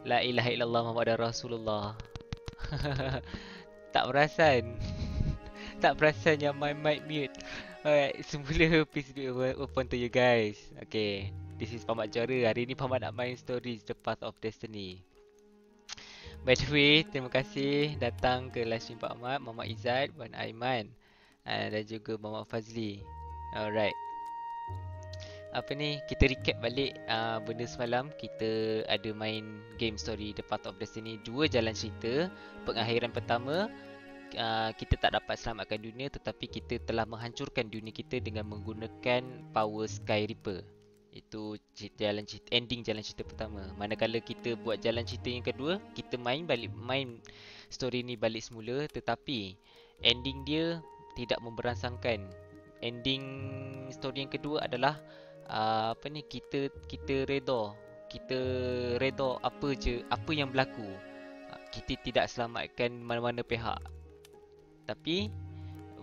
La ilaha illallah Muhammadar Rasulullah. Tak perasan. Tak perasan yang my mic mute. Alright, semula please be open to you guys. Okay, this is PakMatJuara. Hari ni Pakmat nak main Stories, The Path of Destiny. By the way, terima kasih datang ke livestream PakMat, Muhammad Izzat, Wan Aiman dan juga Muhammad Fazli. Alright. Apa ni, kita recap balik benda semalam. Kita ada main game story The Path of Destiny, 2 jalan cerita. Pengakhiran pertama, kita tak dapat selamatkan dunia, tetapi kita telah menghancurkan dunia kita dengan menggunakan power Sky Reaper. Itu jalan cerita, ending jalan cerita pertama. Manakala kita buat jalan cerita yang kedua, kita main story ni balik semula, tetapi ending dia tidak memberangsangkan. Ending story yang kedua adalah kita reda apa yang berlaku. Kita tidak selamatkan mana-mana pihak, tapi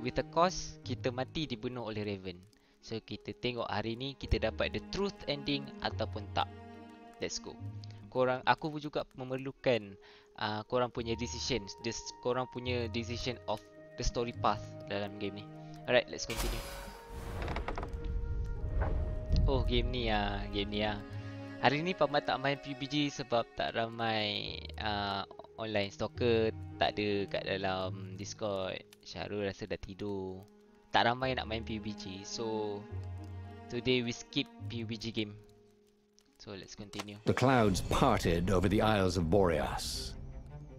with a cost, kita mati dibunuh oleh Raven. So kita tengok hari ni kita dapat the truth ending ataupun tak. Let's go. Aku juga memerlukan korang punya decision, korang punya decision of the story path dalam game ni. Alright, let's continue. Oh, game ni lah. Hari ni PakMat tak main PUBG sebab tak ramai online stalker, tak ada kat dalam Discord. Syarul rasa dah tidur. Tak ramai nak main PUBG. So today we skip PUBG game. So let's continue. The clouds parted over the Isles of Boreas.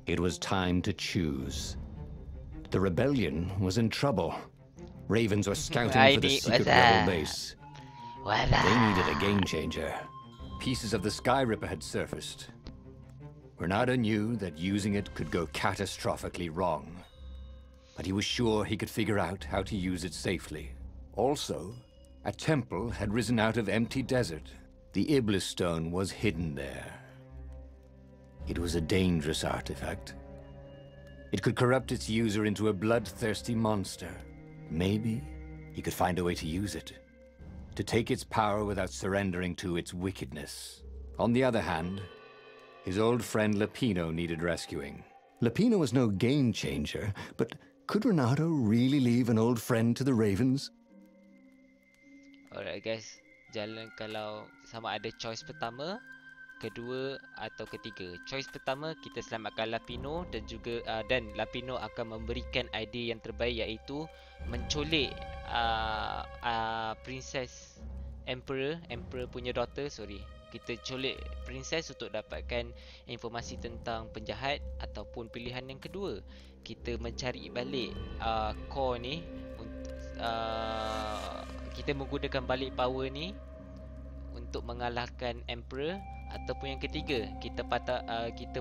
It was time to choose. The rebellion was in trouble. Ravens were scouting for the secret rebel base. They needed a game changer. Pieces of the Sky Ripper had surfaced. Renato knew that using it could go catastrophically wrong, but he was sure he could figure out how to use it safely. Also, a temple had risen out of empty desert. The Iblis stone was hidden there. It was a dangerous artifact. It could corrupt its user into a bloodthirsty monster. Maybe he could find a way to use it, to take its power without surrendering to its wickedness. On the other hand, his old friend Lapino needed rescuing. Lapino was no game changer, but could Renato really leave an old friend to the Ravens? Alright guys, jalan kalau sama ada choice pertama, kedua atau ketiga. Choice pertama, kita selamatkan Lapino dan Lapino akan memberikan idea yang terbaik, iaitu menculik Princess Emperor punya daughter, kita culik Princess untuk dapatkan informasi tentang penjahat. Ataupun pilihan yang kedua, kita mencari balik core ni, kita menggunakan balik power ni untuk mengalahkan Emperor. Ataupun yang ketiga, kita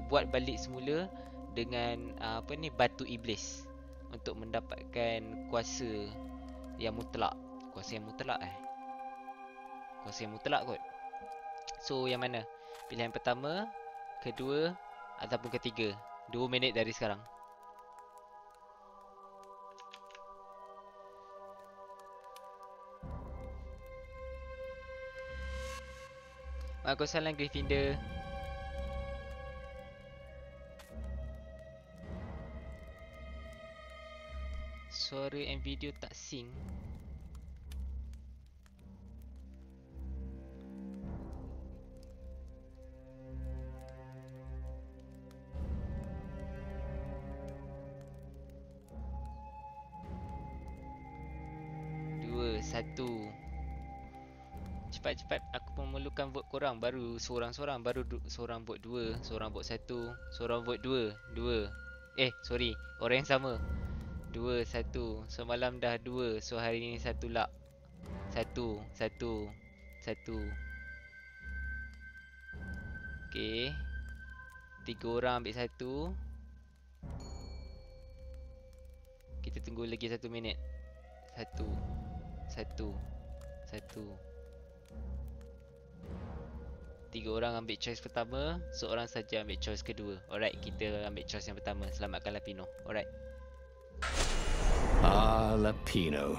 buat balik semula dengan batu iblis untuk mendapatkan kuasa yang mutlak. Kuasa yang mutlak kot. So yang mana? Pilihan pertama, kedua ataupun ketiga? 2 minit dari sekarang. Waalaikumsalam Gryffindor. Suara and video tak sync. Cepat, aku memerlukan vote korang. Baru seorang-seorang, baru seorang vote 2, seorang vote 1, seorang vote 2. Orang yang sama. 2, 1. Semalam dah 2, so hari ni 1 lap. 1. Okay, 3 orang ambil 1. Kita tunggu lagi 1 minit. 1. 3 orang ambil choice pertama, seorang saja ambil choice kedua. Alright, kita ambil choice yang pertama. Selamatkan Lapino. Alright. Lapino.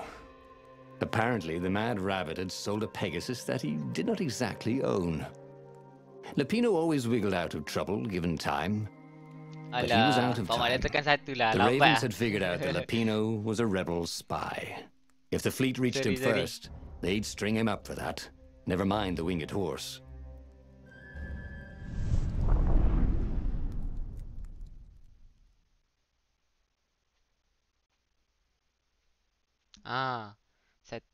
Apparently the mad rabbit had sold a Pegasus that he did not exactly own. Lapino always wiggled out of trouble given time. But he was out Alah, of Pamat dah time. tekan satu lah. The Lambat Ravens lah. had figured out that Lapino was a rebel spy. If the fleet reached him Sorry. first, they'd string him up for that. Never mind the winged horse.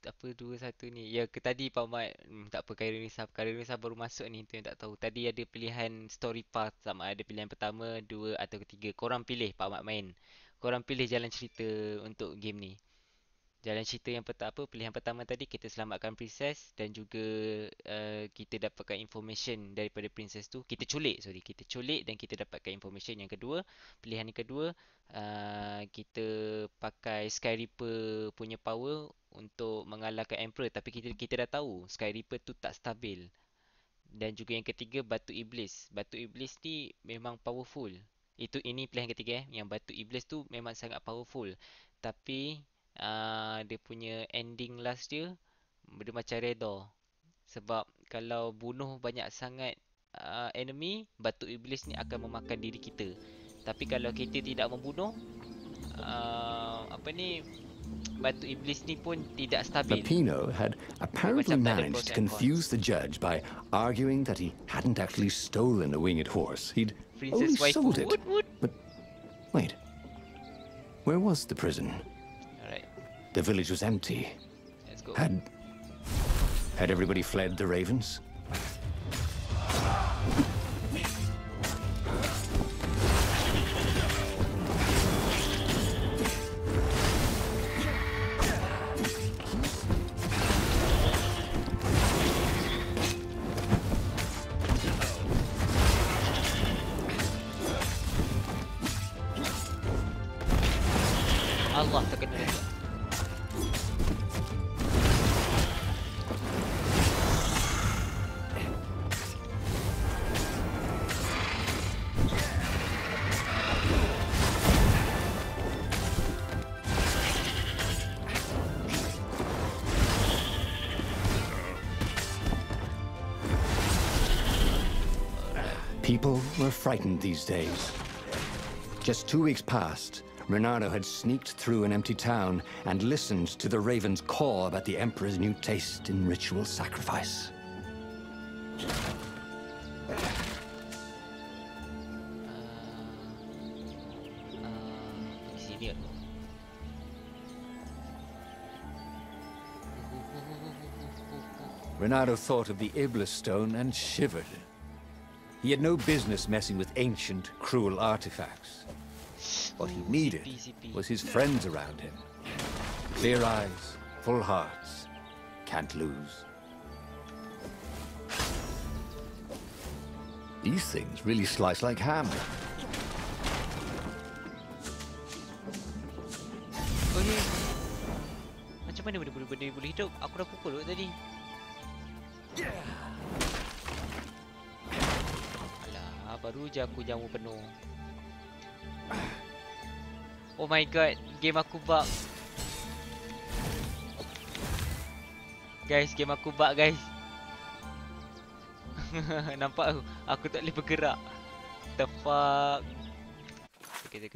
Apa 2-1 ni. Ya ke tadi Pamat tak apa, Khairul Nisa baru masuk ni, tu yang tak tahu. Tadi ada pilihan story path, sama ada pilihan pertama, 2 atau ketiga. Korang pilih Pamat main. Korang pilih jalan cerita untuk game ni. Jalan cerita yang pilihan pertama tadi, kita selamatkan princess dan juga kita dapatkan information daripada princess tu. Kita culik dan kita dapatkan information. Yang kedua, pilihan yang kedua, kita pakai Sky Reaper punya power untuk mengalahkan Emperor, tapi kita dah tahu Sky Reaper tu tak stabil. Dan juga yang ketiga, Batu Iblis. Batu Iblis ni memang powerful. Ini pilihan ketiga Yang Batu Iblis tu memang sangat powerful. Tapi dia punya ending last dia macam redha. Sebab kalau bunuh banyak sangat enemy, Batu Iblis ni akan memakan diri kita. Tapi kalau kita tidak membunuh, Batu Iblis ni pun tidak stabil. Lapino had apparently managed to confuse the judge by arguing that he hadn't actually stolen a winged horse. He'd only sold it. But wait, where was the prison? Alright, The village was empty. let's go. Had everybody fled the Ravens? Allah, terkena lagi. People were frightened these days. Just 2 weeks past, Renato had sneaked through an empty town and listened to the Ravens caw about the Emperor's new taste in ritual sacrifice. Sini. Renato thought of the Iblis stone and shivered. He had no business messing with ancient, cruel artifacts. What he needed was his friends around him. Clear eyes, full hearts, can't lose. These things really slice like ham. Okay. Macam mana benda-benda boleh hidup? Aku dah pukul tadi. Alah, baru je aku jamu penuh. Oh my god, game aku bug. Guys, game aku bug guys. Nampak aku tak boleh bergerak. The fuck. Okay.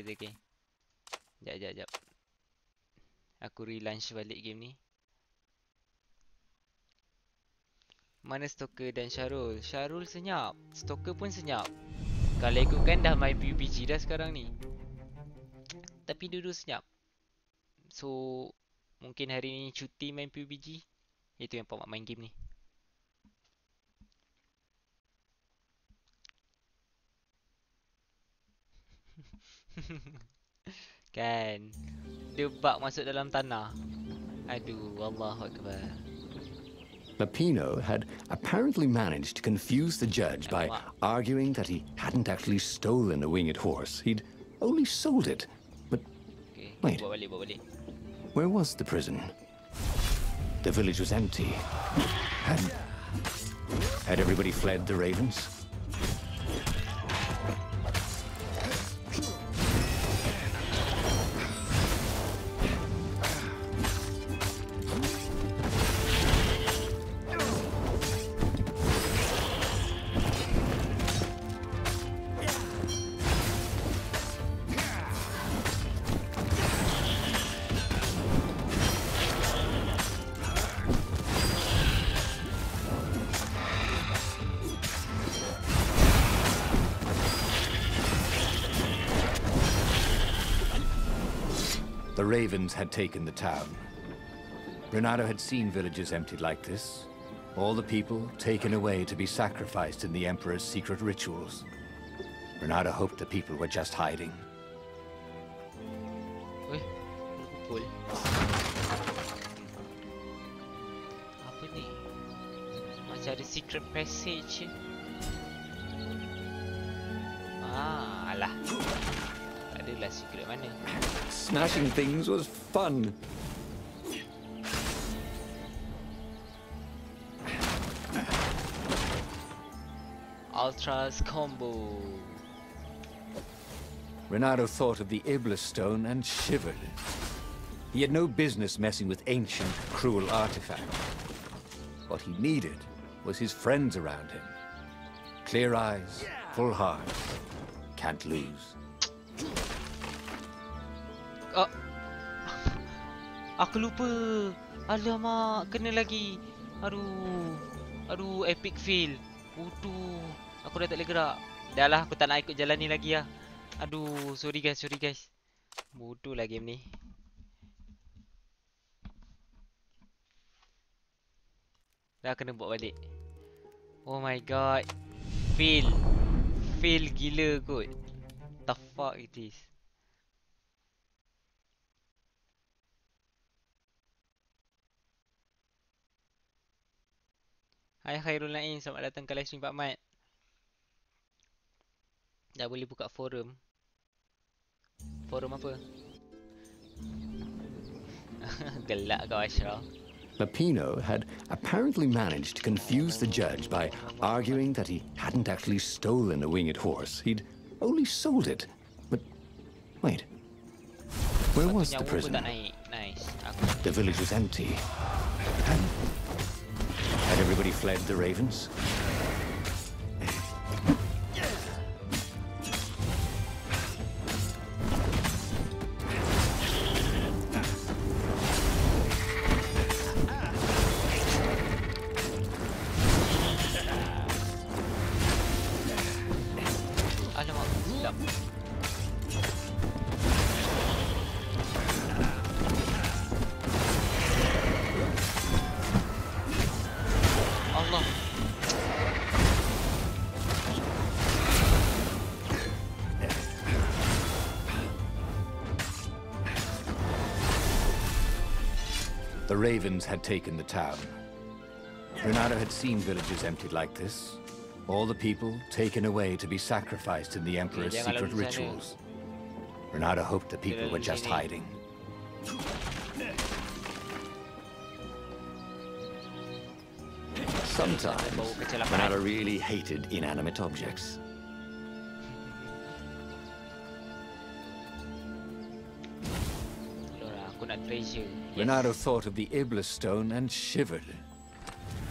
Sekejap. Aku relaunch balik game ni. Mana Stoker dan Syarul? Syarul senyap, Stoker pun senyap. Kalau ikutkan dah main PUBG dah sekarang ni. Tapi dulu senyap. So mungkin hari ni cuti main PUBG. Itu yang Pamat main game ni. Kan, dia bug masuk dalam tanah. Aduh, Allahu Akbar. Lapino had apparently managed to confuse the judge by arguing that he hadn't actually stolen a winged horse. He'd only sold it. But Okay, wait, bawa balik. where was the prison? The village was empty. Had everybody fled the Ravens? The ravens had taken the town. Renato had seen villages emptied like this. All the people taken away to be sacrificed in the Emperor's secret rituals. Renato hoped the people were just hiding. Cool. Apa ni? Macam ada secret passage. Alah. Tak adalah secret mana. Smashing things was fun. Ultra's combo. Renato thought of the Iblis stone and shivered. He had no business messing with ancient, cruel artifacts. What he needed was his friends around him. Clear eyes, full hearts. Can't lose. Oh. Aku lupa. Alamak, kena lagi. Aduh, epic fail. Aku dah tak boleh gerak. Dah lah, aku tak nak ikut jalan ni lagi lah. Aduh, sorry guys. Bodoh lah game ni. Dah kena buat balik. Oh my god. Fail gila kot. The fuck it is. Hai Khairul Naim, selamat datang ke livestream PakMat. Dah boleh buka forum. Forum apa? Gelak kau Ashraf. Lapino had apparently managed to confuse the judge by arguing that he hadn't actually stolen a winged horse. He'd only sold it. But wait, where was the prisoner? Nice. The village was empty. Had everybody fled the ravens? The ravens had taken the town. Renato had seen villages emptied like this. All the people taken away to be sacrificed in the Emperor's secret rituals. Renato hoped the people were just hiding. Sometimes Renato really hated inanimate objects. Renato thought of the Iblis stone and shivered.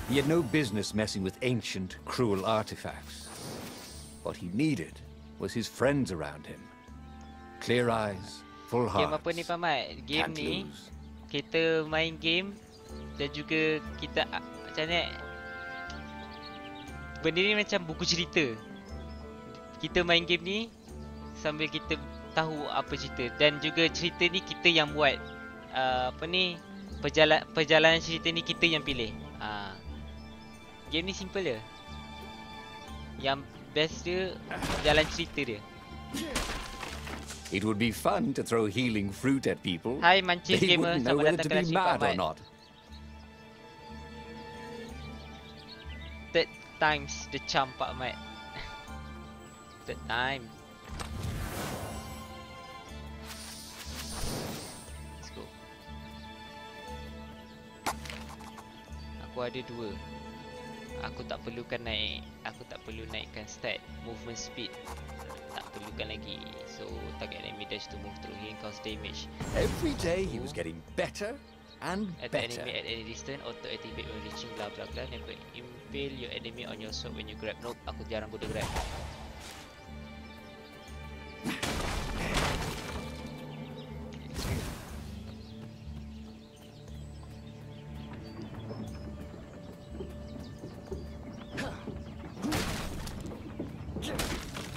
He had no business messing with ancient, cruel artifacts. What he needed was his friends around him. Clear eyes, full hearts. Game apa ni PakMat? Game ni kita main game dan juga kita macam ni. Benda ni macam buku cerita. Kita main game ni sambil kita tahu apa cerita dan juga cerita ni kita yang buat. Perjalanan cerita ni kita yang pilih. Game ni simple je. Yang best dia jalan cerita dia. It would be fun to throw healing fruit at people. Hai Mancis They Gamer, wouldn't know selamat whether datang to ke be livestream mad or PakMat. not. Third times the charm PakMat. Third time. Let's go. Aku ada dua. Aku tak perlukan naikkan stat movement speed. Tak perlukan lagi. So target enemy dash to move through here and cause damage. Every day he was getting better and Attack better. enemy at any distance, auto activate when reaching blah blah blah. Never impale your enemy on your sword when you grab. Nope, aku jarang guna grab.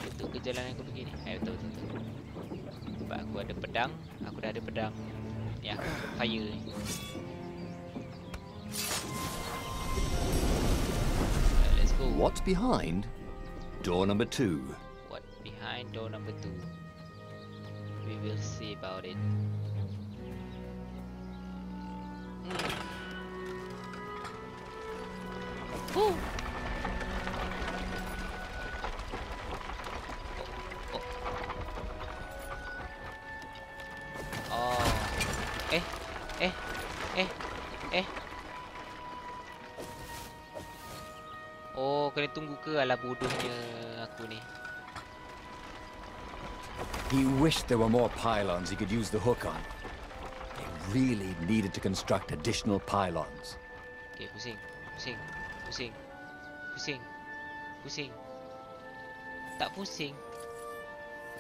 Betul ke jalan yang aku pergi ni? Betul. Sebab aku ada pedang. Aku dah ada pedang Ya, fire ni. Let's go. What's behind door number 2? What behind door number 2? We will see about it. Woo! Oh, kena tunggu ke? Alah bodohnya aku ni. He wished there were more pylons he could use the hook on. They really needed to construct additional pylons. Okay, pusing. Tak pusing.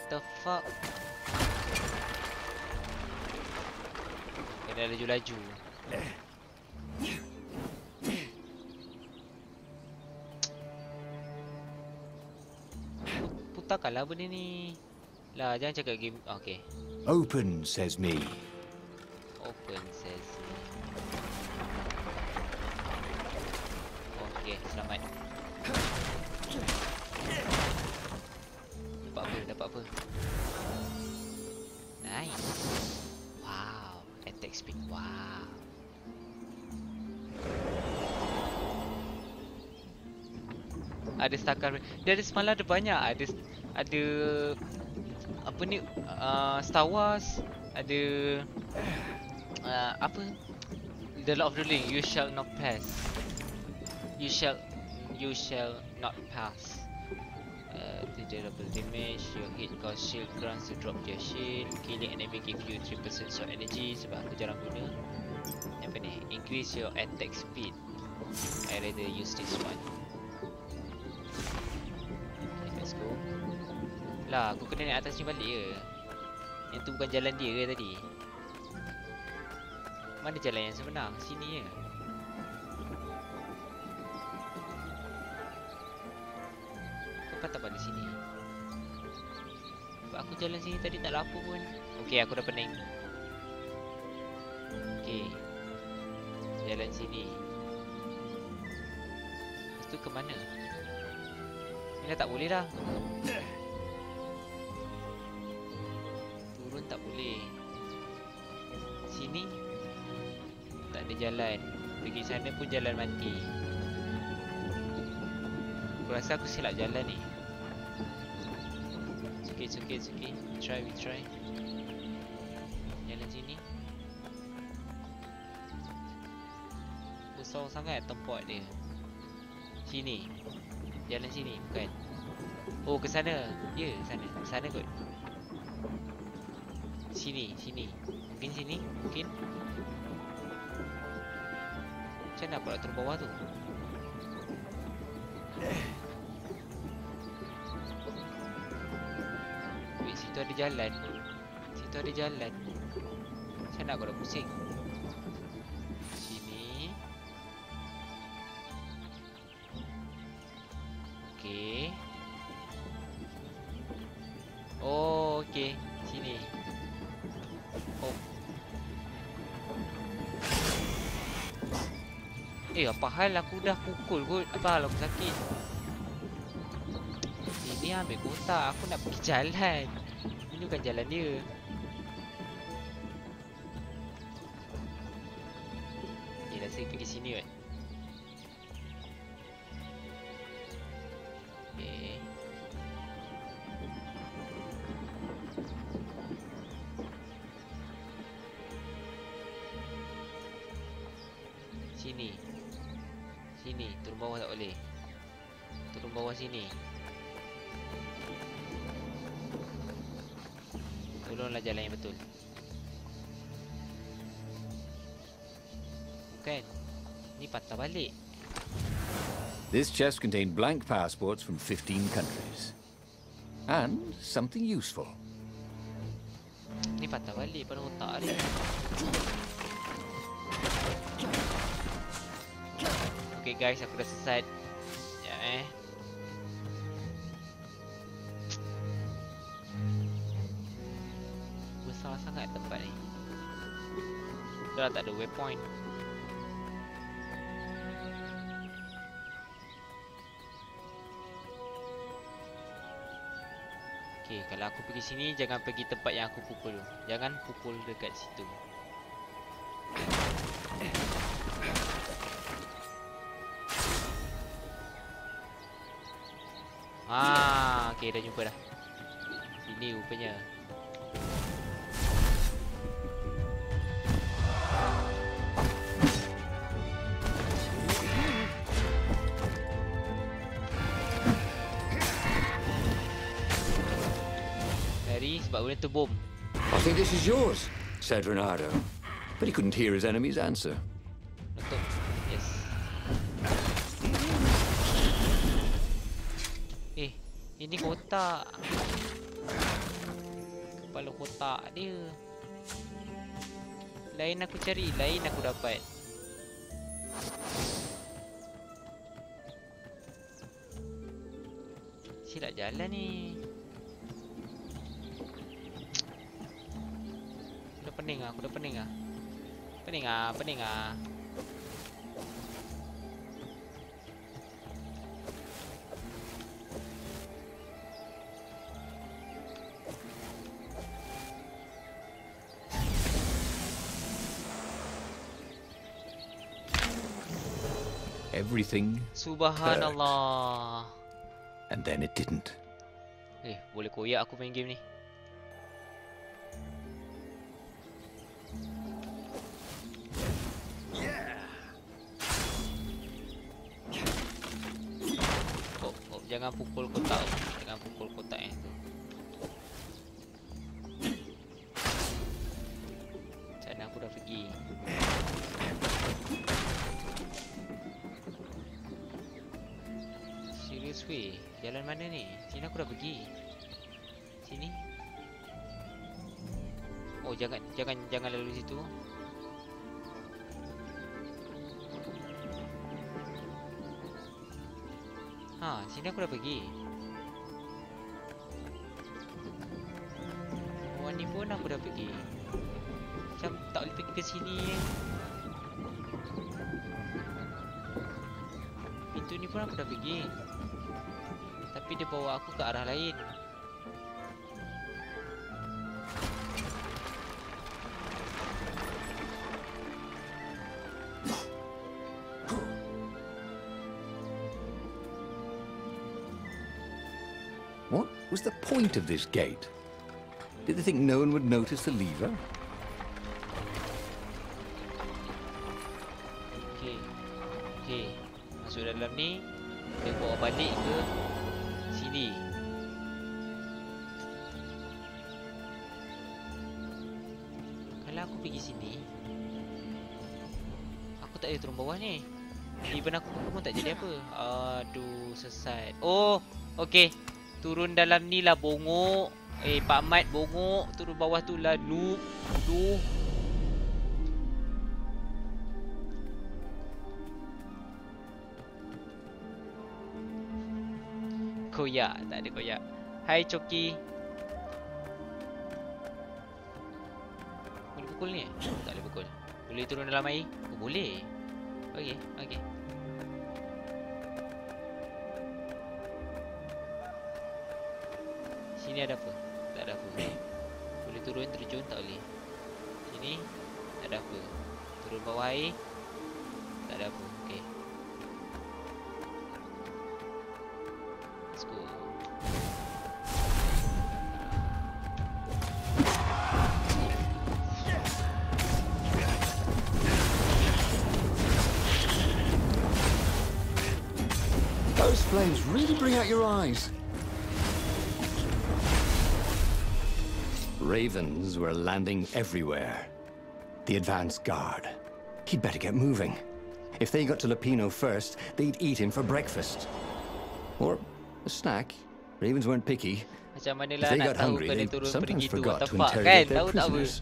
The fuck? Kena laju-laju. Putarkanlah benda ni. Lah, jangan cakap game. Okay. Open, says me. Open says me. Okay, selamat. Dapat apa? Nice. Wow, attack speed. Wow. Ada stakar. Dia ada semalam ada banyak. Ada apa ni? Star Wars. Ada apa? The Lord of the Ring. You shall not pass. You shall not pass. The double damage. Your hit cause shield grants to drop your shield. Killing enemy give you 3% shot energy. Sebab aku jarang guna. Apa ni? Increase your attack speed. I rather use this one. Okay, let's go. Lah, aku kena naik atas ni balik ke? Yang tu bukan jalan dia ke tadi? Mana jalan yang sebenar? Sini je. Kenapa tak balik sini? Sebab aku jalan sini tadi tak ada apa pun. Okay, aku dah pening. Okay, jalan sini. Lepas tu ke mana? Ni dah tak boleh dah. Turun tak boleh. Sini tak ada jalan. Pergi sana pun jalan mati. Aku rasa aku silap jalan ni. It's okay. We try. Jalan sini. Besar sangat tempat dia. Sini. Jalan sini, bukan? Oh, ke sana. Ya, sana. Sana kot. Sini. Mungkin sini? Mungkin. Macam mana aku nak turun bawah tu? Wait, situ ada jalan. Macam mana aku nak pusing? Sini. Okay. Oh, okay. Sini. Oh. Apa hal aku dah pukul kot. Apa hal aku sakit? Ini ambil kotak. Aku nak pergi jalan. Ini bukan jalan dia. Rasa pergi sini kot. Okay. Sini. Turun bawah tak boleh. Turun bawah sini. Tolonglah jalan yang betul. Bukan. Ni patah balik. This chest contained blank passports from 15 countries. And something useful. Ni patah balik pada otak dia. Okay guys, aku dah selesai. Ya besar sangat tempat ni. Dah tak ada waypoint. Okay, kalau aku pergi sini, jangan pergi tempat yang aku pukul. Jangan pukul dekat situ. Okay, dah jumpa dah. Sini rupanya. Lari sebab benda tu bom. I think this is yours, said Renato. But he couldn't hear his enemy's answer. Nutup. Yes. Ini kotak. Kepala kotak dia. Lain aku cari, lain aku dapat. Silap jalan ni. Aku dah pening ah. Pening ah. Everything. Subhanallah. And then it didn't. Boleh koyak aku main game ni. Jangan pukul kotak. Jangan pukul kotak yang tu. Macam mana aku dah pergi? Serious way. Jalan mana ni? Sini aku dah pergi. Sini. Oh, jangan lalu situ. Sini aku dah pergi. Oh, ni pun aku dah pergi. Macam tak boleh pergi ke sini. Pintu ni pun aku dah pergi. Tapi dia bawa aku ke arah lain. What was the point of this gate? Did they think no one would notice the lever? Okay. Masuk dalam ni. Dia bawa balik ke sini. Kalau aku pergi sini, aku tak boleh turun bawah ni. Even aku pun tak jadi apa. Aduh, sesat. Oh, okay. Turun dalam ni lah bongok. PakMat bongok. Turun bawah tu lah noob. Aduh. Koyak. Tak ada koyak. Hai Coki. Boleh pukul ni? Tak boleh pukul. Boleh turun dalam air? Oh, boleh. Okay. Sini ada apa? Tak ada apa. Boleh turun terjun? Tak boleh. Sini tak ada apa. Turun bawah air? Tak ada apa. Okay. Let's go. Those flames really bring out your eyes. Ravens were landing everywhere. The advance guard. He'd better get moving. If they got to Lupino first, they'd eat him for breakfast. Or a snack. Ravens weren't picky. Macam mana If lah they nak got tahu hungry, kena they turun sometimes pergi tu. forgot What the to fuck kan? interrogate their Tahu tak apa? prisoners.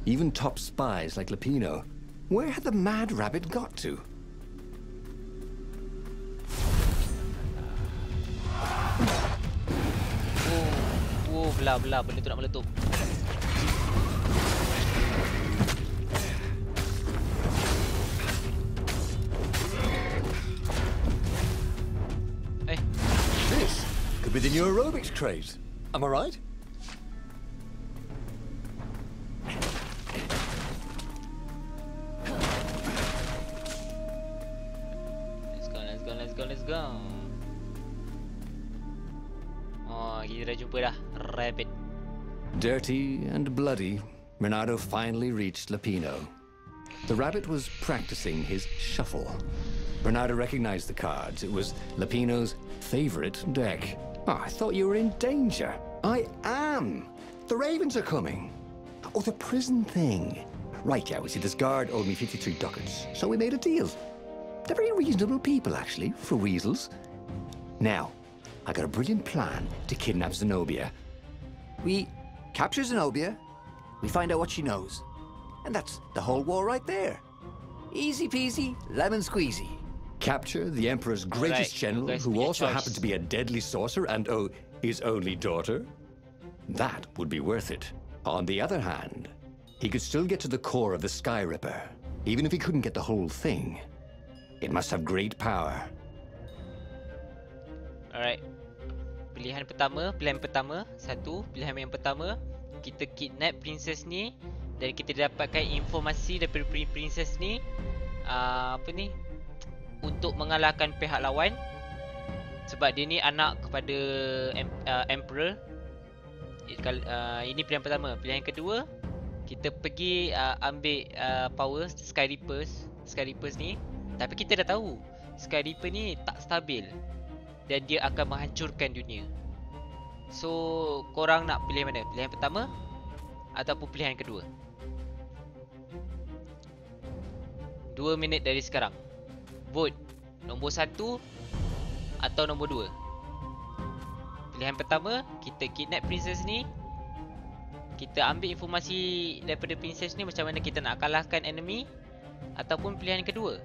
Even top spies like Lupino. Where had the mad rabbit got to? Belah benda tu nak meletup. Within your aerobics craze. Am I right? Let's go. Oh, kita dah jumpa dah rabbit. Dirty and bloody, Renato finally reached Lapino. The rabbit was practicing his shuffle. Renato recognized the cards. It was Lapino's favorite deck. Oh, I thought you were in danger. I am. The ravens are coming. Oh, the prison thing. Right, yeah, we see this guard owed me 53 ducats, so we made a deal. They're very reasonable people, actually, for weasels. Now, I got a brilliant plan to kidnap Zenobia. We capture Zenobia, we find out what she knows, and that's the whole war right there. Easy peasy, lemon squeezy. Capture the Emperor's greatest general, who also happened to be a deadly sorcerer and, oh, his only daughter? That would be worth it. On the other hand, he could still get to the core of the Sky Ripper, even if he couldn't get the whole thing. It must have great power. Alright. Pilihan pertama, satu, pilihan yang pertama, kita kidnap princess ni dan kita dapatkan informasi daripada princess ni untuk mengalahkan pihak lawan sebab dia ni anak kepada emperor. Ini pilihan pertama. Pilihan kedua, kita pergi ambil power Sky Reapers ni. Tapi kita dah tahu Sky Reaper ni tak stabil dan dia akan menghancurkan dunia. So, korang nak pilih mana? Pilihan pertama ataupun pilihan kedua? 2 minit dari sekarang. Vote nombor 1 atau nombor 2. Pilihan pertama, kita kidnap princess ni. Kita ambil informasi daripada princess ni macam mana kita nak kalahkan enemy. Ataupun pilihan kedua,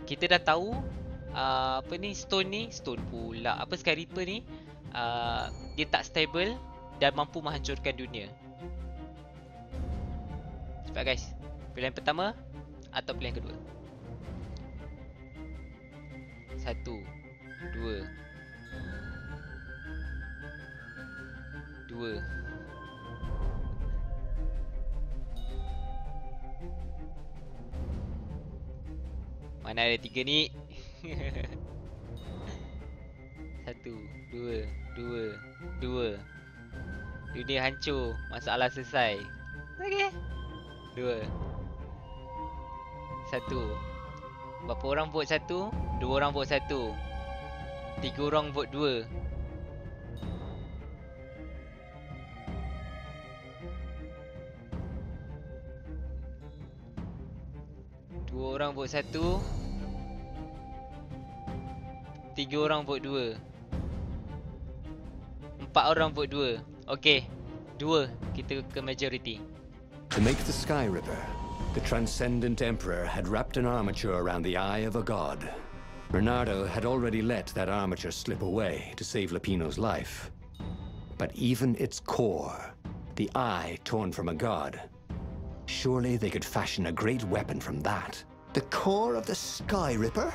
kita dah tahu stone pula, Sky Reaper ni dia tak stable dan mampu menghancurkan dunia. Cepat guys, pilihan pertama atau pilihan kedua? 1 2 2. Mana ada 3 ni? 1 2 2. Dunia hancur, masalah selesai. Okey. 2 1. Berapa orang vote 1? 2 orang vote 1. 3 orang vote 2. Orang vote 1, 3 orang vote 2, 4 orang vote 2. Okey, 2 kita ke majority. To make the Sky Ripper, the transcendent Emperor had wrapped an armature around the eye of a god. Renato had already let that armature slip away to save Lapino's life. But even its core, the eye torn from a god, surely they could fashion a great weapon from that. The core of the Sky Ripper?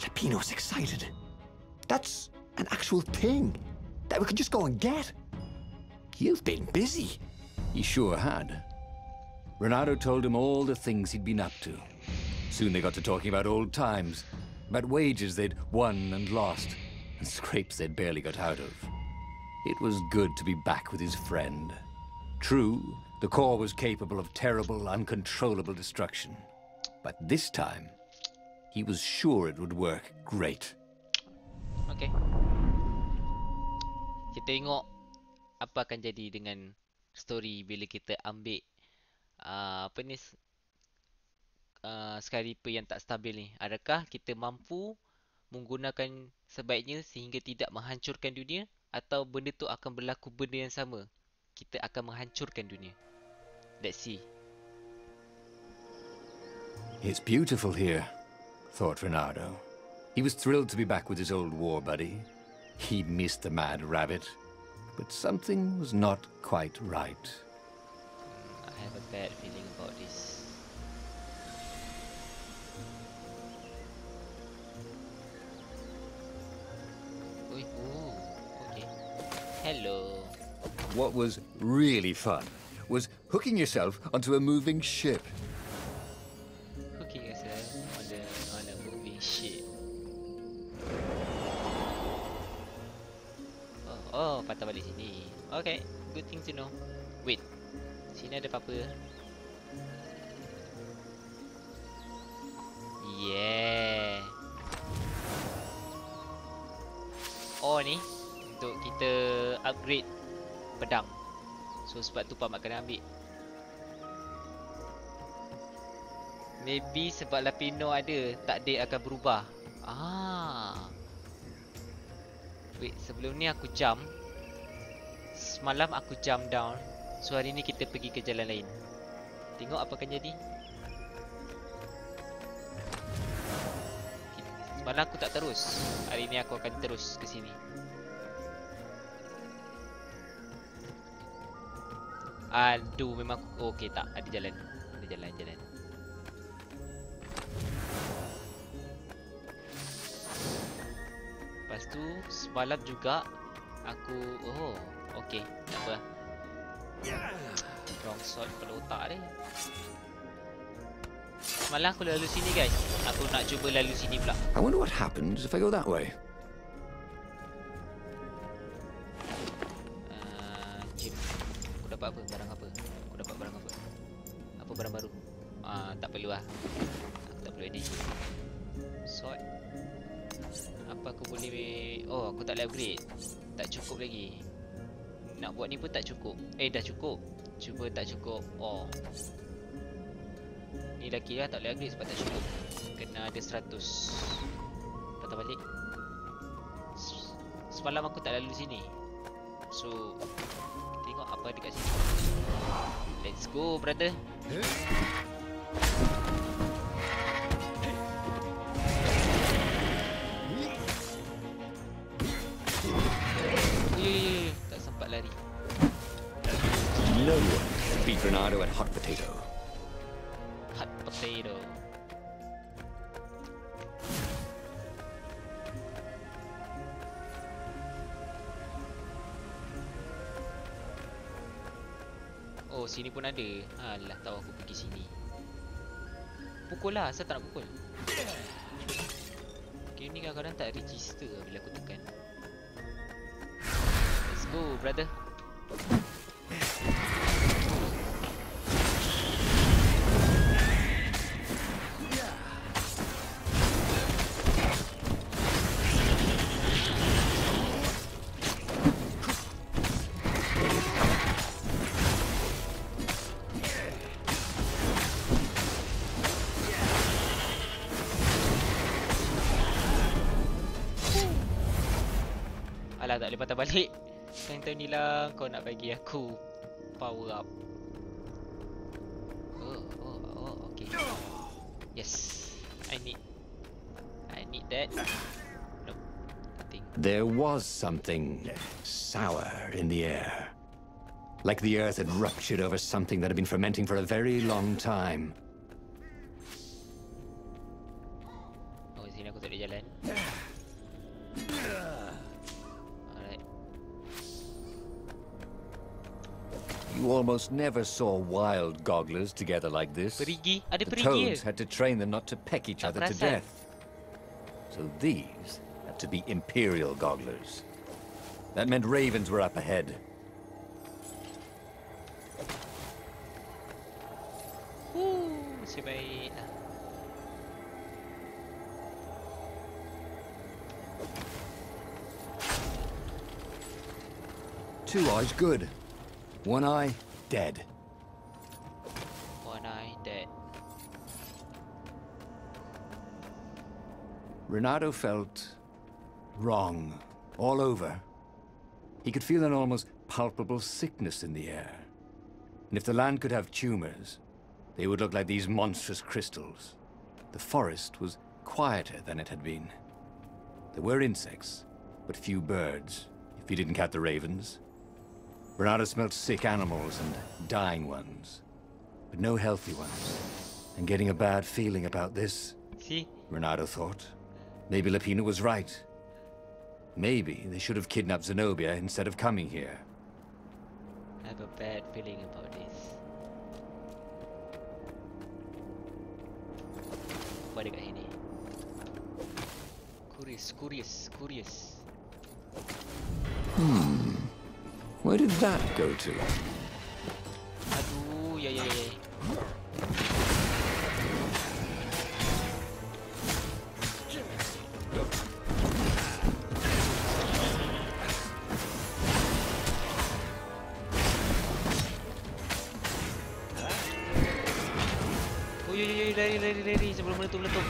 Lapino's excited. That's an actual thing that we can just go and get. You've been busy. He sure had. Renato told him all the things he'd been up to. Soon they got to talking about old times, about wages they'd won and lost, and scrapes they'd barely got out of. It was good to be back with his friend. True, the core was capable of terrible, uncontrollable destruction. But this time, he was sure it would work great. Okay. Kita tengok apa akan jadi dengan story bila kita ambil Sky Reaper yang tak stabil ni. Adakah kita mampu menggunakan sebaiknya sehingga tidak menghancurkan dunia, atau benda tu akan berlaku benda yang sama, kita akan menghancurkan dunia? Let's see. It's beautiful here, thought Renato. He was thrilled to be back with his old war buddy. He missed the mad rabbit, but something was not quite right. I have a bad feeling about this. Okay. Hello. What was really fun was hooking yourself onto a moving ship. Hooking yourself on a moving ship. Oh, patah balik sini. Okay, good thing to know. Wait, sini ada apa-apa? Yeah. Oh ni untuk kita upgrade pedang. So sebab tu PakMat kena ambil. Maybe sebab Lapino ada, takdir akan berubah. Wait, sebelum ni aku jump. Semalam aku jump down. So hari ni kita pergi ke jalan lain. Tengok apa akan jadi. Semalam aku tak terus. Hari ni aku akan terus ke sini. Aduh, memang aku... okey tak, ada jalan. Ada jalan. Lepas tu semalam juga aku okey, tak apa. Wrong shot kepala otak dia. Semalam aku lalu sini guys. Aku nak cuba lalu sini pula. I wonder what happens if I go that way. Jim. Aku dapat apa? Barang apa? Aku dapat barang apa? Apa barang baru? Tak perlu lah. Aku tak perlu edit. Sword. Apa aku boleh... oh, aku tak boleh upgrade. Tak cukup lagi. Nak buat ni pun tak cukup. Dah cukup. Cuba tak cukup. Oh. Ni dah kira tak boleh upgrade sebab tak cukup. Kena ada 100. Patah balik. Semalam aku tak lalu sini. So tengok apa dekat sini. Let's go brother. Tak sempat lari. No one beat Renato at hot potato. Hot potato. Oh, sini pun ada. Alah, tahu aku pergi sini. Pukul lah, asal tak nak pukul. Game ni kadang-kadang tak register bila aku tekan. Let's go, brother. Alah, tak boleh patah balik. Time ni lah kau nak bagi aku power up. Oh, okay. Yes, I need that. Nope, nothing. There was something sour in the air. Like the earth had ruptured over something that had been fermenting for a very long time. Oh, sini aku tak boleh jalan. You almost never saw wild gogglers together like this. Perigi, ada The perigi. toads had to train them not to peck each other to perasan. death. So these had to be imperial gogglers. That meant ravens were up ahead. Nasib baik lah. Two eyes good. One eye dead. One eye dead. Renato felt wrong all over. He could feel an almost palpable sickness in the air. And if the land could have tumors, they would look like these monstrous crystals. The forest was quieter than it had been. There were insects, but few birds, if you didn't count the ravens. Renato smelled sick animals and dying ones, but no healthy ones. And getting a bad feeling about this, See? Renato thought. Maybe Lapino was right. Maybe they should have kidnapped Zenobia instead of coming here. I have a bad feeling about this. Apa ada kat sini? Curious. Where did that go to? Aduh, ya. Oh, ya, lari sebelum meletup.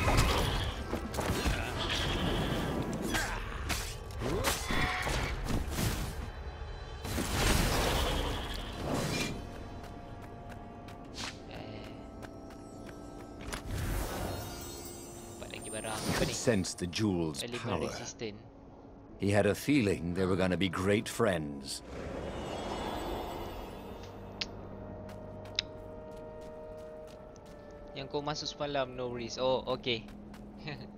He could sense the jewel's power. Resistant. He had a feeling they were going to be great friends. Yang kau masuk semalam, no worries. Oh, okay.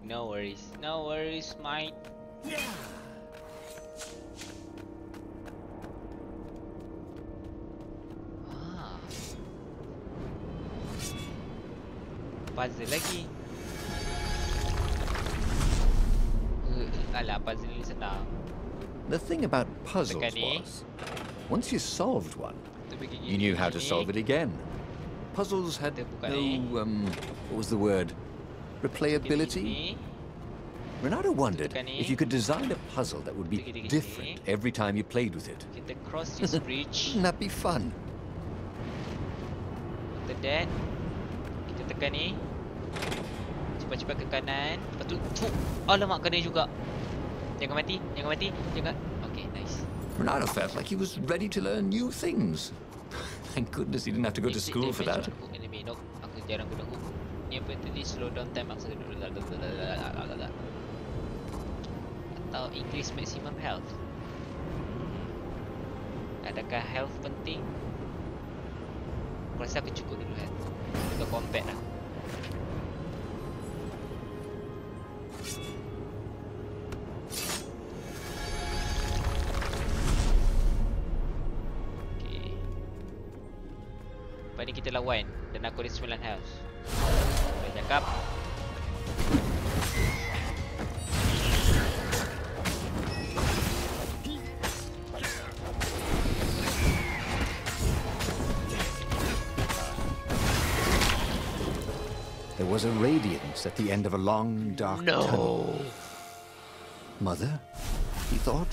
No worries, mate. Puzzle lagi. Alah, puzzle ni senang. The thing about puzzles was, once you solved one, you knew how to solve it again. Puzzles had no, what was the word? Replayability? Ronaldo wondered if you could design a puzzle that would be different every time you played with it. Kita cross this bridge. Wouldn't that be fun? After that, kita tekan ni. Cepat-cepat ke kanan. Lepas tu, alamak, kena juga. Jangan mati. Okay, nice. Ronaldo felt like he was ready to learn new things. Thank goodness he didn't have to go to school for that. Enemy. Nope, aku jarang guna hook. Ni apa slow down time maksa atau increase maximum health. Adakah health penting? Aku rasa aku cukup dulu health. Kita combat lah. Lepas ni kita lawan dan aku ada 9 health. Boleh cakap. There was a radiance at the end of a long, dark tunnel. Mother, he thought.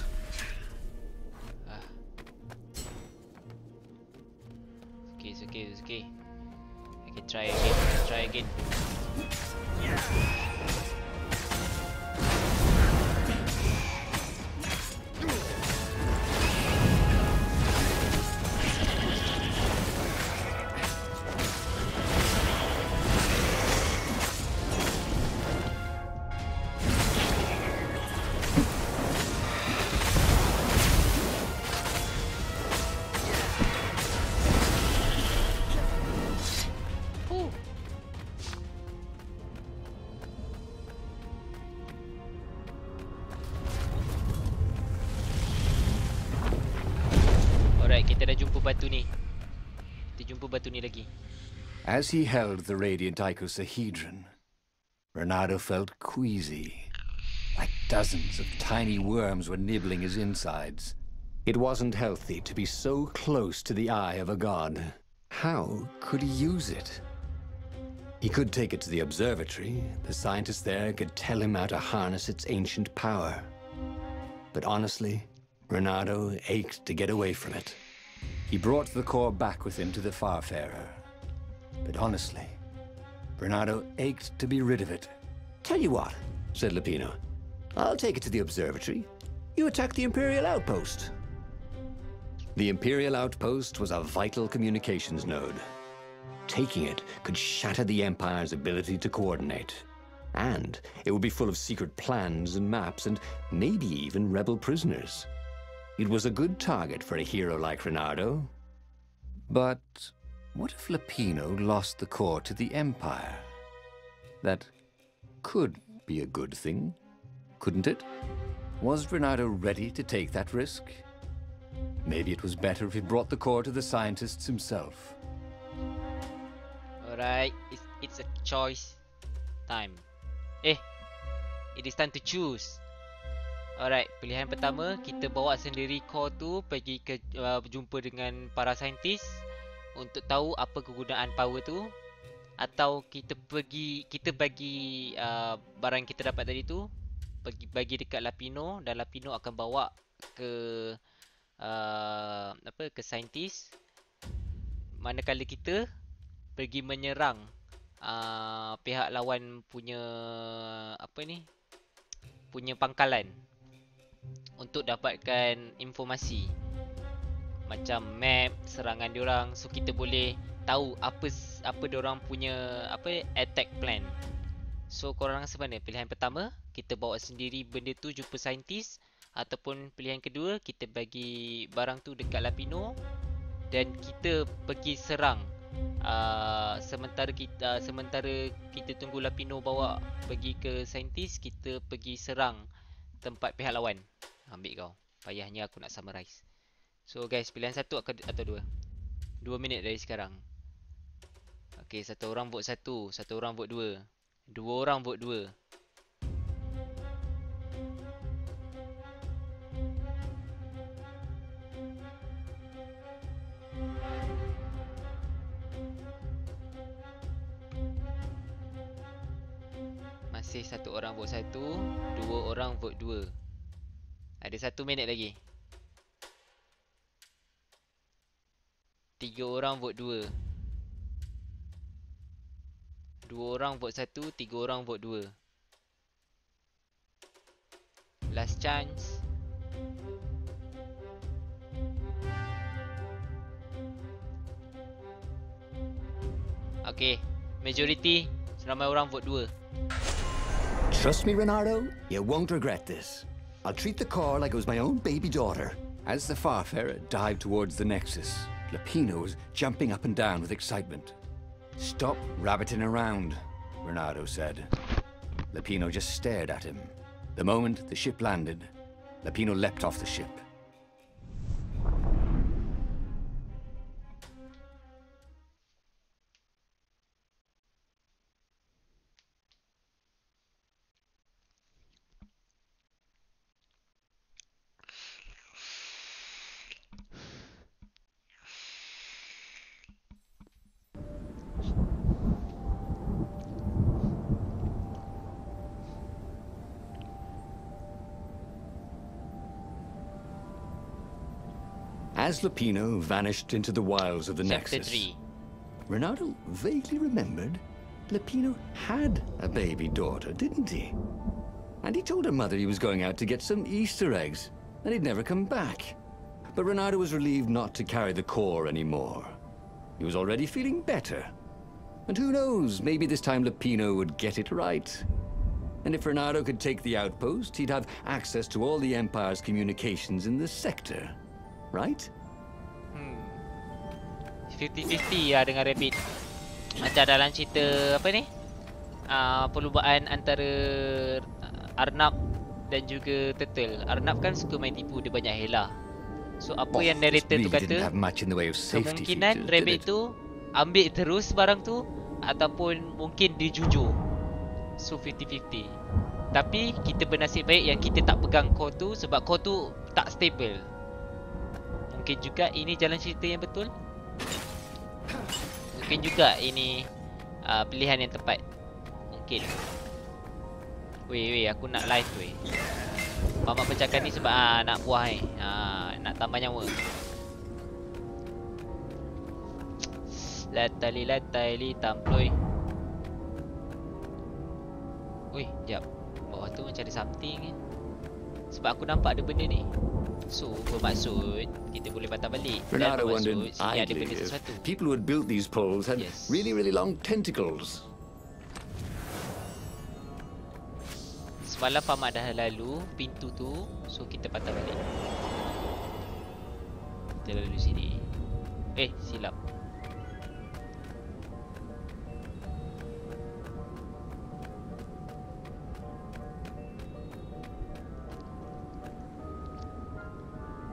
It's okay. I can try again. Kita dah jumpa batu ni. Kita jumpa batu ni lagi. As he held the radiant icosahedron, Ronaldo felt queasy. Like dozens of tiny worms were nibbling his insides. It wasn't healthy to be so close to the eye of a god. How could he use it? He could take it to the observatory. The scientists there could tell him how to harness its ancient power. But honestly, Ronaldo ached to get away from it. He brought the core back with him to the Farfarer. But honestly, Ronaldo ached to be rid of it. Tell you what, said Lupino. I'll take it to the observatory. You attack the Imperial outpost. The Imperial outpost was a vital communications node. Taking it could shatter the Empire's ability to coordinate. And it would be full of secret plans and maps and maybe even rebel prisoners. It was a good target for a hero like Ronaldo. But what if Lupino lost the core to the Empire? That could be a good thing, couldn't it? Was Renato ready to take that risk? Maybe it was better if he brought the core to the scientists himself. Alright, it's a choice time. It is time to choose. Alright, pilihan pertama, kita bawa sendiri core tu pergi ke berjumpa dengan para saintis untuk tahu apa kegunaan power tu, atau kita bagi barang kita dapat tadi tu bagi dekat Lapino, dan Lapino akan bawa ke ke saintis, manakala kita pergi menyerang pihak lawan punya punya pangkalan untuk dapatkan informasi macam map serangan diorang, so kita boleh tahu apa diorang punya attack plan. So korang rasa mana? Pilihan pertama, kita bawa sendiri benda tu jumpa saintis, ataupun pilihan kedua, kita bagi barang tu dekat Lapino dan kita pergi serang. Sementara kita tunggu Lapino bawa pergi ke saintis, kita pergi serang tempat pihak lawan. Ambil kau. Payahnya aku nak summarize. So guys, pilihan satu atau dua? 2 minit dari sekarang. Okay, satu orang vote satu, satu orang vote dua, dua orang vote dua. Masih satu orang vote satu, dua orang vote dua. Ada 1 minit lagi. 3 orang vote 2. 2 orang vote 1, 3 orang vote 2. Last chance. Okay, majority ramai orang vote 2. Trust me, Renato, you won't regret this. I'll treat the car like it was my own baby daughter. As the Farfarer dived towards the Nexus, Lapino was jumping up and down with excitement. "Stop rabbiting around," Renato said. Lapino just stared at him. The moment the ship landed, Lapino leapt off the ship. As Lapino vanished into the wilds of the Nexus, Renato vaguely remembered Lapino had a baby daughter, didn't he? And he told her mother he was going out to get some Easter eggs, and he'd never come back. But Renato was relieved not to carry the core anymore. He was already feeling better. And who knows, maybe this time Lapino would get it right. And if Renato could take the outpost, he'd have access to all the Empire's communications in the sector. Right? 50-50 lah dengan Rabbit. Macam dalam cerita apa ni? Perlumbaan antara Arnab dan juga Turtle. Arnab kan suka main tipu, dia banyak helah. So apa yang narrator tu kata, kemungkinan Rabbit tu ambil terus barang tu, ataupun mungkin dia jujur. So 50-50. Tapi kita bernasib baik yang kita tak pegang core tu, sebab core tu tak stable. Mungkin juga ini jalan cerita yang betul. Mungkin juga ini pilihan yang tepat. Mungkin. Weh, aku nak live weh. PakMat pecahkan ni sebab nak buah nak tambah nyawa. Latai tamploy. Weh, jap. Bawah tu macam ada something. Sebab aku nampak ada benda ni. So, bermaksud kita boleh patah balik. Renato wondered idly if people who had built these poles had really long tentacles. Semalam PakMat dah lalu pintu tu, so kita patah balik. Kita lalu sini. Silap.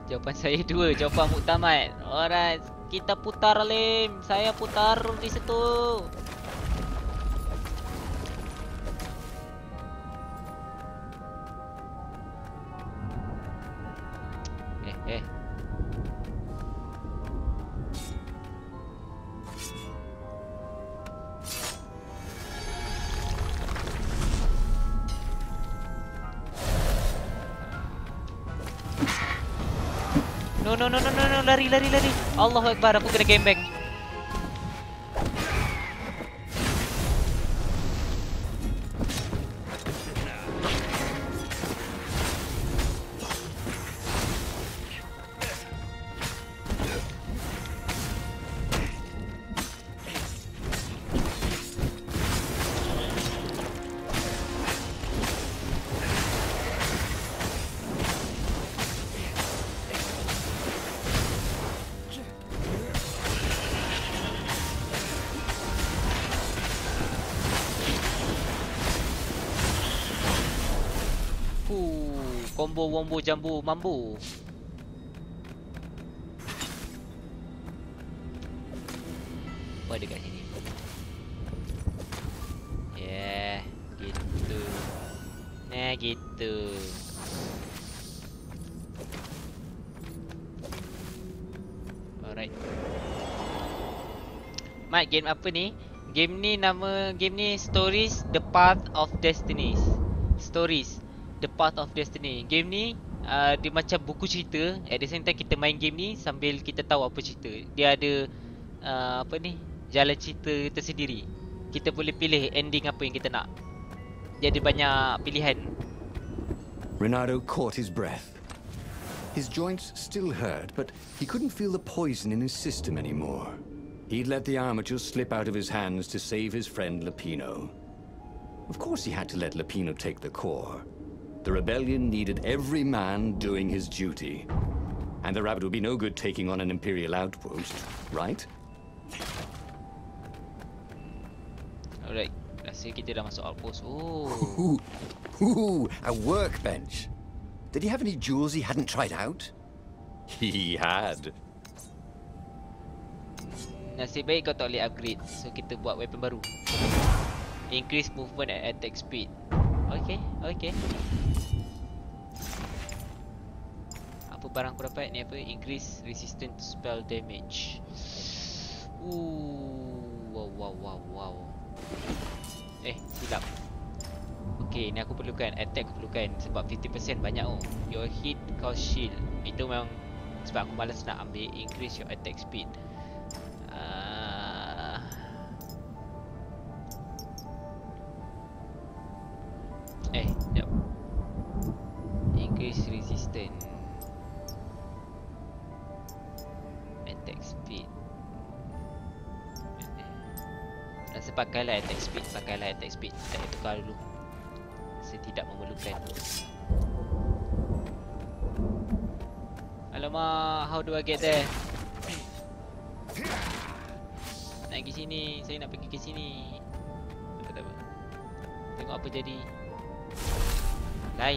Jawapan saya 2. Jawapan muktamad. Alright. Kita putar Lim. Saya putar di situ. No, lari. Allahu Akbar, aku kena game back. Combo wombo jambu mambu. Apa ada kat sini? Yeah, gitu. Nah, gitu. Alright. Mat, game apa ni? Nama game ni Strories, The Path of Destinies. Strories, The Path of Destiny. Game ni dia macam buku cerita. At the same time kita main game ni sambil kita tahu apa cerita. Dia ada jalan cerita tersendiri. Kita boleh pilih ending apa yang kita nak. Dia ada banyak pilihan. Renato caught his breath. His joints still hurt, but he couldn't feel the poison in his system anymore. He'd let the armature slip out of his hands to save his friend Lapino. Of course he had to let Lapino take the core. The rebellion needed every man doing his duty. And the rabbit would be no good taking on an Imperial outpost, right? Alright, rasa kita dah masuk outpost. Ooh, a workbench. Did he have any jewels he hadn't tried out? He had. Nasib baik kau tak boleh upgrade. So kita buat weapon baru. Increase movement and attack speed. Okay. Apa barang aku dapat ni apa? Increase resistance to spell damage. Wow. Silap. Okay, ni aku perlukan. Attack aku perlukan. Sebab 50% banyak oh. Your hit cause shield. Itu memang sebab aku malas nak ambil. Increase your attack speed. Sekejap. Increase resistance. Attack speed. Rasa pakailah attack speed. Tak payah tukar dulu. Saya tidak memerlukan. Alamak, how do I get there? Nak pergi sini. Saya nak pergi ke sini. Tak apa. Tengok apa jadi. Lai.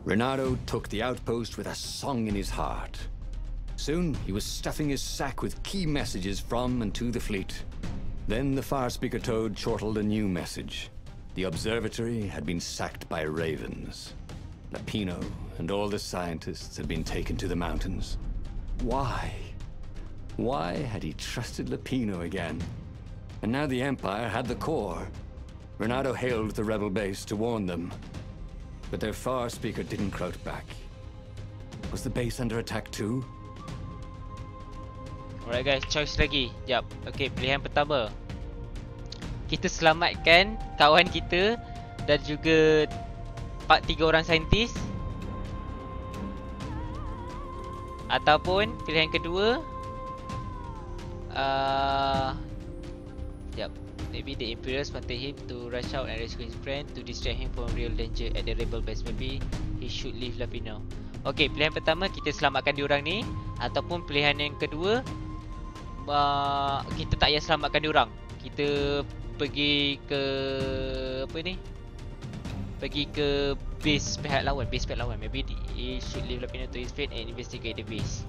Renato took the outpost with a song in his heart. Soon, he was stuffing his sack with key messages from and to the fleet. Then the far speaker toad chortled a new message. The observatory had been sacked by ravens. Lapino and all the scientists had been taken to the mountains. Why? Why had he trusted Lapino again? And now the Empire had the core. Renato hailed the rebel base to warn them. But their far speaker didn't croak back. Was the base under attack too? Alright guys, choice lagi. Jap. Okay, pilihan pertama. kita selamatkan kawan kita dan juga 3 orang saintis. Ataupun pilihan kedua, maybe the Imperials wanted him to rush out and rescue his friend to distract him from real danger at the rebel base. Maybe he should leave Lapino. Okay, pilihan pertama kita selamatkan diorang ni. Ataupun pilihan yang kedua, kita tak payah selamatkan diorang. Kita pergi ke apa ni? Pergi ke base pihak lawan. Maybe he should leave Lapino to his fate and investigate the base.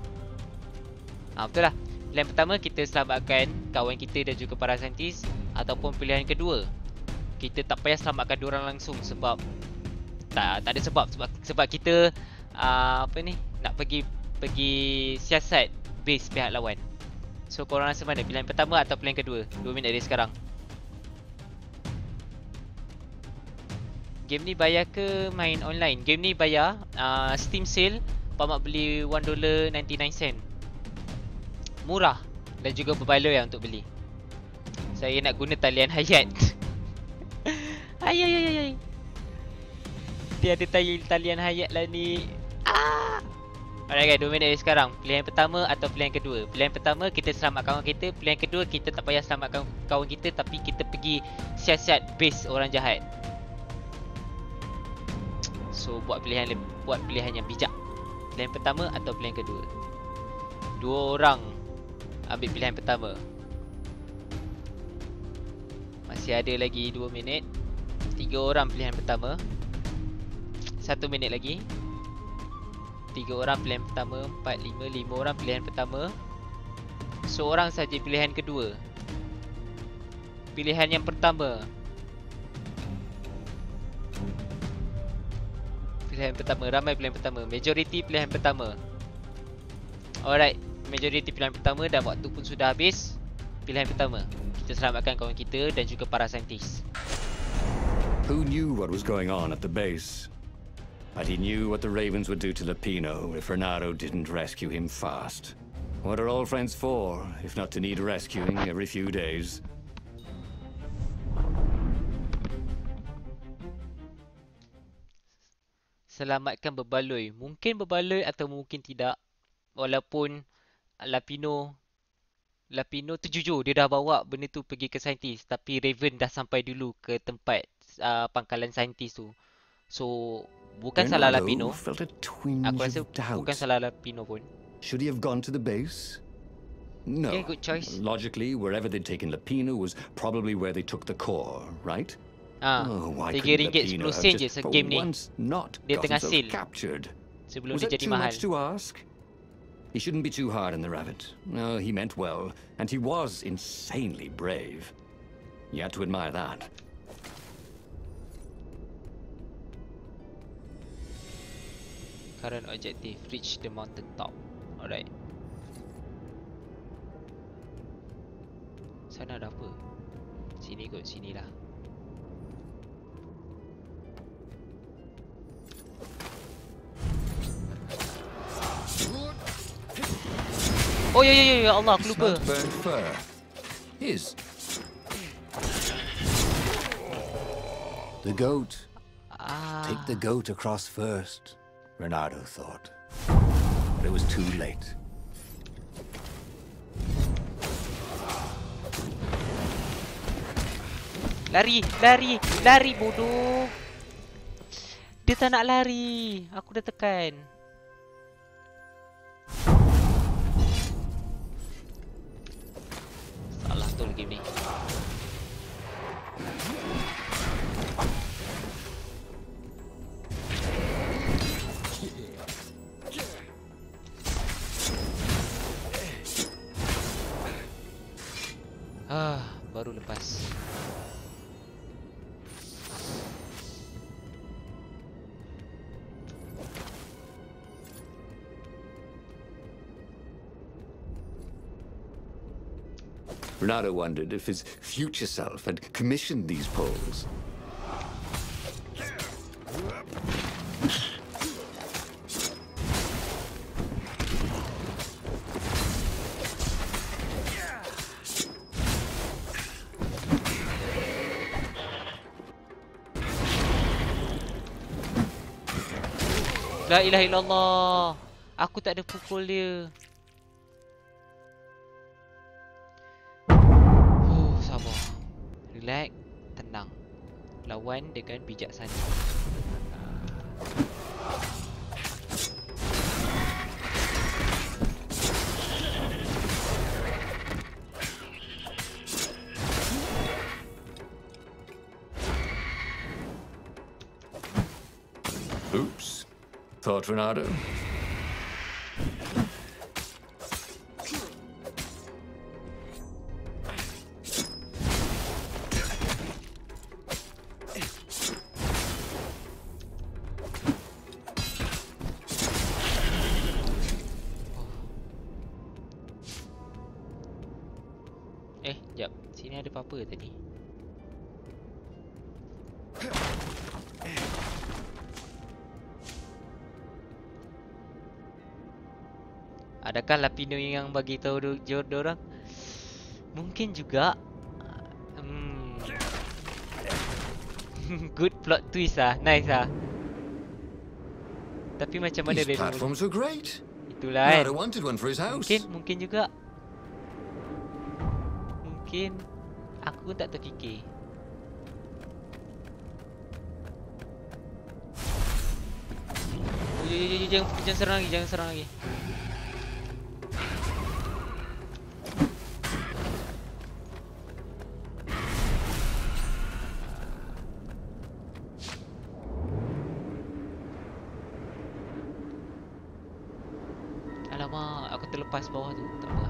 Betul lah. Pilihan pertama, kita selamatkan kawan kita dan juga para saintis. Ataupun pilihan kedua, kita tak payah selamatkan diorang langsung sebab tak ada sebab kita apa ni, nak pergi siasat base pihak lawan. So korang rasa mana, pilihan pertama atau pilihan kedua? 2 minit dari sekarang. Game ni bayar ke main online? Game ni bayar. Steam sale, PakMat beli $1.99. Murah dan juga berbaloi lah untuk beli. Saya nak guna talian hayat. Ay. Dia ada talian hayat lah ni. Alright guys, 2 minit dari sekarang. Pilihan pertama atau pilihan kedua? Pilihan pertama, kita selamat kawan kita. Pilihan kedua, kita tak payah selamatkan kawan kita, tapi kita pergi siasat base orang jahat. So buat pilihan yang bijak. Pilihan pertama atau pilihan kedua? 2 orang ambil pilihan pertama. Masih ada lagi 2 minit. 3 orang pilihan pertama. 1 minit lagi. 3 orang pilihan pertama. 4, 5 orang pilihan pertama. Seorang saja pilihan kedua. Pilihan yang pertama. Pilihan pertama, ramai pilihan pertama. Majoriti pilihan pertama. Alright, majoriti pilihan pertama dan waktu pun sudah habis. Pilihan pertama, kita selamatkan kawan kita dan juga para saintis. Who knew what was going on at the base? But he knew what the Ravens would do to Lapino if Renato didn't rescue him fast. What are old friends for, if not to need rescuing every few days? Selamatkan berbaloi. Mungkin berbaloi atau mungkin tidak. Walaupun Lapino tu jujur, dia dah bawa benda tu pergi ke saintis. Tapi Raven dah sampai dulu ke tempat pangkalan saintis tu. So bukan salah Lapino. Aku rasa bukan salah Lapino pun. Should he have gone to the base? No. Okay, good choice. Logically, wherever they'd taken Lapino was probably where they took the core, right? RM3 10 sen je game ni. Dia tengah sale sebelum dia jadi mahal. He shouldn't be too hard on the rabbit. No, he meant well, and he was insanely brave. You had to admire that. Current objective, reach the mountain top. Alright. Sana ada apa? Sini kot, sini lah. Oh ya Allah, aku lupa. The goat. Take the goat across first, Renato thought. But it was too late. Lari bodoh. Dia tak nak lari. Aku dah tekan. Salah betul game ni. Baru lepas. Renato wondered if his future self had commissioned these poles. La ilaha illallah. Aku tak ada pukul dia. Sabar. Relax, tenang. Lawan dengan bijaksana. Oops. Thought Renato. Jap. Sini ada apa-apa tadi? Adakah Lapino yang bagi tahu orang? Mungkin juga. Good plot twist ah, nice ah. Tapi macam mana dia? Platforms were great. Itulah. Renato wanted one for his house. Mungkin juga. Mungkin aku pun tak terfikir. Jangan serang lagi, jangan serang lagi. Alamak, aku terlepas bawah tu. Tak apa.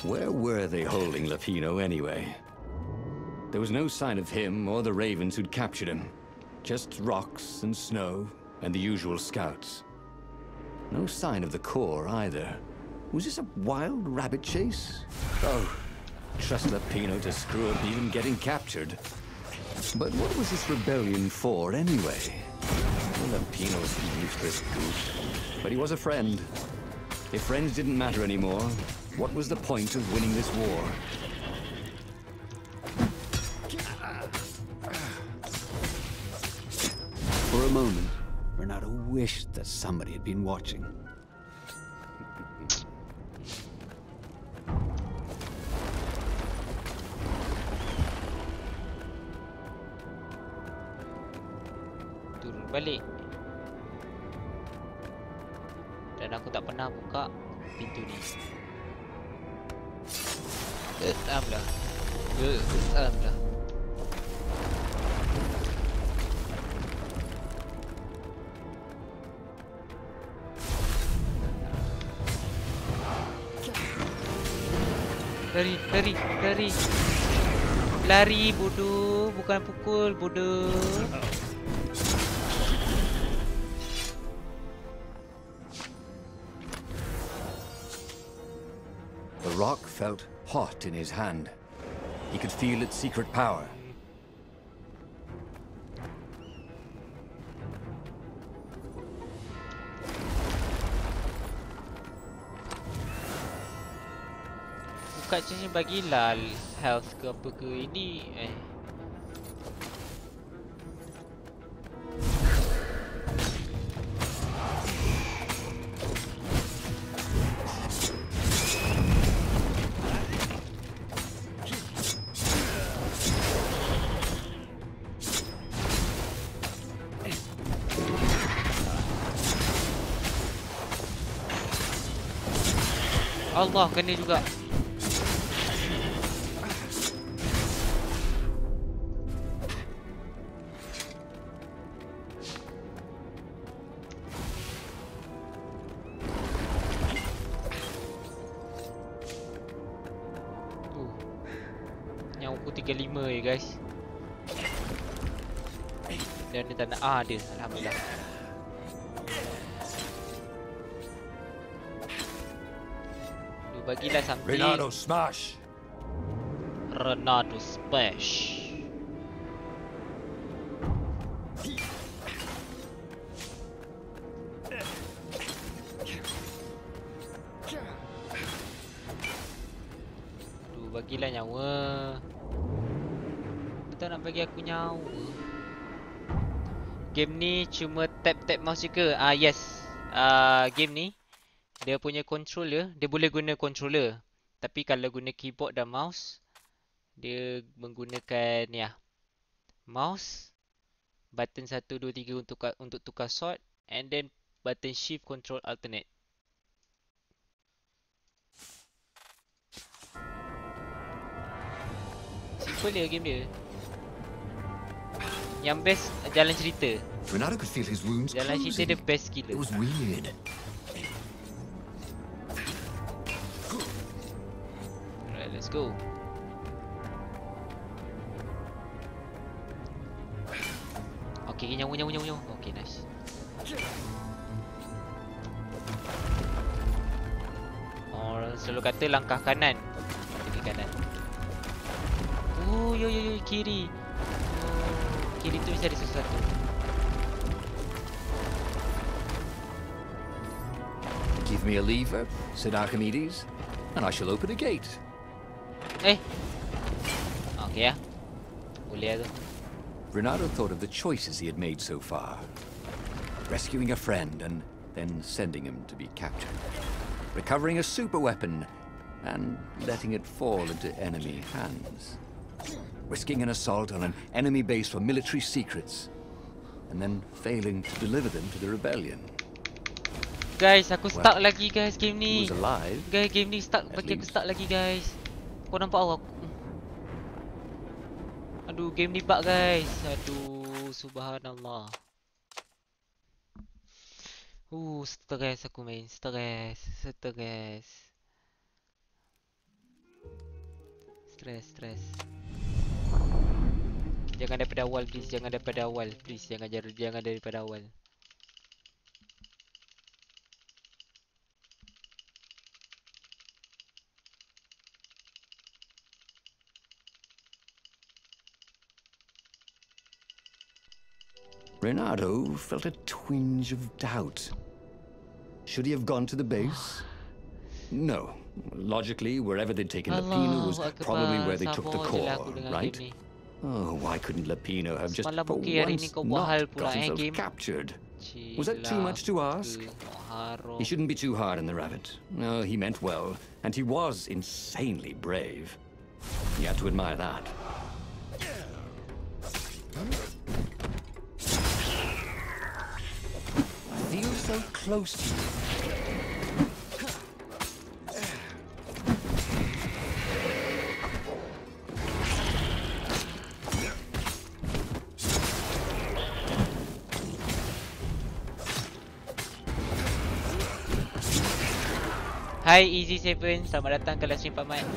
Where were they holding Lapino anyway? There was no sign of him or the ravens who'd captured him. Just rocks and snow and the usual scouts. No sign of the core either. Was this a wild rabbit chase? Oh, trust Lapino to screw up even getting captured. But what was this rebellion for anyway? Well, Lapino's a useless goof. But he was a friend. If friends didn't matter anymore, what was the point of winning this war? For a moment, Renato wished that somebody had been watching. Turun balik. Dan aku tak pernah buka pintu ni. Alhamdulillah. Alhamdulillah. Lari, lari, lari. Lari, bodoh. Bukan pukul, bodoh. The rock felt hot in his hand. He could feel its secret power. Bukan macam bagilah health ke apa ke ini. Allah, kena juga. Nyawaku 35 ya guys. Dan dia tak nak. Ada. Alhamdulillah. bagilah something. Renato smash. Renato smash. Bagilah nyawa. Betul nak bagi aku nyawa. Game ni cuma tap mouse je ke? Yes. Game ni dia punya controller, dia boleh guna controller. Tapi kalau guna keyboard dan mouse, dia menggunakan ni lah. Mouse, button 1 2 3 untuk tukar sword, and then button shift control alternate. Simple dia game dia. Yang best jalan cerita. Renato could feel his wounds Jalan cerita dia best gila. It was weird. Alright, let's go. Okay, nyawa. Okay, nice. Orang selalu kata langkah kanan. Kiri kanan. Oh, yo, kiri. Oh, kiri tu mesti ada sesuatu. Give me a lever, said Archimedes, and I shall open a gate. Okay lah. Boleh lah tu. Renato thought of the choices he had made so far. Rescuing a friend and then sending him to be captured. Recovering a super weapon and letting it fall into enemy hands. Risking an assault on an enemy base for military secrets, and then failing to deliver them to the rebellion. Guys, aku stuck lagi guys game ni. He was alive. Guys, game ni stuck, bagi aku stuck lagi guys. Kau nampak aku? Aduh, game ni bug guys. Aduh, subhanallah. Stress aku main. Stress. Jangan daripada awal please, jangan daripada awal awal. Renato felt a twinge of doubt. Should he have gone to the base? No. Logically, wherever they'd taken Lapino was probably where they took the core, right? Oh, why couldn't Lapino have just for once not got himself captured? Was that too much to ask? He shouldn't be too hard on the rabbit. No, he meant well, and he was insanely brave. You had to admire that. I feel so close to you. Hi Easy7, selamat datang ke livestream PakMat.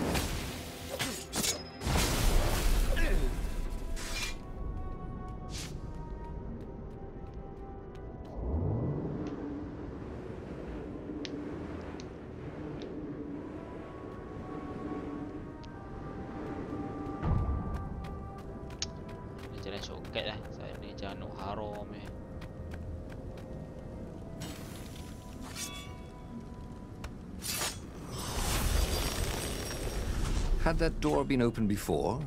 Jalan shortcut lah, saya jalan haram ni. Had that door been opened before?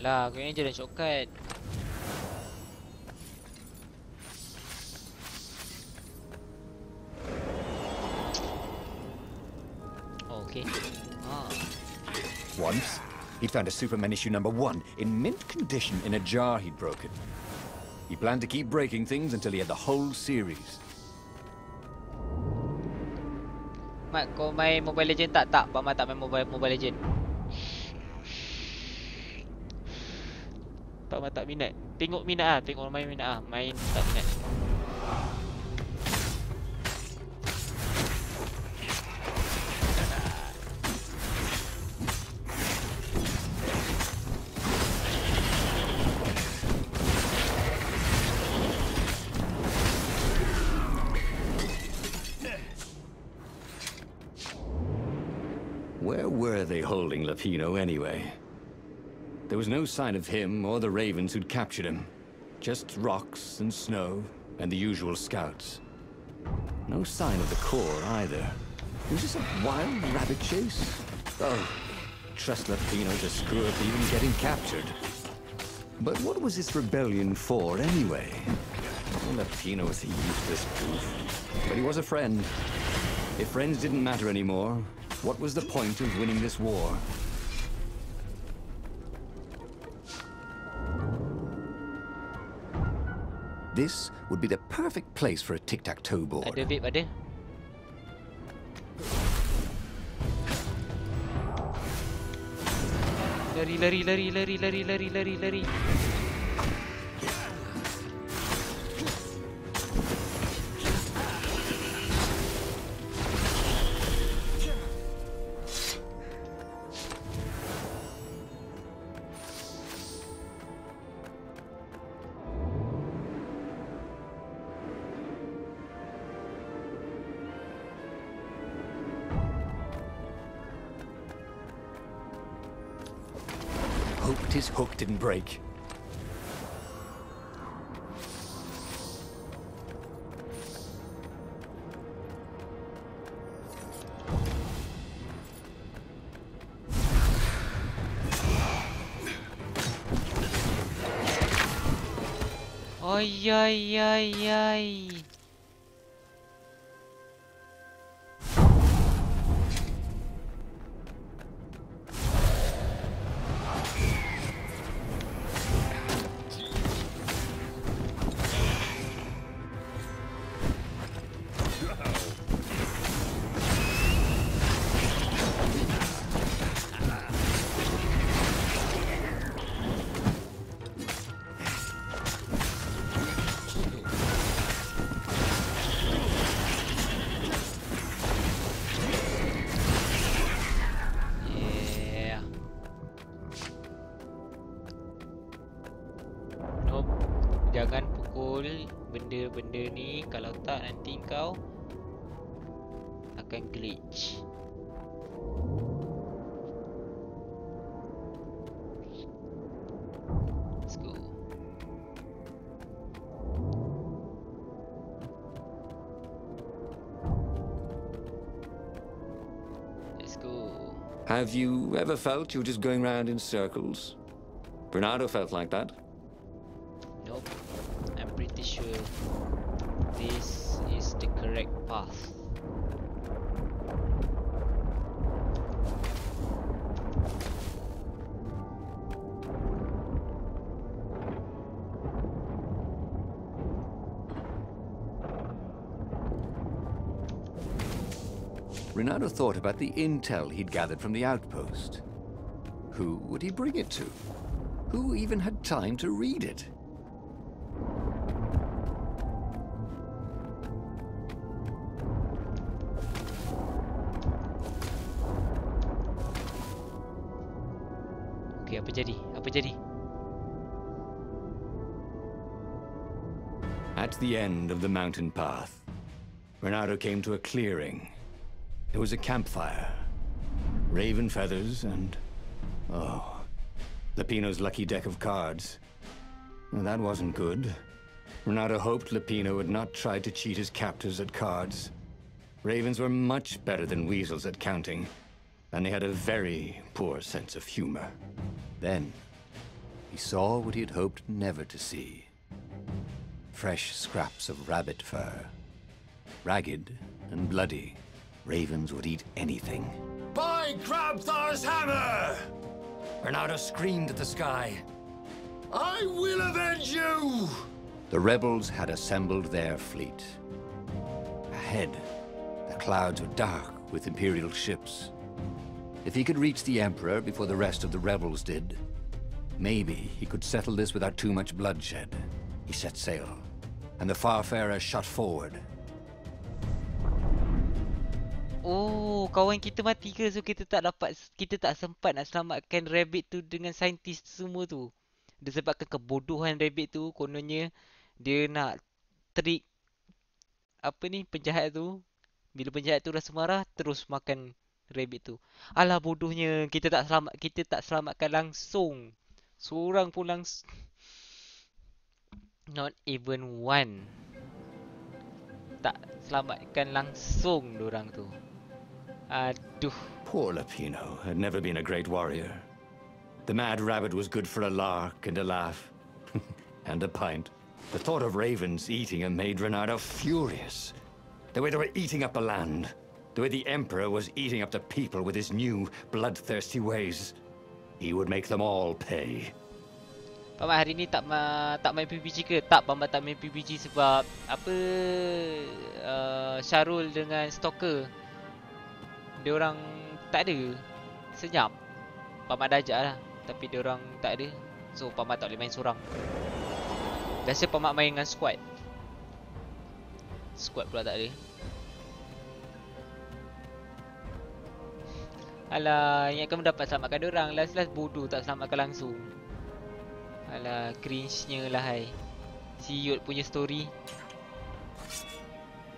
Lah, aku ni jalan shortcut. Oh, okay. Once, he found a Superman issue #1 in mint condition in a jar he'd broken. He planned to keep breaking things until he had the whole series. PakMat kau main Mobile Legend tak? Tak, PakMat tak main Mobile Legend. PakMat tak minat. Tengok minat ah, tengok main minat ah. Main tak minat. Where were they holding Lapino anyway? There was no sign of him or the ravens who'd captured him. Just rocks and snow and the usual scouts. No sign of the core either. Was this a wild rabbit chase? Oh, trust Lapino to screw up even getting captured. But what was this rebellion for anyway? Lapino was a useless goof, but he was a friend. If friends didn't matter anymore, what was the point of winning this war? This would be the perfect place for a tic-tac-toe board. Ada vape ada. Lari. Hoped his hook didn't break. Ay. Jangan pukul benda-benda ni, kalau tak nanti kau akan glitch. Let's go. Let's go. Have you ever felt you were just going round in circles? Bernardo felt like that. Nope. I'm pretty sure this is the correct path. Renato thought about the intel he'd gathered from the outpost. Who would he bring it to? Who even had time to read it? Okay, apa jadi? At the end of the mountain path, Renato came to a clearing. There was a campfire, raven feathers, and Lapino's lucky deck of cards. Well, that wasn't good. Renato hoped Lapino would not try to cheat his captors at cards. Ravens were much better than weasels at counting, and they had a very poor sense of humor. Then, he saw what he had hoped never to see. Fresh scraps of rabbit fur. Ragged and bloody, ravens would eat anything. By Grabthar's hammer! Renato screamed at the sky. I will avenge you! The rebels had assembled their fleet. Ahead, the clouds were dark with Imperial ships. If he could reach the Emperor before the rest of the rebels did, maybe he could settle this without too much bloodshed. He set sail, and the Farfarer shot forward. Oh, kawan kita mati ke? So kita tak sempat nak selamatkan rabbit tu dengan saintis semua tu. Disebabkan kebodohan rabbit tu, kononnya dia nak trick apa ni penjahat tu. Bila penjahat tu rasa marah, terus makan rabbit tu. Alah bodohnya, kita tak selamatkan langsung. Seorang pun langsung. Not even one. Tak selamatkan langsung dorang tu. Aduh. Poor Lupino had never been a great warrior. The mad rabbit was good for a lark and a laugh. And a pint. The thought of ravens eating him made Reynardo furious. The way they were eating up the land. The way the Emperor was eating up the people with his new, bloodthirsty ways. He would make them all pay. PakMat hari ni tak main PUBG ke? Tak, PakMat tak main PUBG sebab apa Syarul dengan Stalker diorang tak ada. Senyap. PakMat dah ajak lah, tapi diorang tak ada. So PakMat tak boleh main seorang. Biasa PakMat main dengan squad. Squad pula tak ada. Alah, ingatkan mendapat selamatkan diorang. Last bodoh tak selamatkan langsung. Alah, cringe-nya lah hai. Si Yot punya story.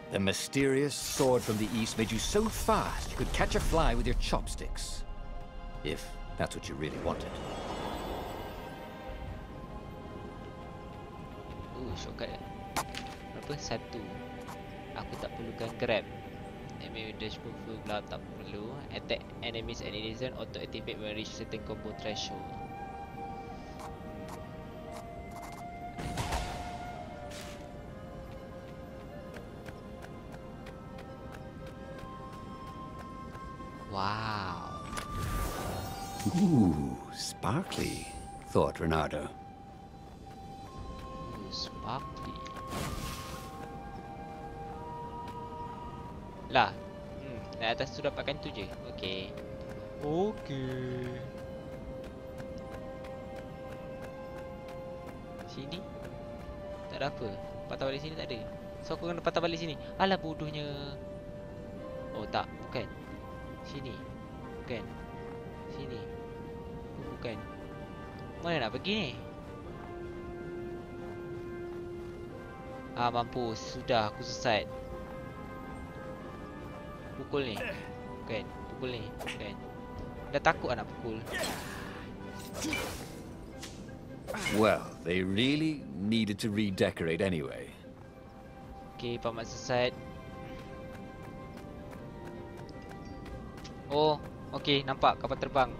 The mysterious sword from the east made you so fast you could catch a fly with your chopsticks. If that's what you really wanted. Shortcut. Berapa? 1. Aku tak perlukan grab. Enemy dash move full block tak perlu. Attack enemies and enemies auto activate when reach certain combo threshold. Wow. Ooh, sparkly, thought Reynardo. Sparkly. Lah. Naik atas tu dapatkan tu je. Okey. Okey. Sini tak ada apa. Patah balik sini tak ada. So aku kena patah balik sini. Alah bodohnya. Oh tak, bukan. Sini. Bukan. Sini. Bukan. Mana nak pergi ni? Mampus. Sudah aku sesat. Pukul ni. Bukan. Pukul ni. Bukan. Dah takut nak pukul. Well, they really needed to redecorate anyway. Okay, PakMat sesat. Oh, okay, nampak kapal terbang.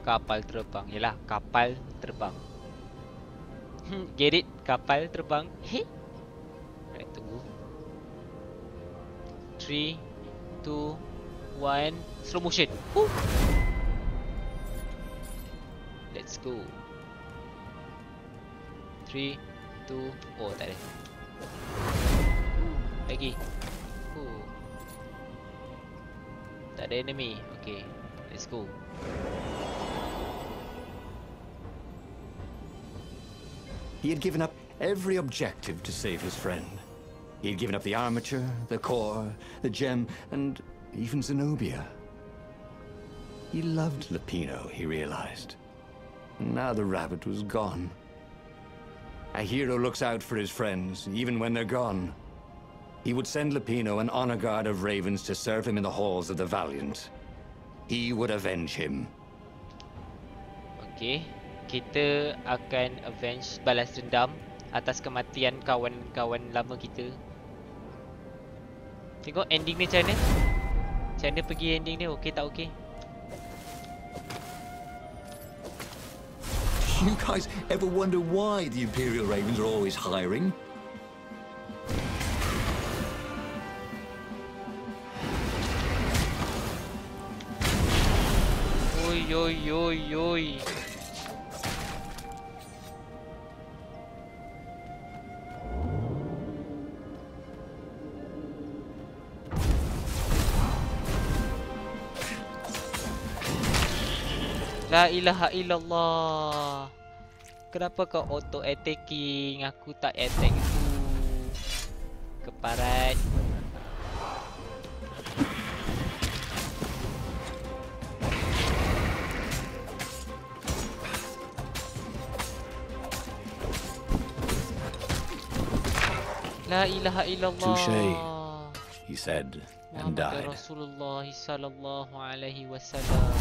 Kapal terbang. Yelah, kapal terbang. Get it? Kapal terbang. Alright, tunggu. 3, 2, 1. Slow motion. Let's go. 3, 2. Oh, tak ada. Lagi. Tak ada enemy. Okay, let's go. He had given up every objective to save his friend. He had given up the armature, the core, the gem, and even Zenobia. He loved Lupino, he realized. Now the rabbit was gone. A hero looks out for his friends, even when they're gone. He would send Lupino an honor guard of ravens to serve him in the halls of the valiant. He would avenge him. Okay, kita akan avenge, balas dendam atas kematian kawan-kawan lama kita. Tengok ending dia macam mana. Macam mana pergi ending dia, okay tak okay? You guys ever wonder why the Imperial Ravens are always hiring? Oi. La ilaha illallah. Kenapa kau auto attacking? Aku tak attack tu. Keparat. La ilaha illallah. Touché, he said, and died. Rasulullah sallallahu alaihi wasallam.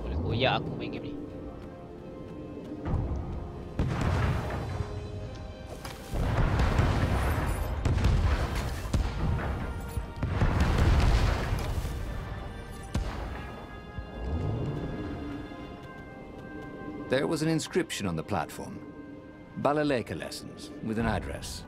Boleh koyak aku main game ni. There was an inscription on the platform. Balaleka lessons, with an address.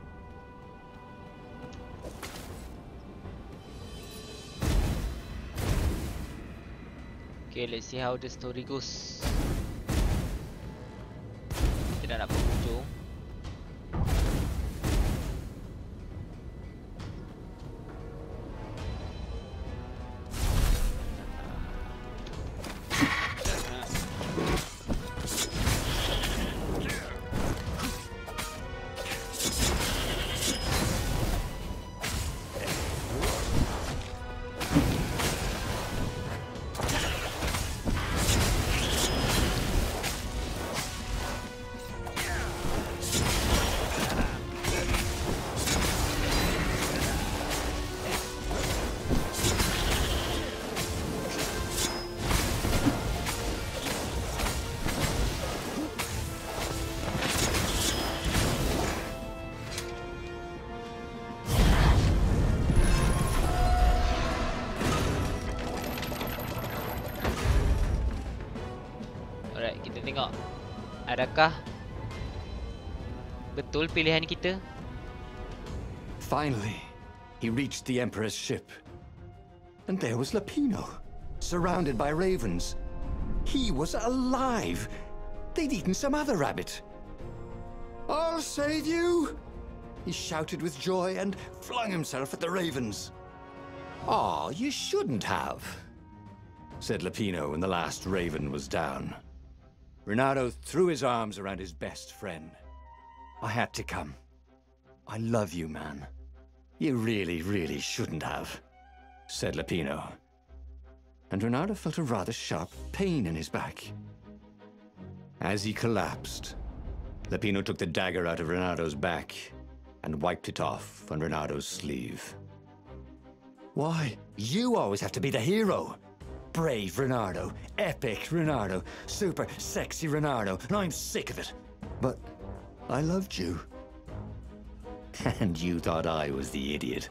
Okay, let's see how the story goes. Kita dah nak penghujung. Alright, kita tengok. Adakah betul pilihan kita? Finally, he reached the Emperor's ship. And there was Lapino, surrounded by ravens. He was alive. They'd eaten some other rabbit. I'll save you! He shouted with joy and flung himself at the ravens. Oh, you shouldn't have, said Lapino when the last raven was down. Renato threw his arms around his best friend. I had to come. I love you, man. You really, really shouldn't have, said Lapino. And Renato felt a rather sharp pain in his back. As he collapsed, Lapino took the dagger out of Renato's back and wiped it off on Renato's sleeve. Why, you always have to be the hero. Brave Renato, epic Renato, super sexy Renato, and I'm sick of it. But I loved you. And you thought I was the idiot,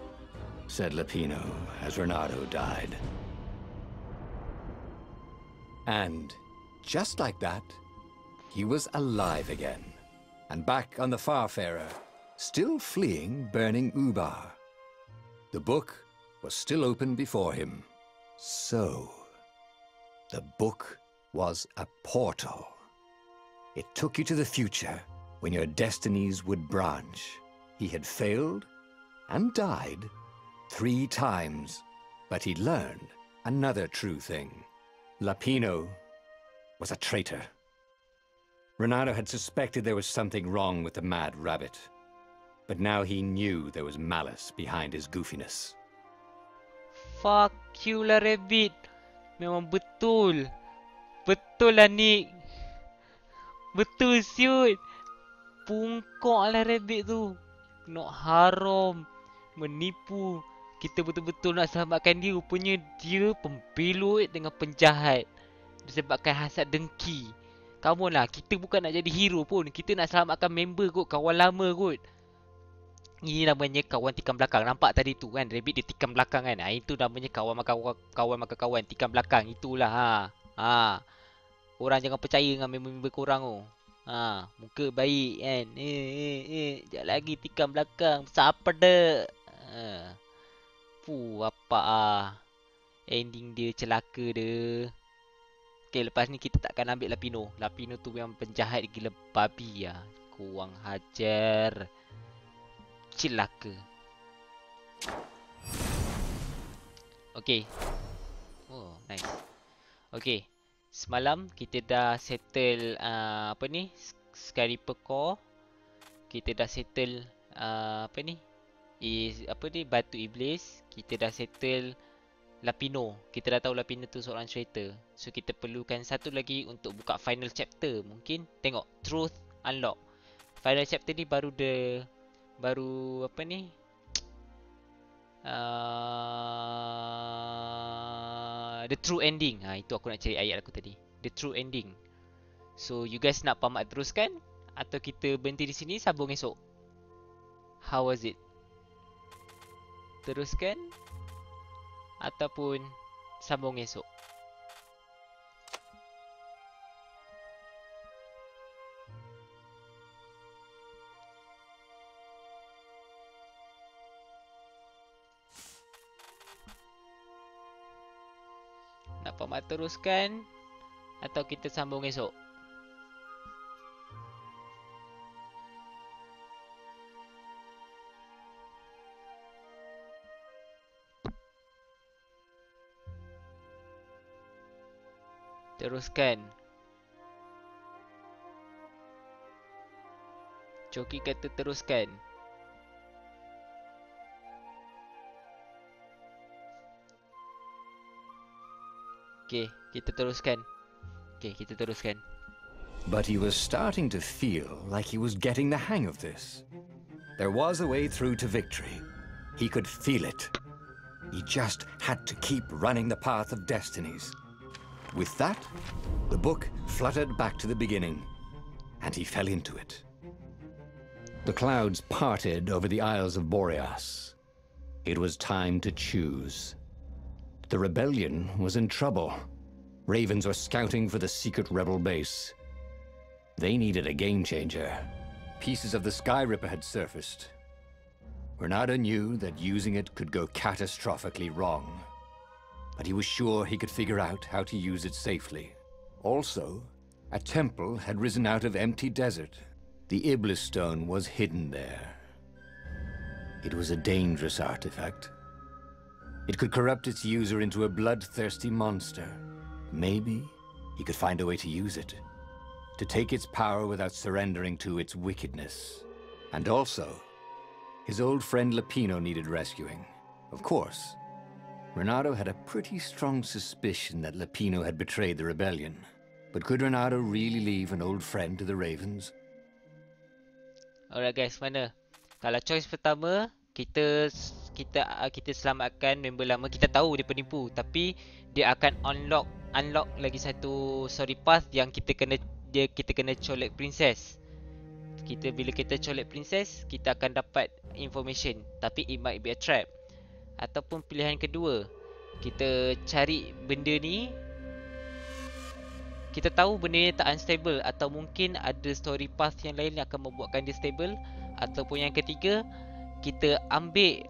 said Lapino as Renato died. And just like that, he was alive again, and back on the Farfarer, still fleeing burning Ubar. The book was still open before him. So, the book was a portal. It took you to the future, when your destinies would branch. He had failed and died 3 times, but he learned another true thing. Lapino was a traitor. Renato had suspected there was something wrong with the mad rabbit, but now he knew there was malice behind his goofiness. Fuck you lah rabbit. Memang betul. Betul lah Nick. Betul siut. Pungkok lah rabbit tu. Nak haram. Menipu. Kita betul-betul nak selamatkan dia. Rupanya dia pembelut dengan penjahat. Disebabkan hasad dengki. Come on lah. Kita bukan nak jadi hero pun. Kita nak selamatkan member kot. Kawan lama kot. Ini namanya kawan tikam belakang. Nampak tadi tu kan, rabbit dia tikam belakang kan. Itu namanya kawan makan kawan tikam belakang. Itulah Korang jangan percaya dengan member-member korang tu. Muka baik kan. Sekejap lagi tikam belakang. Siapa dah? Apa ending dia celaka dia. Okay, lepas ni kita takkan ambil Lapino. Lapino tu memang penjahat gila babi lah. Kurang hajar. Celaka. Okay. Oh, nice. Okay. Semalam kita dah settle apa ni? Skyreaper core. Kita dah settle apa ni? Batu Iblis. Kita dah settle Lapino. Kita dah tahu Lapino tu seorang traitor. So kita perlukan satu lagi untuk buka final chapter. Mungkin tengok Truth Unlock. Final chapter ni baru apa ni? The true ending. Itu aku nak cari ayat aku tadi. The true ending. So you guys nak PakMat teruskan atau kita berhenti di sini sambung esok? How was it? Teruskan ataupun sambung esok? Nak PakMat teruskan atau kita sambung esok? Teruskan. Coki kata teruskan. Okay, kita teruskan. Okay, kita teruskan. But he was starting to feel like he was getting the hang of this. There was a way through to victory. He could feel it. He just had to keep running the path of Destinies. With that, the book fluttered back to the beginning, and he fell into it. The clouds parted over the Isles of Boreas. It was time to choose. The rebellion was in trouble. Ravens were scouting for the secret rebel base. They needed a game changer. Pieces of the Skyripper had surfaced. Renato knew that using it could go catastrophically wrong, but he was sure he could figure out how to use it safely. Also, a temple had risen out of empty desert. The Iblis stone was hidden there. It was a dangerous artifact. It could corrupt its user into a bloodthirsty monster. Maybe he could find a way to use it, to take its power without surrendering to its wickedness. And also, his old friend Lapino needed rescuing. Of course, Renato had a pretty strong suspicion that Lapino had betrayed the rebellion. But could Renato really leave an old friend to the Ravens? Alright guys, mana? Kalau choice pertama, kita selamatkan member lama. Kita tahu dia penipu, tapi dia akan unlock lagi satu story path yang kita kena colek princess. Bila kita colek princess, kita akan dapat information, tapi it might be a trap. Ataupun pilihan kedua, kita cari benda ni. Kita tahu benda ni tak unstable, atau mungkin ada story path yang lain yang akan membuatkan dia stable. Ataupun yang ketiga, kita ambil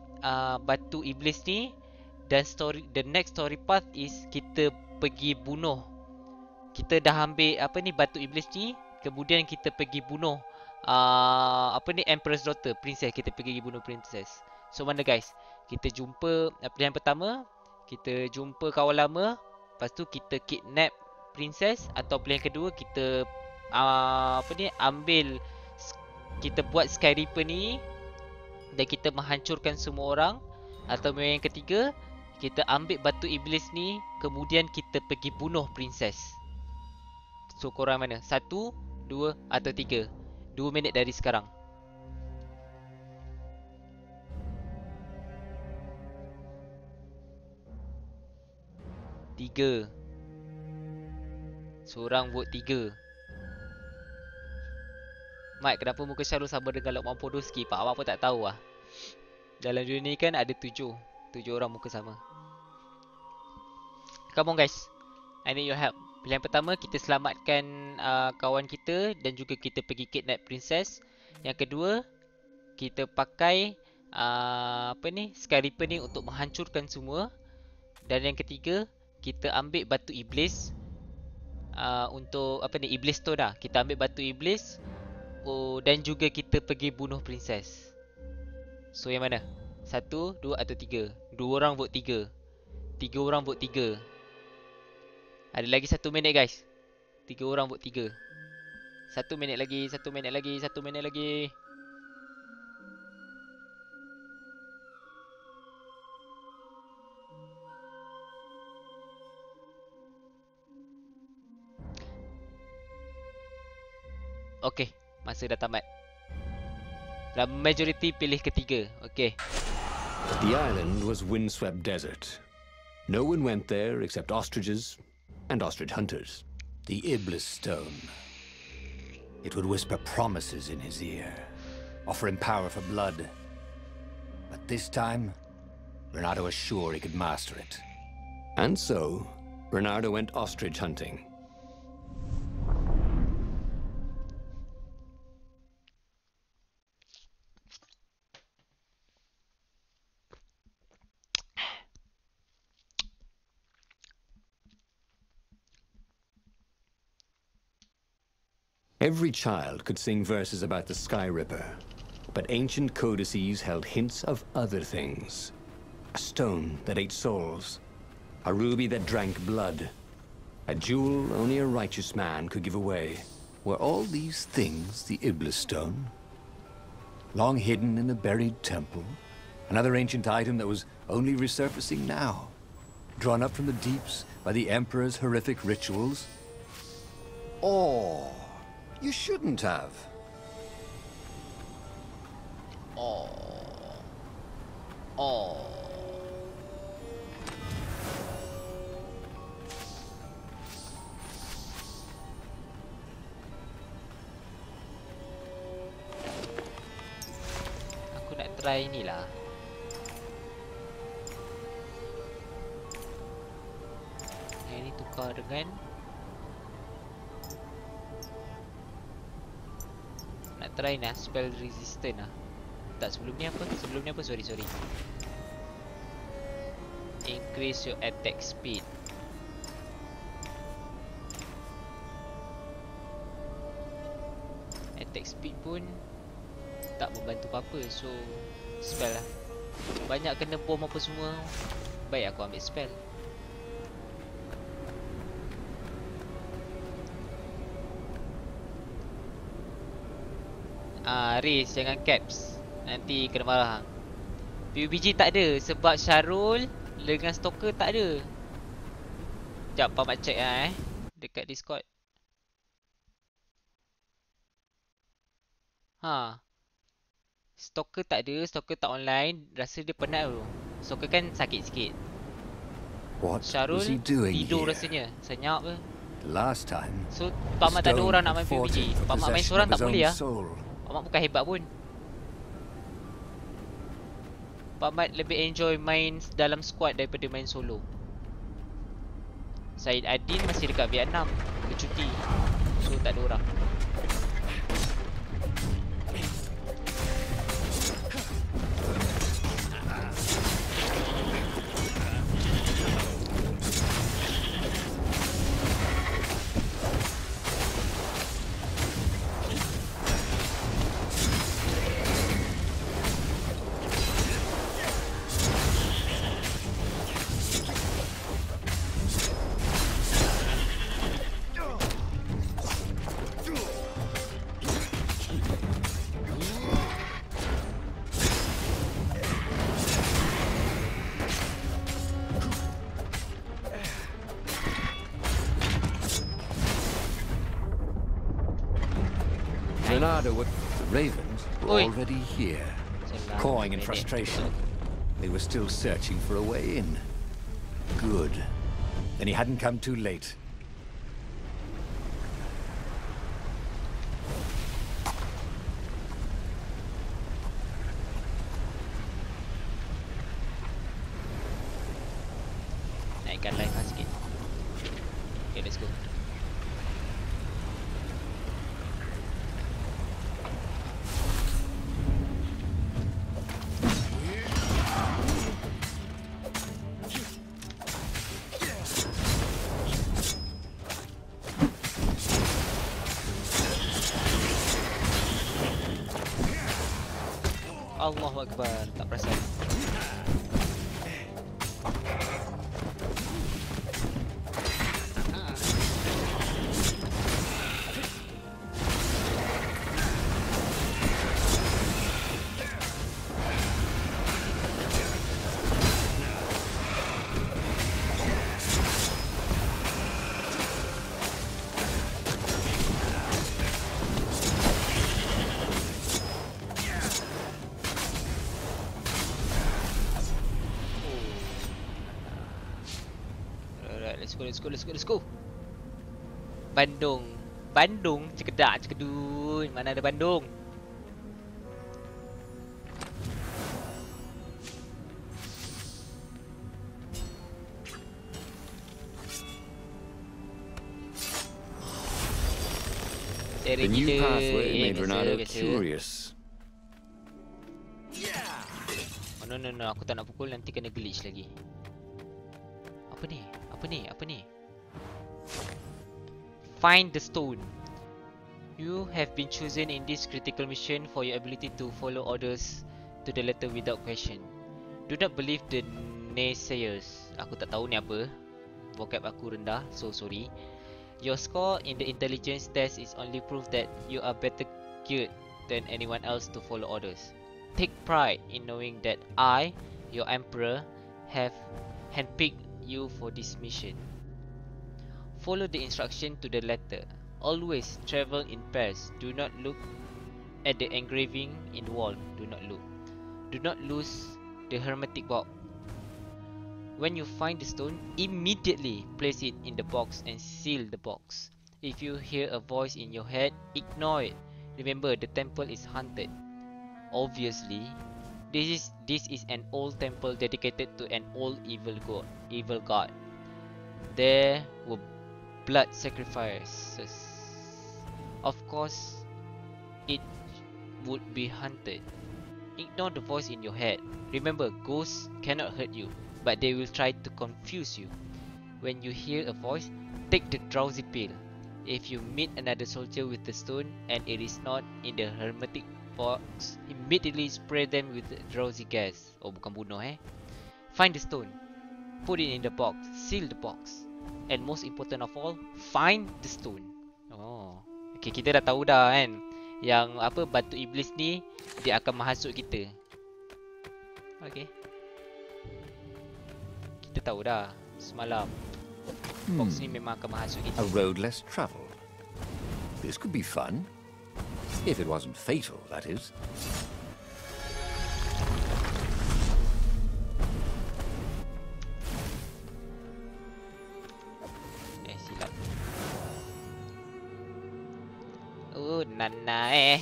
batu iblis ni, dan the next story path is kita pergi bunuh. Kita dah ambil batu iblis ni, kemudian kita pergi bunuh Emperor's Daughter, princess. Kita pergi bunuh princess. So mana guys? Kita jumpa pilihan pertama, kita jumpa kawan lama, lepas tu kita kidnap princess. Atau pilihan kedua, kita kita buat Skyreaper ni dan kita menghancurkan semua orang. Atau yang ketiga, kita ambil batu iblis ni, kemudian kita pergi bunuh princess. So korang mana? 1, 2 atau 3? 2 minit dari sekarang. Tiga. Seorang vote 3. Mat, kenapa muka Syarul sama dengan Lokman Podolski? Pak Awak pun tak tahu lah. Dalam dunia ni kan ada 7 orang muka sama. Come on guys, I need your help. Pilihan pertama, kita selamatkan kawan kita dan juga kita pergi kidnap princess. Yang kedua, kita pakai apa ni, Sky Reaper ni untuk menghancurkan semua. Dan yang ketiga, kita ambil batu iblis untuk apa ni, iblis tu dah. Kita ambil batu iblis. Oh, dan juga kita pergi bunuh princess. So yang mana? 1, 2 atau 3? 2 orang vote 3. 3 orang vote 3. Ada lagi 1 minit guys. 3 orang vote 3. 1 minit lagi, 1 minit lagi, 1 minit lagi. Okay, masa dah tamat. Dan majority pilih ketiga. Okay. The island was windswept desert. No one went there except ostriches and ostrich hunters. The Iblis Stone. It would whisper promises in his ear, offer him power for blood. But this time, Bernardo was sure he could master it. And so, Bernardo went ostrich hunting. Every child could sing verses about the Sky Ripper, but ancient codices held hints of other things. A stone that ate souls, a ruby that drank blood, a jewel only a righteous man could give away. Were all these things the Iblis Stone? Long hidden in a buried temple? Another ancient item that was only resurfacing now? Drawn up from the deeps by the Emperor's horrific rituals? Or... you shouldn't have. Oh. Aku nak try ni lah. Yang ni tukar dengan try nah, spell resistant lah. Tak, sebelum ni apa? Sebelum ni apa? Sorry. Increase your attack speed. Attack speed pun tak membantu apa-apa. So spell lah. Banyak kena bom apa semua. Baik aku ambil spell. Race jangan caps. Nanti kena marah. PUBG tak ada sebab Syarul dengan Stalker tak ada. Sekejap PakMat check lah dekat Discord. Stalker tak ada, Stalker tak online. Rasa dia penat tu. Stalker kan sakit sikit. Syarul tidur rasanya. Senyap ke. Last time. So PakMat tak ada orang nak main PUBG. PakMat main seorang tak boleh lah. PakMat bukan hebat pun. PakMat lebih enjoy main dalam squad daripada main solo. Syed Adin masih dekat Vietnam bercuti. So tak ada orang. Bernardo, the ravens were already here, cawing in frustration. They were still searching for a way in. Good. Then he hadn't come too late. Naikkan life sikit. Okay, let's go. Allahu Akbar. Tak perasan. Let's go. Bandung, cekedak, cekedun. Mana ada Bandung? The new pathway made Ronaldo curious. Oh, no, aku tak nak pukul, nanti kena glitch lagi. Apa ni? Find the stone. You have been chosen in this critical mission for your ability to follow orders to the letter without question. Do not believe the naysayers. Aku tak tahu ni apa. Vocab aku rendah, so sorry. Your score in the intelligence test is only proof that you are better geared than anyone else to follow orders. Take pride in knowing that I, your emperor, have handpicked you for this mission. Follow the instruction to the letter. Always travel in pairs. Do not look at the engraving in the wall. Do not look. Do not lose the hermetic box. When you find the stone, immediately place it in the box and seal the box. If you hear a voice in your head, ignore it. Remember, the temple is haunted. Obviously, this is an old temple dedicated to an old evil god. There were blood sacrifices. Of course, it would be haunted. Ignore the voice in your head. Remember, ghosts cannot hurt you, but they will try to confuse you. When you hear a voice, take the drowsy pill. If you meet another soldier with the stone and it is not in the hermetic box, immediately spray them with the drowsy gas. Oh, bukan bunuh Find the stone. Put it in the box. Seal the box. And most important of all, find the stone. Oh, okay, kita dah tahu dah kan, yang apa, batu iblis ni dia akan menghasut kita. Okay, kita tahu dah semalam. Box ni memang akan menghasut kita. A road less traveled. This could be fun. If it wasn't fatal, that is. Silap. Oh, Nana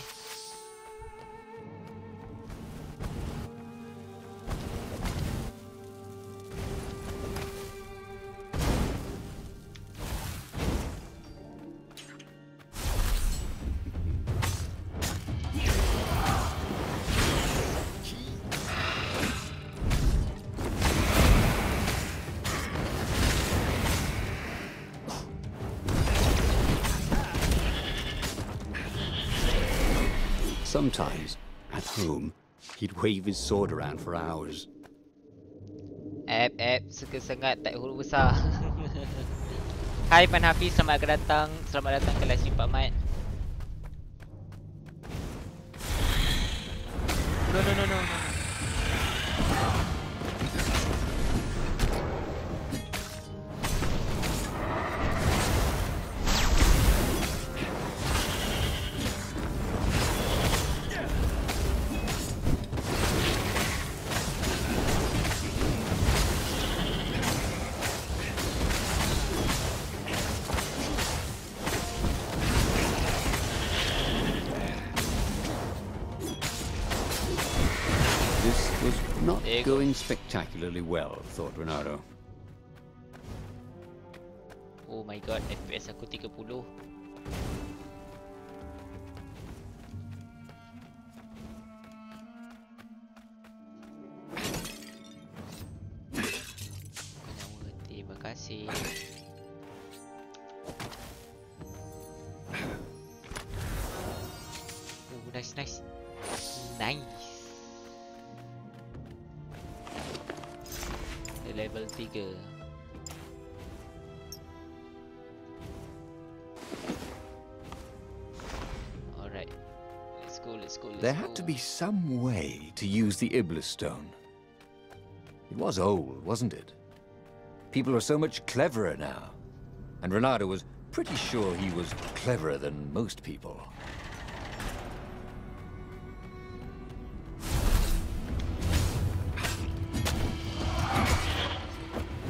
Sometimes, at home, he'd wave his sword around for hours. suka sangat tak huruf besar. Hai Pan Hafiz, selamat datang ke livestream PakMat. No. Not going spectacularly well, thought Ronaldo. Oh my god, FPS aku 30. Terima kasih. Oh, nice. level 3. Alright. Let's go. There had to be some way to use the Iblis stone. It was old, wasn't it? People are so much cleverer now. And Renato was pretty sure he was cleverer than most people.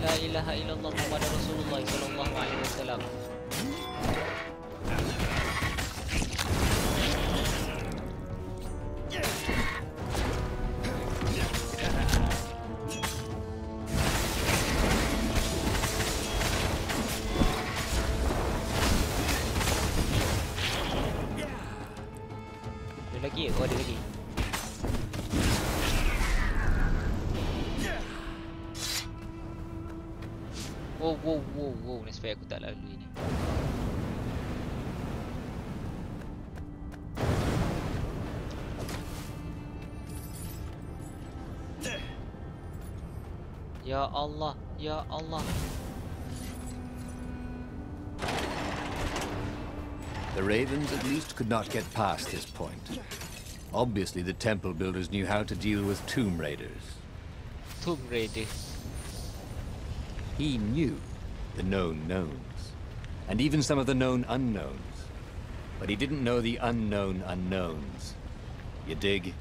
La ilaha illallah Muhammadur Rasulullah sallallahu alaihi wasallam. Ada lagi? Oh, ada lagi. Wow, nasib baik aku tak lalu ini. Ya Allah, ya Allah. The Ravens at least could not get past this point. Obviously, the temple builders knew how to deal with tomb raiders. Tomb raiders. He knew the known knowns, and even some of the known unknowns. But he didn't know the unknown unknowns. You dig?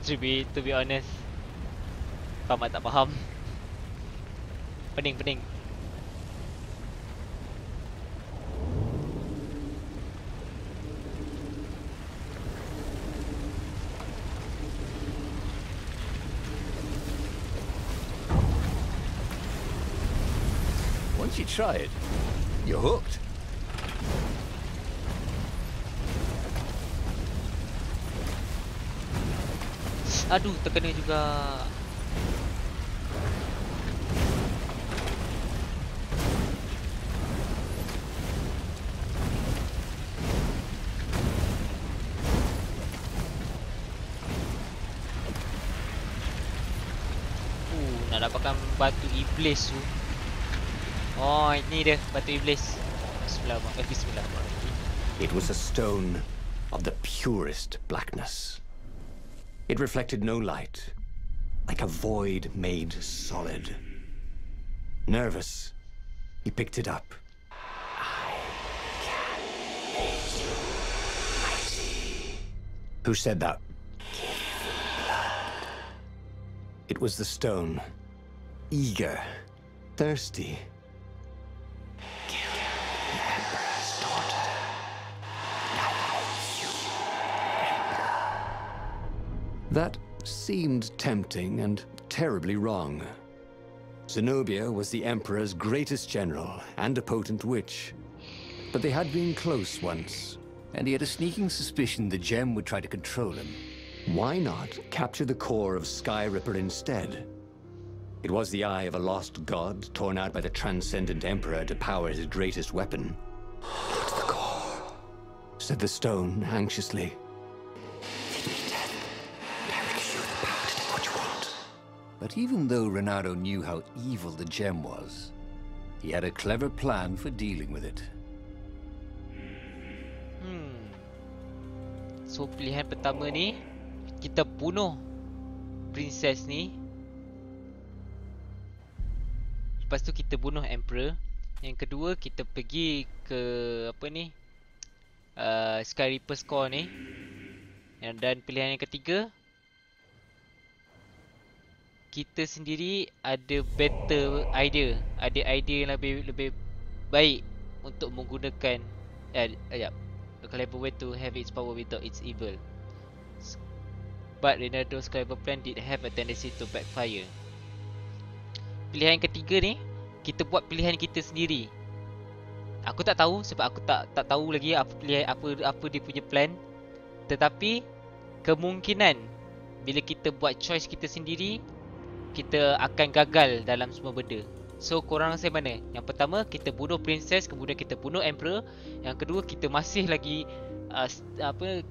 To be honest, PakMat tak faham. Pening. Once you try it, you're hooked. Aduh, terkena juga. Nak dapatkan batu iblis tu. Oh, ini dia batu iblis. Bismillahirrahmanirrahim. It was a stone of the purest blackness. It reflected no light, like a void made solid. Nervous, he picked it up. I can make you mighty. Who said that? Give blood. It was the stone, eager, thirsty. That seemed tempting and terribly wrong. Zenobia was the Emperor's greatest general and a potent witch. But they had been close once, And he had a sneaking suspicion the gem would try to control him. Why not capture the core of Sky Ripper instead? It was the eye of a lost god torn out by the Transcendent Emperor to power his greatest weapon. Look at the core, said the stone anxiously. But even though Renato knew how evil the gem was, he had a clever plan for dealing with it. So pilihan pertama ni, kita bunuh princess ni. Lepas tu kita bunuh emperor. Yang kedua kita pergi ke apa ni, Sky Reaper's core ni. Dan pilihan yang ketiga, kita sendiri ada better idea, ada idea yang lebih baik untuk menggunakan a clever way to have its power without its evil. But Renado's clever plan did have a tendency to backfire. Pilihan yang ketiga ni, kita buat pilihan kita sendiri. Aku tak tahu sebab aku tak tahu lagi apa pilihan apa dia punya plan. Tetapi kemungkinan bila kita buat choice kita sendiri, kita akan gagal dalam semua benda. So korang rasa mana? Yang pertama kita bunuh princess, kemudian kita bunuh emperor. Yang kedua kita masih lagi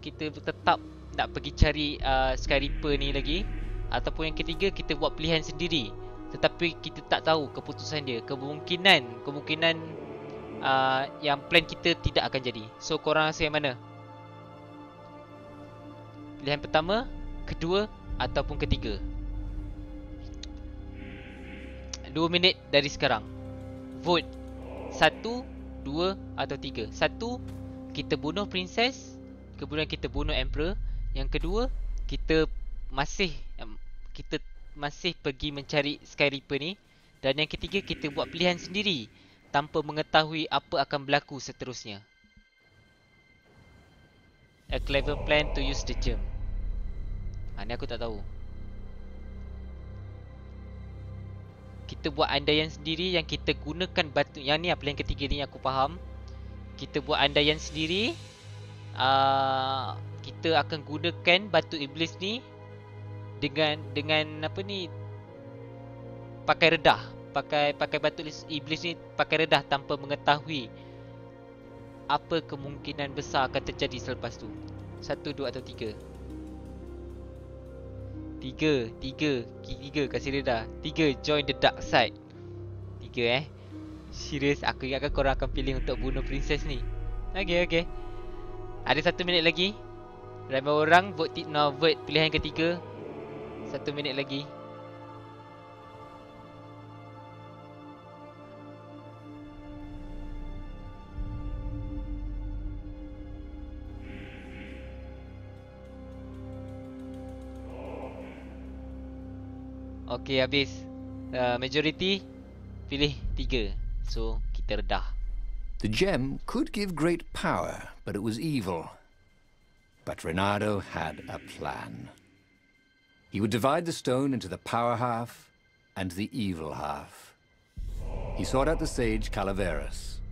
kita tetap nak pergi cari Sky Reaper ni lagi. ataupun yang ketiga, kita buat pilihan sendiri tetapi kita tak tahu keputusan dia. Kemungkinan yang plan kita tidak akan jadi. So korang rasa yang mana? Pilihan pertama, kedua ataupun ketiga? 2 minit dari sekarang. Vote 1, 2 atau 3. 1, kita bunuh princess. Kemudian kita bunuh emperor. Yang kedua, kita masih pergi mencari Sky Reaper ni. Dan yang ketiga, kita buat pilihan sendiri tanpa mengetahui apa akan berlaku seterusnya. A clever plan to use the gem. Ni aku tak tahu. Kita buat andaian sendiri yang kita gunakan batu. Yang ni pilihan ketiga ni aku faham. Kita buat andaian sendiri. Kita akan gunakan batu iblis ni dengan apa ni, pakai redah. Pakai batu iblis ni pakai redah tanpa mengetahui apa kemungkinan besar akan terjadi selepas tu. 1, 2 atau 3? 3 kasih redah. 3 join the dark side. 3 Serius, aku ingatkan korang akan pilih untuk bunuh princess ni. Okay. Ada 1 minit lagi. Ramai orang vote pilihan ketiga. 1 minit lagi. Okay, habis. Majority pilih 3. So, kita redah. The gem could give great power, but it was evil. But Reynardo had a plan. He would divide the stone into the power half and the evil half. He sought out the sage Calaveras.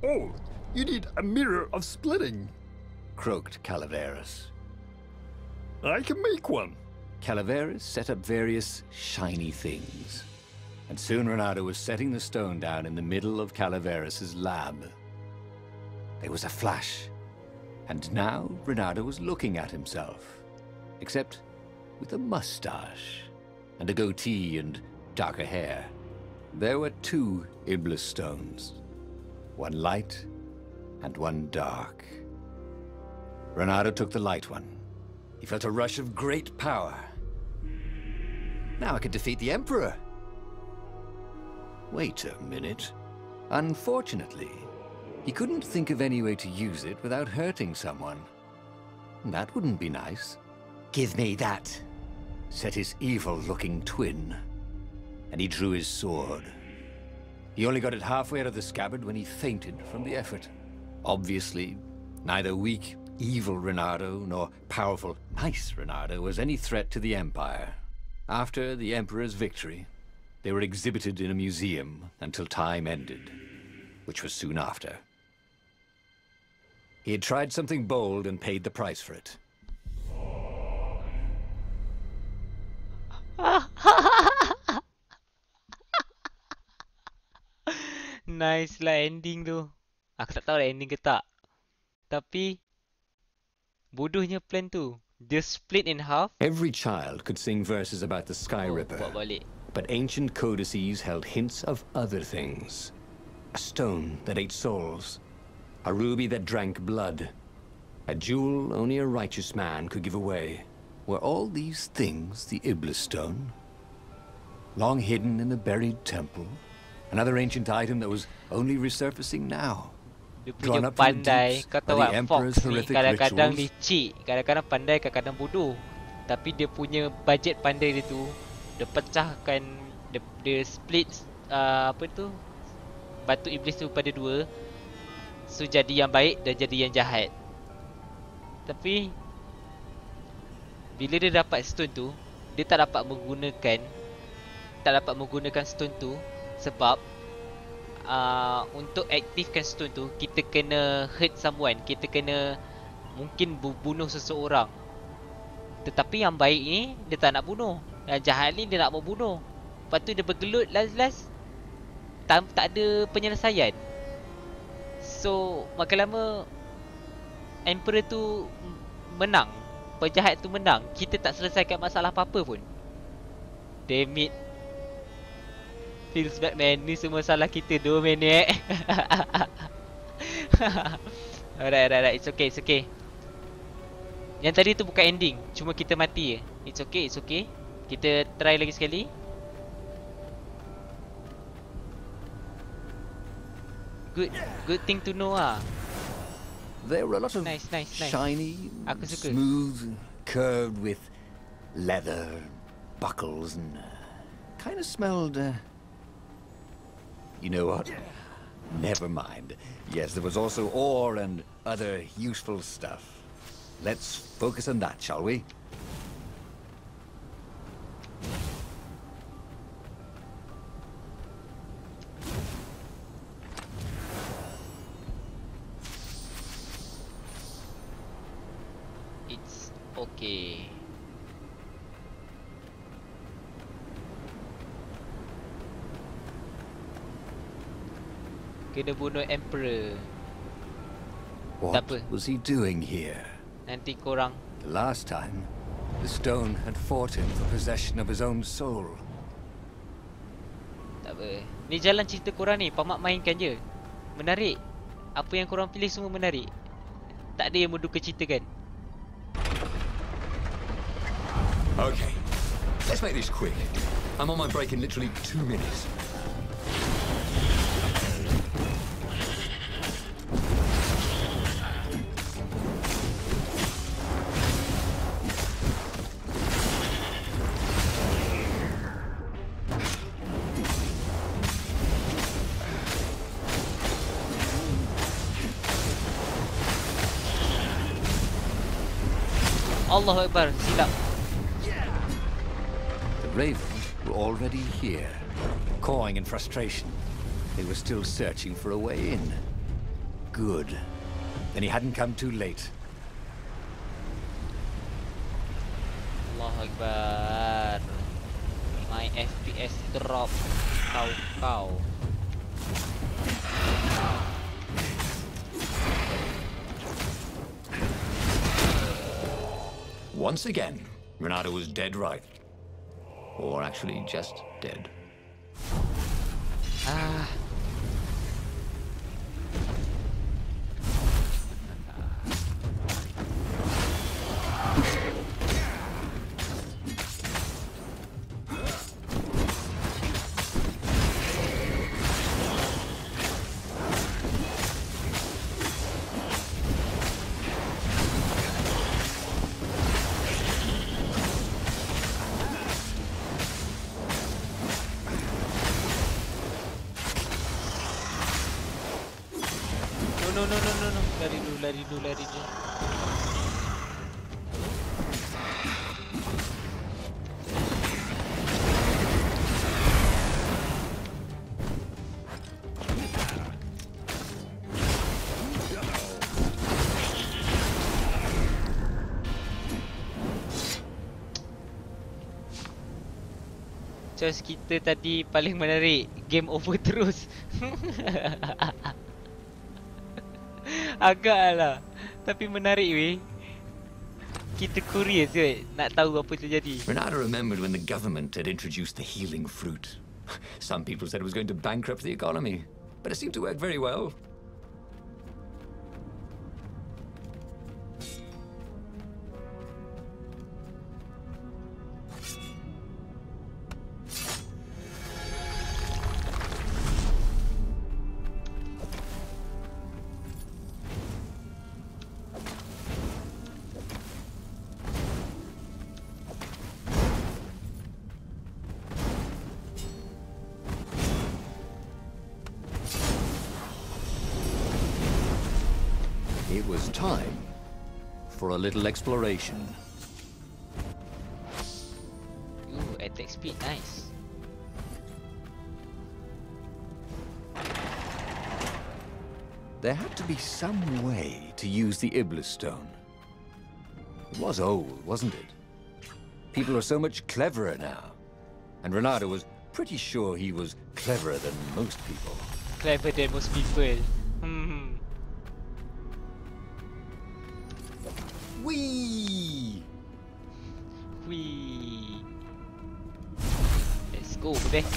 Oh, you need a mirror of splitting, Croaked Calaveras. I can make one. Calaveras set up various shiny things. And soon Reynardo was setting the stone down in the middle of Calaveras' lab. There was a flash. And now Reynardo was looking at himself. Except with a mustache and a goatee and darker hair. There were 2 Iblis stones. One light and one dark. Reynardo took the light one. He felt a rush of great power. Now I could defeat the Emperor. Wait a minute. Unfortunately, he couldn't think of any way to use it without hurting someone. That wouldn't be nice. Give me that, said his evil-looking twin. And he drew his sword. He only got it halfway out of the scabbard when he fainted from the effort. Obviously, neither weak, evil Reynardo nor powerful, nice Reynardo was any threat to the Empire. After the Emperor's victory, they were exhibited in a museum until time ended, which was soon after. He had tried something bold and paid the price for it. Nice lah ending tu. Aku tak tahu lah ending ke tak. Tapi bodohnya plan tu. Dia split in half. Every child could sing verses about the Sky Ripper. Buat balik. But ancient codices held hints of other things. A stone that ate souls. A ruby that drank blood. A jewel only a righteous man could give away. Were all these things the Iblis stone? Long hidden in a buried temple? Another ancient item that was only resurfacing now? Dia punya pandai. Kau tahu tak, Fox ni kadang-kadang licik. Kadang-kadang pandai, kadang-kadang bodoh. Tapi dia punya budget pandai dia tu, dia pecahkan, dia split apa tu, batu iblis tu pada 2. So jadi yang baik dan jadi yang jahat. Tapi bila dia dapat stone tu, dia tak dapat menggunakan stone tu sebab untuk aktifkan stone tu, kita kena hurt someone, kita kena mungkin bunuh seseorang. Tetapi yang baik ni dia tak nak bunuh, yang jahat ni dia nak mau bunuh. Lepas tu dia bergelut, last tak ada penyelesaian. So makin lama Emperor tu menang, penjahat tu menang. Kita tak selesaikan masalah apa-apa pun. Damn it. Feels bad man. Ni semua salah kita 2 minit. Alright. It's okay. Yang tadi tu bukan ending. Cuma kita mati je. It's okay. Kita try lagi sekali. Good thing to know ah. There were a lot of Nice. shiny, Aku suka. smooth, curved with leather, buckles, and kind of smelled. You know what? Never mind. Yes, there was also ore and other useful stuff. Let's focus on that, shall we? It's okay. Kena bunuh Emperor. What apa. was he doing here? Nanti korang. The last time, the stone had fought him for possession of his own soul. Tak apa. Ni jalan cerita korang ni. PakMat mainkan je. Menarik. Apa yang korang pilih semua menarik. Tak ada yang menduka cerita kan? Okay, let's make this quick. I'm on my break in literally 2 minutes. Allahu Akbar. Silap. The ravens were already here, cawing in frustration. They were still searching for a way in. Good. Then he hadn't come too late. Allahu Akbar. My FPS drop. Kau. Once again, Renato was dead right. Or actually just dead. No. Lari dulu. Choice kita tadi paling menarik. Game over terus. Agaklah. Tapi menarik weh. Kita curious weh. Nak tahu apa terjadi. Renato remembered when the government had introduced the healing fruit. Some people said it was going to bankrupt the economy, but it seemed to work very well. It was time for a little exploration. Ooh, attack speed, nice. There had to be some way to use the Iblis stone. It was old, wasn't it? People are so much cleverer now. And Renato was pretty sure he was cleverer than most people. Clever than most people. Whee! Wee. go, baby.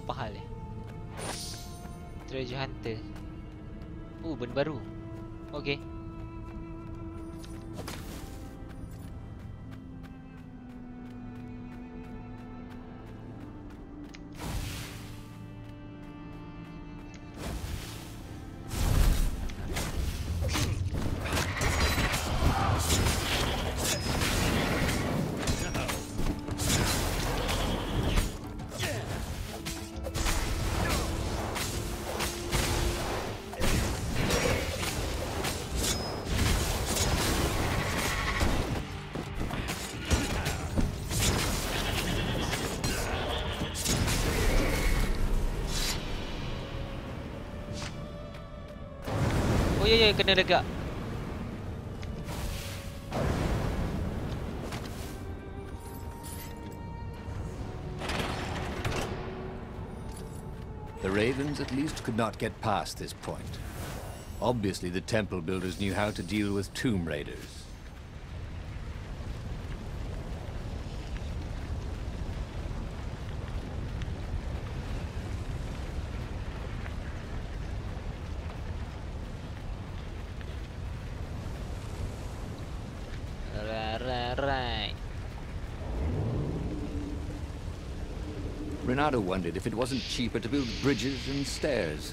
Apa hal ni? Treasure Hunter. Benda baru. Okay. Oh ya, kena legak. The Ravens at least could not get past this point. Obviously, the temple builders knew how to deal with tomb raiders. Right. Renato wondered if it wasn't cheaper to build bridges and stairs.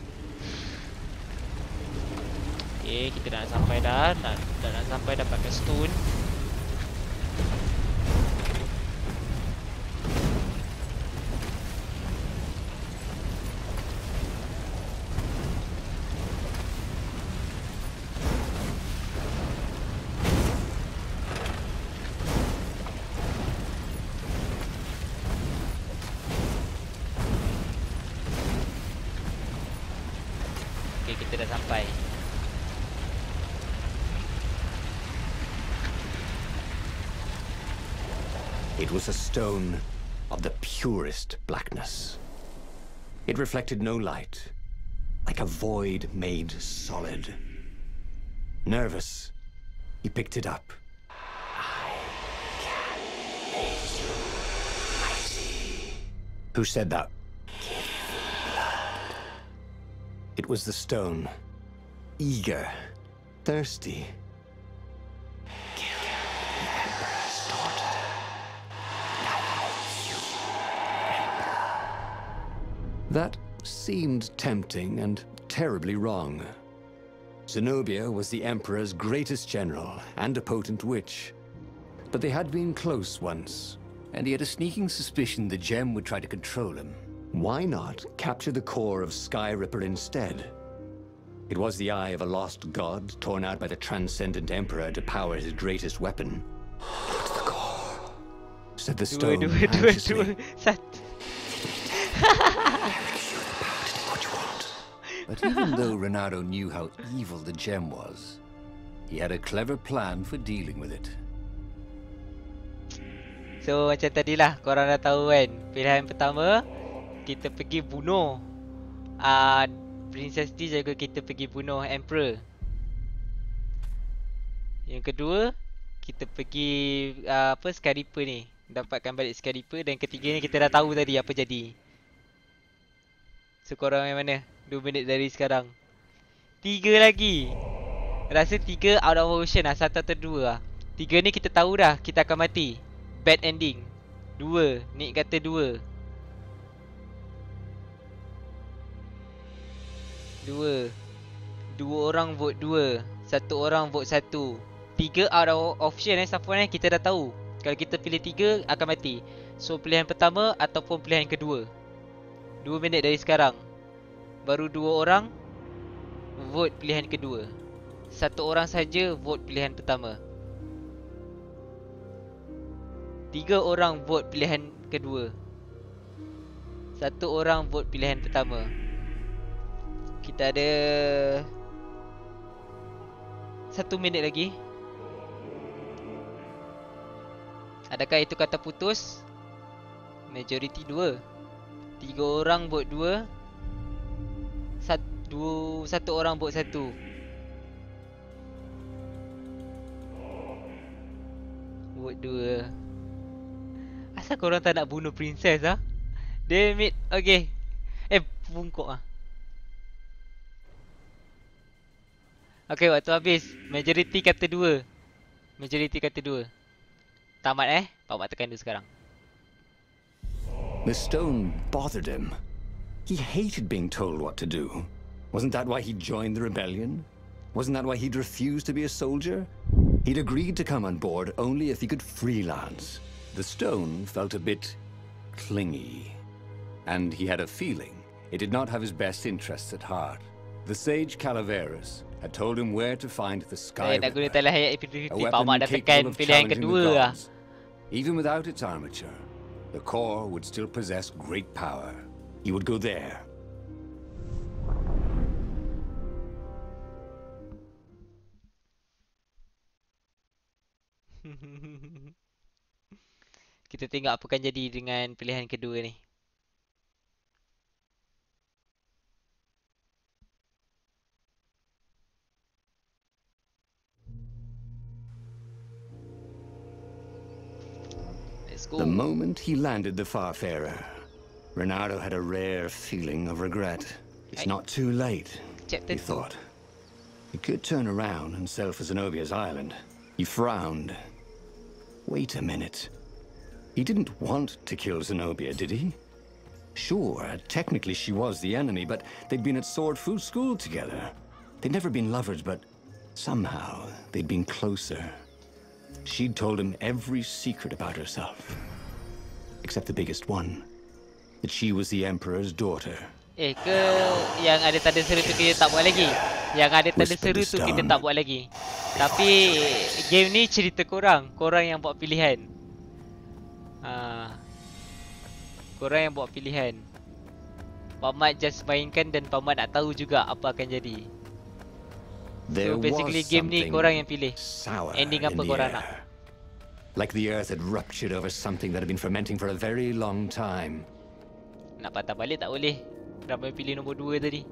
Okay, kita dah nak sampai dah. Dah nak sampai dapatkan stone. Okay, kita dah sampai. It was a stone of the purest blackness. It reflected no light, like a void made solid. Nervous, he picked it up. I can make you mighty. Who said that? Give me blood. It was the stone, eager, thirsty. That seemed tempting and terribly wrong. Zenobia was the Emperor's greatest general and a potent witch. But they had been close once. And he had a sneaking suspicion the gem would try to control him. Why not capture the core of Sky Ripper instead? It was the eye of a lost god torn out by the transcendent Emperor to power his greatest weapon. Look at the core, said the stone anxiously. But even though Renato knew how evil the gem was, he had a clever plan for dealing with it. So macam tadilah, korang dah tahu kan. Pilihan pertama, kita pergi bunuh Princess T, juga kita pergi bunuh Emperor. Yang kedua, kita pergi Sky Ripper ni, dapatkan balik Sky Ripper. Dan ketiganya kita dah tahu tadi apa jadi. So korang yang mana? 2 minit dari sekarang. 3 lagi. Rasa 3 out of option lah. 1 atau 2 lah. 3 ni kita tahu dah kita akan mati. Bad ending. 2. Nick kata 2. 2 orang vote 2. 1 orang vote 1. 3 out of option Safwan kita dah tahu. Kalau kita pilih 3 akan mati. So pilihan pertama ataupun pilihan kedua. 2 minit dari sekarang. Baru 2 orang vote pilihan kedua. 1 orang saja vote pilihan pertama. 3 orang vote pilihan kedua. 1 orang vote pilihan pertama. Kita ada 1 minit lagi. Adakah itu kata putus? Majority 2. 3 orang vote 2. Satu orang vote 1. Vote 2. Asal korang tak nak bunuh princess ah? Damn it. Okay. Bungkuk ah. Okay, waktu habis. Majority kata 2. Majority kata 2. Tamat PakMat tekan dia sekarang. The stone bothered him. He hated being told what to do. Wasn't that why he joined the rebellion? Wasn't that why he'd refused to be a soldier? He'd agreed to come on board only if he could freelance. The stone felt a bit clingy, and he had a feeling it did not have his best interests at heart. The sage Calaveras had told him where to find the sky Nak guna Ripper, talian ayat a PFFTTT, weapon PakMat dah capable tekan of pilihan challenging the kedua lah. gods. Even without its armature, the core would still possess great power. He would go there. Kita tengok apa akan jadi dengan pilihan kedua ni. Let's go. The moment he landed the Farfarer, Reynardo had a rare feeling of regret. It's not too late, Chapter he 2. thought. He could turn around and sail for Zenobia's island. He frowned. Wait a minute. He didn't want to kill Zenobia, did he? Sure, technically she was the enemy, but they'd been at Sword Food School together. They'd never been lovers, but somehow they'd been closer. She'd told him every secret about herself. Except the biggest one. That she was the Emperor's daughter. Ke yang ada tanda seru tu kita tak buat lagi. Yang ada tanda seru tu kita tak buat lagi. Tapi game ni cerita korang. Korang yang buat pilihan. Korang yang buat pilihan. PakMat just mainkan dan PakMat nak tahu juga apa akan jadi. So basically game ni korang yang pilih. Ending apa korang nak. Like the earth had ruptured over something that had been fermenting for a very long time. Nak patah balik tak boleh. Ramai pilih nombor 2 tadi.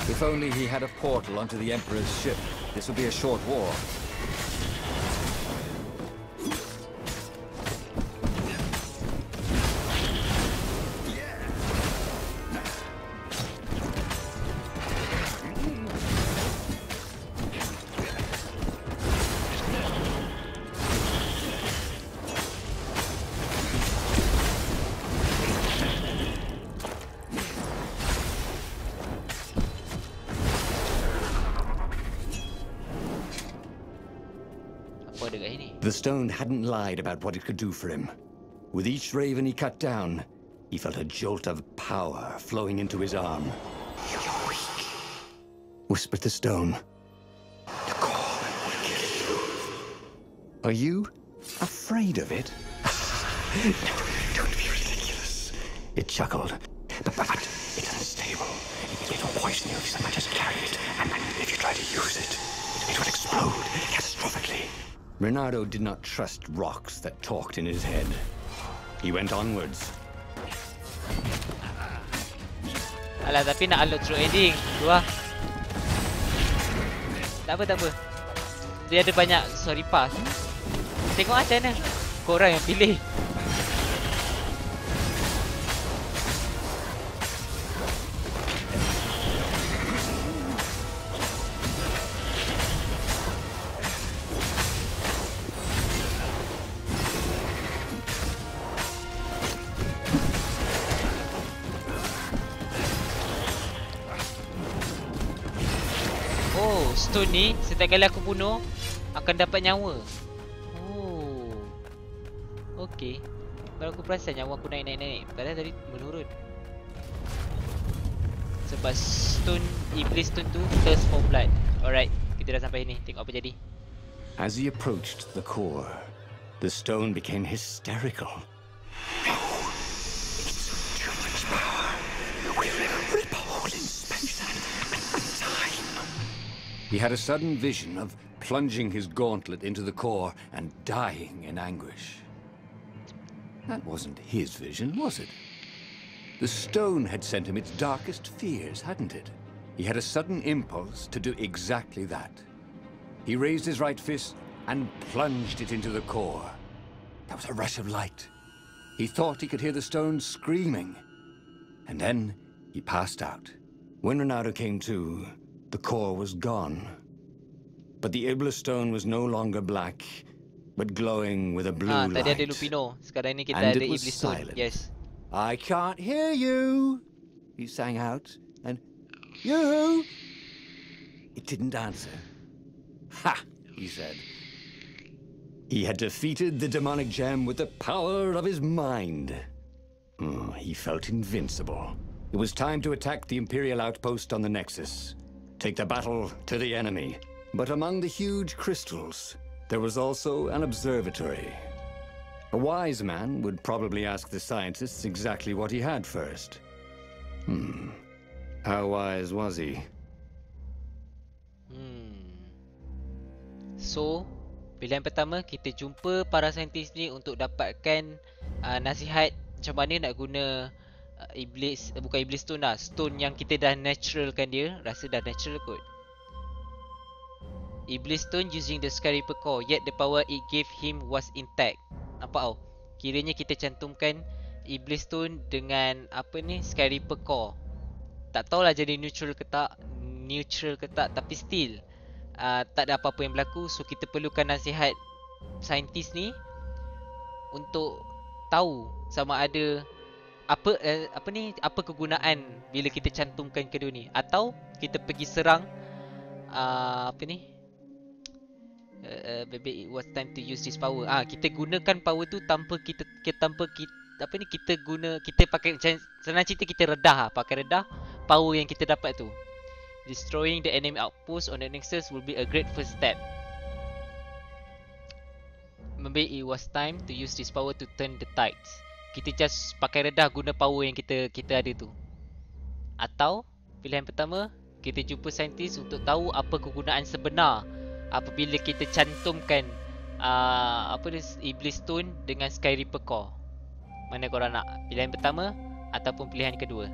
If only he had a portal onto the Emperor's ship, this would be a short war. The stone hadn't lied about what it could do for him. With each raven he cut down, he felt a jolt of power flowing into his arm. "You're weak," whispered the stone. "The core will kill you." "Are you afraid of it?" "No, don't be ridiculous," it chuckled. But it's unstable. It will poison you if someone just carry it, and if you try to use it, it will explode catastrophically. Reynardo did not trust rocks that talked in his head. He went onwards. Alah, tapi nak unlock through ending. Dua. Tak apa. Dia ada banyak sorry pass. Tengok macam mana. Korang yang pilih. Stone ni setiap kali aku bunuh akan dapat nyawa. Oh. Okey. Baru aku perasan nyawa aku naik. Padahal tadi menurun. Sebab stone iblis stone tu thirst for blood. Alright, kita dah sampai sini. Tengok apa jadi. As he approached the core, the stone became hysterical. "No, it's too much power. We'll rip a hole in space and He had a sudden vision of plunging his gauntlet into the core and dying in anguish. That wasn't his vision, was it? The stone had sent him its darkest fears, hadn't it? He had a sudden impulse to do exactly that. He raised his right fist and plunged it into the core. There was a rush of light. He thought he could hear the stone screaming. And then he passed out. When Ronaldo came to, the core was gone. But the Iblis stone was no longer black, but glowing with a blue light. Tadi ada Lupino. Sekarang ni kita And ada it was Iblis stone. silent. Yes. I can't hear you, he sang out, and you. It didn't answer. Ha, he said. He had defeated the demonic gem with the power of his mind. He felt invincible. It was time to attack the Imperial outpost on the Nexus. Take the battle to the enemy. But among the huge crystals, there was also an observatory. A wise man would probably ask the scientists exactly what he had first. How wise was he? So, pilihan pertama, kita jumpa para saintis ni untuk dapatkan nasihat macam mana nak guna iblis, bukan iblis stone lah, stone yang kita dah naturalkan dia. Rasa dah natural kot. Iblis stone using the Skyreaper core, yet the power it gave him was intact. Nampak tau? Kiranya kita cantumkan Iblis stone dengan apa ni, Skyreaper core. Tak tahulah jadi neutral ke tak, tapi still tak ada apa-apa yang berlaku. So kita perlukan nasihat saintis ni untuk tahu sama ada apa kegunaan bila kita cantumkan kedua ni, atau kita pergi serang maybe it was time to use this power. Kita gunakan power tu tanpa kita pakai, senang cerita kita redah pakai redah power yang kita dapat tu. Destroying the enemy outpost on the Nexus will be a great first step. Maybe it was time to use this power to turn the tides. Kita just pakai redah guna power yang kita ada tu. Atau pilihan pertama, kita jumpa saintis untuk tahu apa kegunaan sebenar apabila kita cantumkan Iblis Stone dengan Skyreaper Core. Mana korang nak? Pilihan pertama ataupun pilihan kedua?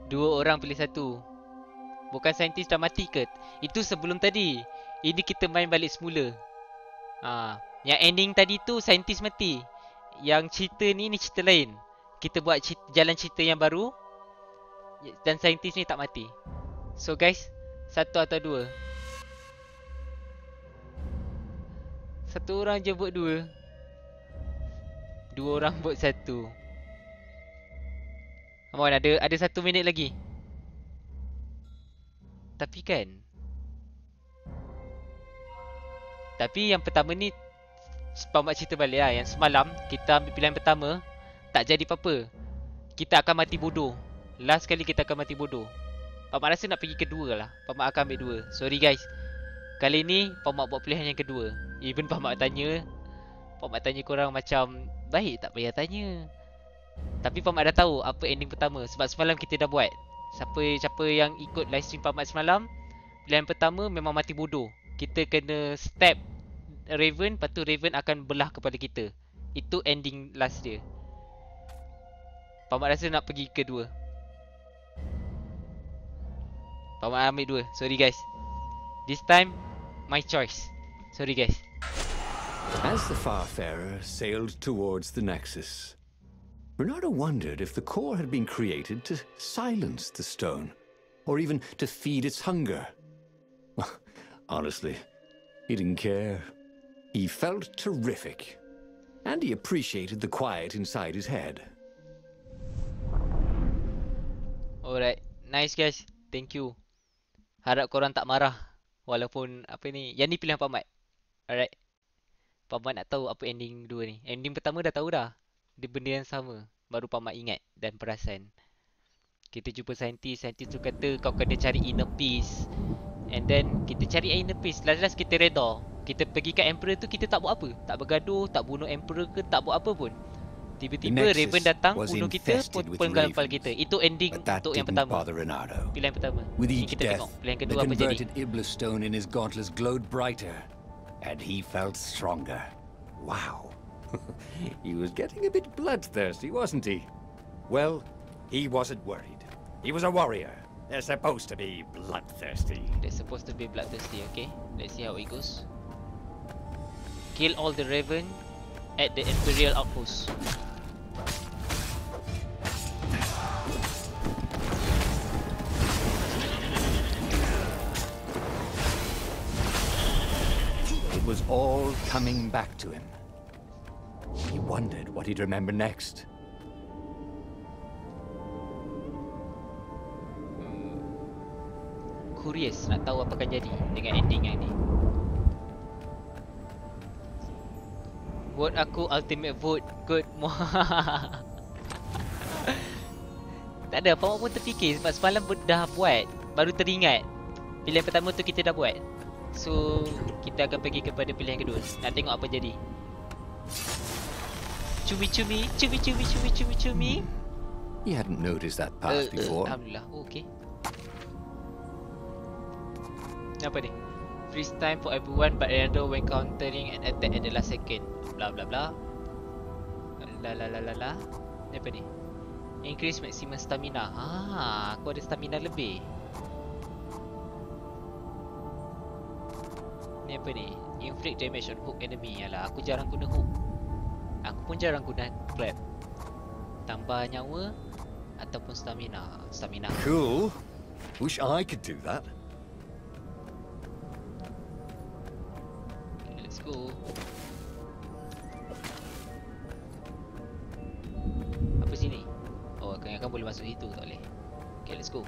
Dua orang pilih satu. Bukan saintis dah mati ke? Itu sebelum tadi. Ini kita main balik semula. Yang ending tadi tu saintis mati. Yang cerita ni cerita lain. Kita buat jalan cerita yang baru dan saintis ni tak mati. So guys, satu atau dua? Satu orang je vote dua. Dua orang vote satu. Come on, ada 1 minit lagi. Tapi yang pertama ni PakMat cerita balik lah. Yang semalam kita ambil pilihan pertama, tak jadi apa-apa. Kita akan mati bodoh. Last kali kita akan mati bodoh. PakMat rasa nak pergi kedua lah. PakMat akan ambil dua. Sorry guys, kali ni PakMat buat pilihan yang kedua. Even PakMat tanya korang macam, baik tak payah tanya. Tapi PakMat dah tahu apa ending pertama. Sebab semalam kita dah buat. Siapa yang ikut livestream PakMat semalam, pilihan pertama memang mati bodoh. Kita kena stab Raven, lepas tu Raven akan belah kepala kita. Itu ending last dia. PakMat rasa nak pergi kedua. PakMat ambil dua. Sorry guys, this time my choice. Sorry guys. As the Farfarer sailed towards the Nexus, Bernardo wondered if the core had been created to silence the stone, or even to feed its hunger. Well, honestly, he didn't care. He felt terrific, and he appreciated the quiet inside his head. Alright, nice guys, thank you. Harap korang tak marah walaupun yang ni pilihan PakMat. Alright, PakMat nak tahu apa ending dua ni. Ending pertama dah tahu dah, dia benda yang sama. Baru PakMat ingat dan perasan. Kita jumpa saintis tu kata kau kena cari inner peace. And then kita cari inner peace. Last kita reda. Kita pergi kat Emperor tu, kita tak buat apa. Tak bergaduh, tak bunuh Emperor ke, tak buat apa pun. Tiba-tiba Raven datang, bunuh kita, penggal kepala kita. Itu ending untuk yang pertama. Pilihan pertama. With Yang each kita death, tengok. Pilihan the kedua apa jadi? converted Iblistone in his gauntlets glowed brighter, and he felt stronger. Wow. He was getting a bit bloodthirsty, wasn't he? Well, he wasn't worried. He was a warrior. They're supposed to be bloodthirsty. They're supposed to be bloodthirsty, okay? Let's see how it goes. Kill all the Raven at the Imperial Outpost. It was all coming back to him. He wondered what he'd remember next. Curious nak tahu apa akan jadi dengan ending yang ni. Vote aku ultimate vote. Good. Tak ada, Pamak pun terfikir sebab semalam dah buat. Baru teringat. Pilihan pertama tu kita dah buat. So, kita akan pergi kepada pilihan kedua. Nak tengok apa jadi. Cumi-cumi, cumi-cumi, cumi-cumi, cumi. He hadn't noticed that path before. Alhamdulillah. Oh, okay. Apa ni? Freeze time for everyone but random when countering an attack at the last second. Bla bla bla. La la la la la. Ni apa ni? Increase maximum stamina. Aku ada stamina lebih. Ni apa ni? Inflict damage on hook enemy. Yalah, aku jarang guna hook. Aku pun jarang guna clap. Tambah nyawa ataupun stamina. Stamina. Cool. Wish I could do that. Okay, let's go. Apa sini? Oh, kan boleh masuk situ, tak boleh. Okay, let's go.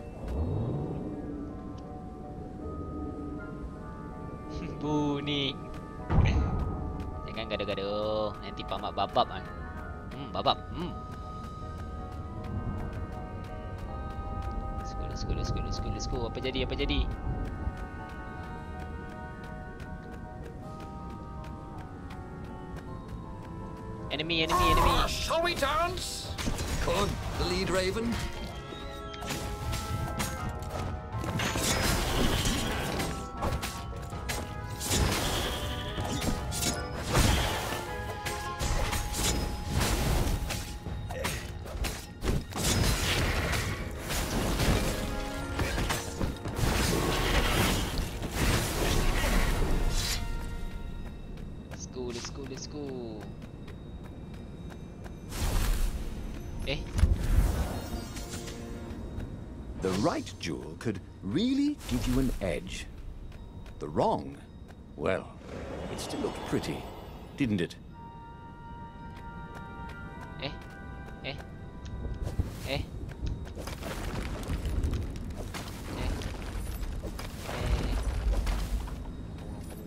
Bunyi. Jangan gaduh-gaduh. Nanti PakMat babab kan. Babab. Let's go. Apa jadi? Enemy. Shall we dance? Could the lead Raven? Let's go. The right jewel could really give you an edge. The wrong, well, it still looked pretty, didn't it?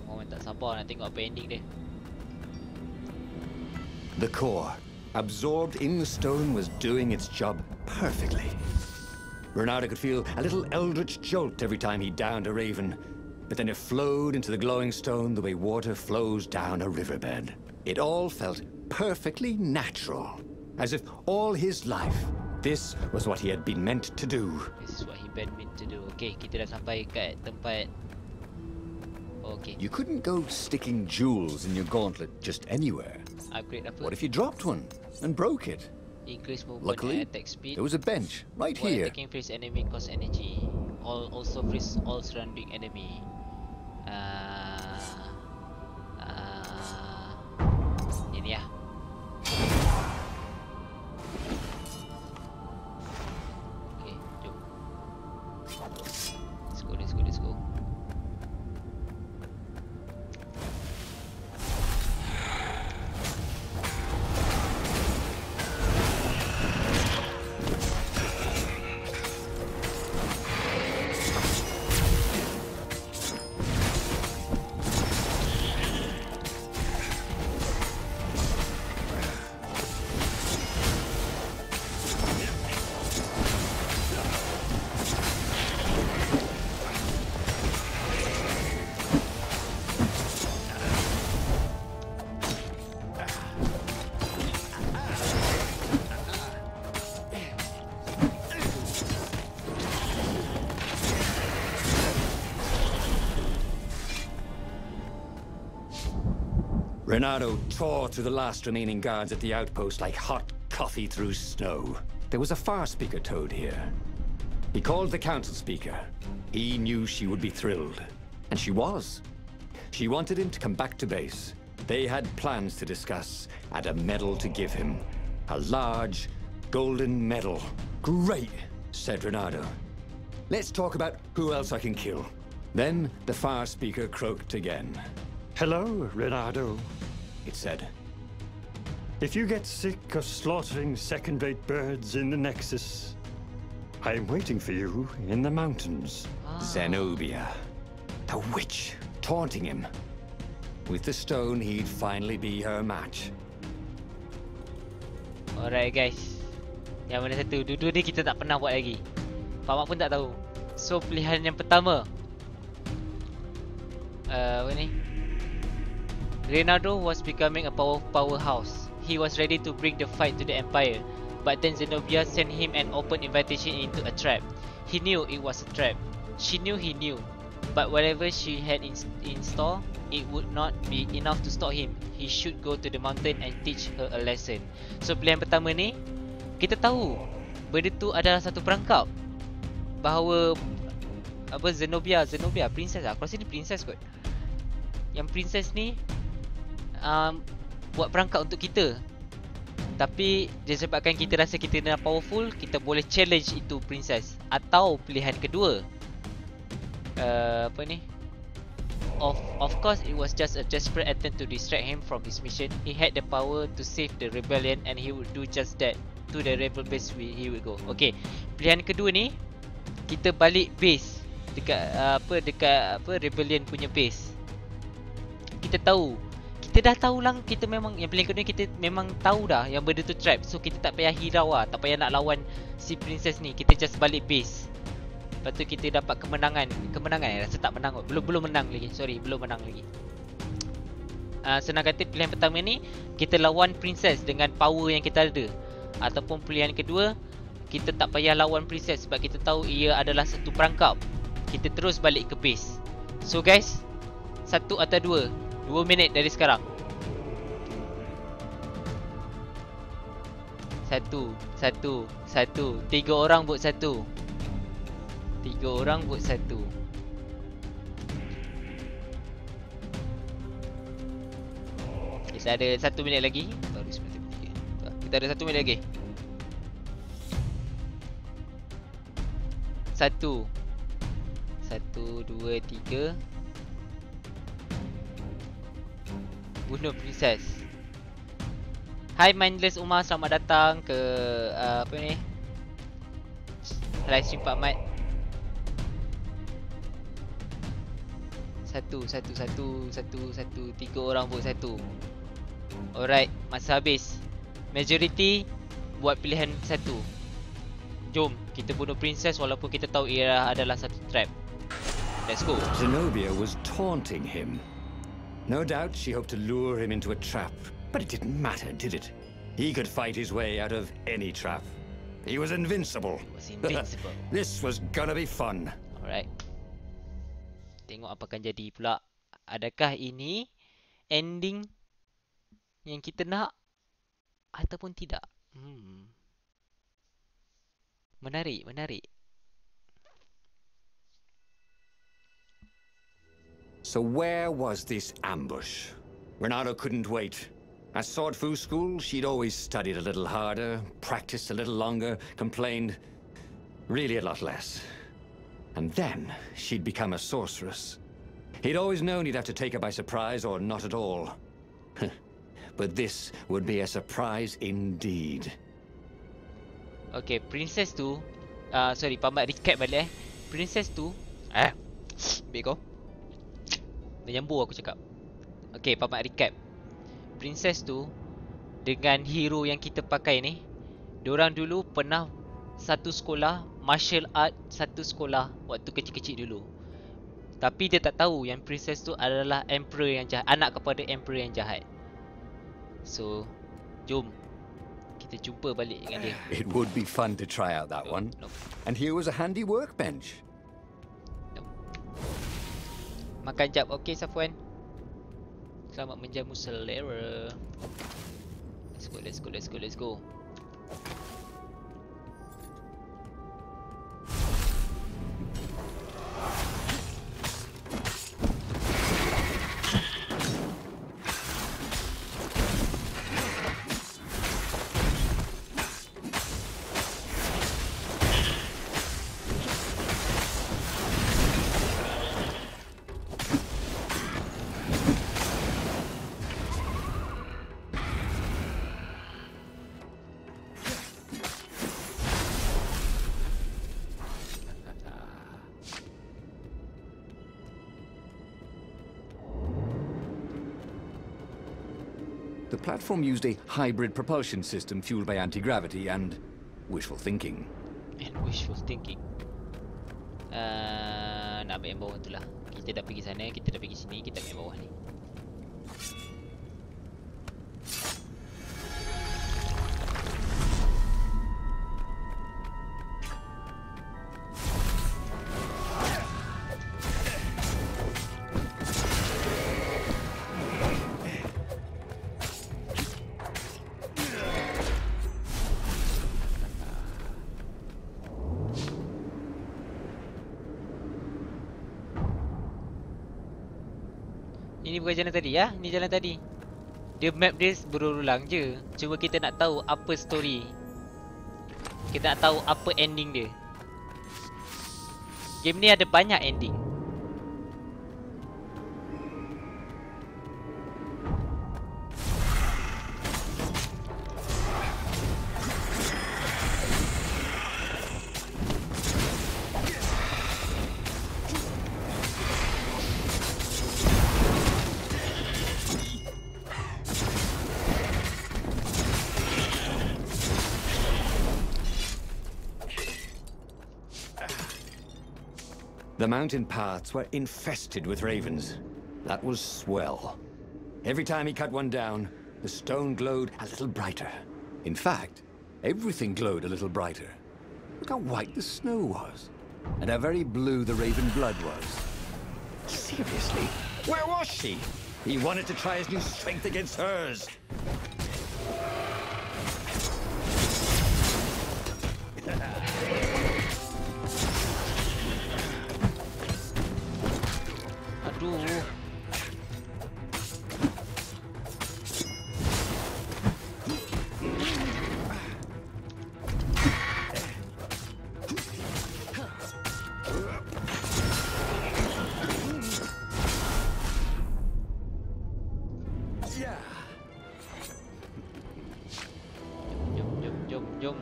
Orang tak sabar nak tengok apa ending dia. The core, absorbed in the stone, was doing its job perfectly. Bernardo could feel a little eldritch jolt every time he downed a raven, but then it flowed into the glowing stone the way water flows down a riverbed. It all felt perfectly natural, as if all his life, this was what he had been meant to do. This is what he been meant to do. Okay, kita dah sampai kat tempat. Okay. You couldn't go sticking jewels in your gauntlet just anywhere. Upgrade apa? What if you dropped one and broke it? Increase movement Luckily, and attack speed. there was a bench right While here. attacking freeze enemy cost energy. Also freeze all surrounding enemy. Ini ya. Okay, jom. Let's go. Renato tore through the last remaining guards at the outpost like hot coffee through snow. There was a far speaker toad here. He called the council speaker. He knew she would be thrilled. And she was. She wanted him to come back to base. They had plans to discuss and a medal to give him. A large, golden medal. Great, said Renato. Let's talk about who else I can kill. Then the far speaker croaked again. Hello, Renato, It said. If you get sick of slaughtering second-rate birds in the Nexus, I'm waiting for you in the mountains. Zenobia, the witch, taunting him. With the stone, he'd finally be her match. Alright guys. Yang mana satu? Dua-dua ni kita tak pernah buat lagi. PakMat pun tak tahu. So pilihan yang pertama. Apa ni? Renato was becoming a powerhouse. He was ready to bring the fight to the Empire. But then Zenobia sent him an open invitation into a trap. He knew it was a trap. She knew he knew. But whatever she had in store, it would not be enough to stop him. He should go to the mountain and teach her a lesson. So pilihan pertama ni, kita tahu benda tu adalah satu perangkap. Bahawa apa Zenobia princess lah. Aku rasa ni princess kot. Yang princess ni buat perangkap untuk kita. Tapi disebabkan kita rasa kita dah powerful, kita boleh challenge itu princess. Atau pilihan kedua, apa ni? Of course, it was just a desperate attempt to distract him from his mission. He had the power to save the rebellion and he would do just that. To the rebel base he would go. Okay, pilihan kedua ni, kita balik base dekat rebellion punya base. Kita tahu, kita dah tahu lah, kita memang yang pilihan kedua kita memang tahu dah yang benda tu trap. So kita tak payah hirau lah, tak payah nak lawan si princess ni. Kita just balik base. Lepas tu kita dapat kemenangan. Rasa tak menang kot. Belum menang lagi. Sorry, belum menang lagi. Senang kata pilihan pertama ni, kita lawan princess dengan power yang kita ada. Ataupun pilihan kedua, kita tak payah lawan princess sebab kita tahu ia adalah satu perangkap. Kita terus balik ke base. So guys, 1 atau 2 minit dari sekarang. 1 3 orang vote 1. 3 orang vote 1. Kita ada 1 minit lagi. Baru 9:03. Kita ada 1 minit lagi. 1 2 3. Bunuh princess. Hai Mindless Umar, selamat datang ke apa ni? Livestream PakMat. 1 3 orang vote 1. Alright, masa habis. Majority buat pilihan 1. Jom kita bunuh princess walaupun kita tahu ia adalah satu trap. Let's go. Zenobia was taunting him. No doubt she hoped to lure him into a trap, but it didn't matter, did it? He could fight his way out of any trap. He was invincible. This was gonna be fun. Alright. Tengok apa akan jadi pula. Adakah ini ending yang kita nak ataupun tidak? Menarik. So where was this ambush? Renato couldn't wait. At Sword Fu school, she'd always studied a little harder, practiced a little longer, complained really a lot less. And then she'd become a sorceress. He'd always known he'd have to take her by surprise or not at all. But this would be a surprise indeed. Okay, princess tu sorry, PakMat recap balik Princess tu Ambil kau menyambung aku cakap. Okay, PakMat recap. Princess tu dengan hero yang kita pakai ni, diorang dulu pernah satu sekolah martial art, satu sekolah waktu kecil-kecil dulu. Tapi dia tak tahu yang princess tu adalah emperor yang jahat, anak kepada emperor yang jahat. So, jom kita jumpa balik dengan dia. It would be fun to try out that one. And here was a handy workbench. Makan jap, okey Safwan. Selamat menjamu selera. Let's go, let's go, let's go, let's go. The platform used a hybrid propulsion system fueled by anti-gravity and wishful thinking. And wishful thinking. Nak ambil yang bawah tu lah. Kita dah pergi sana, kita dah pergi sini, kita ambil yang bawah ni. Ini bukan jalan tadi ya, ini jalan tadi. Dia map dia berulang je. Cuma kita nak tahu apa story. Kita nak tahu apa ending dia. Game ni ada banyak ending. The mountain paths were infested with ravens. That was swell. Every time he cut one down, the stone glowed a little brighter. In fact, everything glowed a little brighter. Look how white the snow was, and how very blue the raven blood was. Seriously, where was she? He wanted to try his new strength against hers. Aduh. Jom.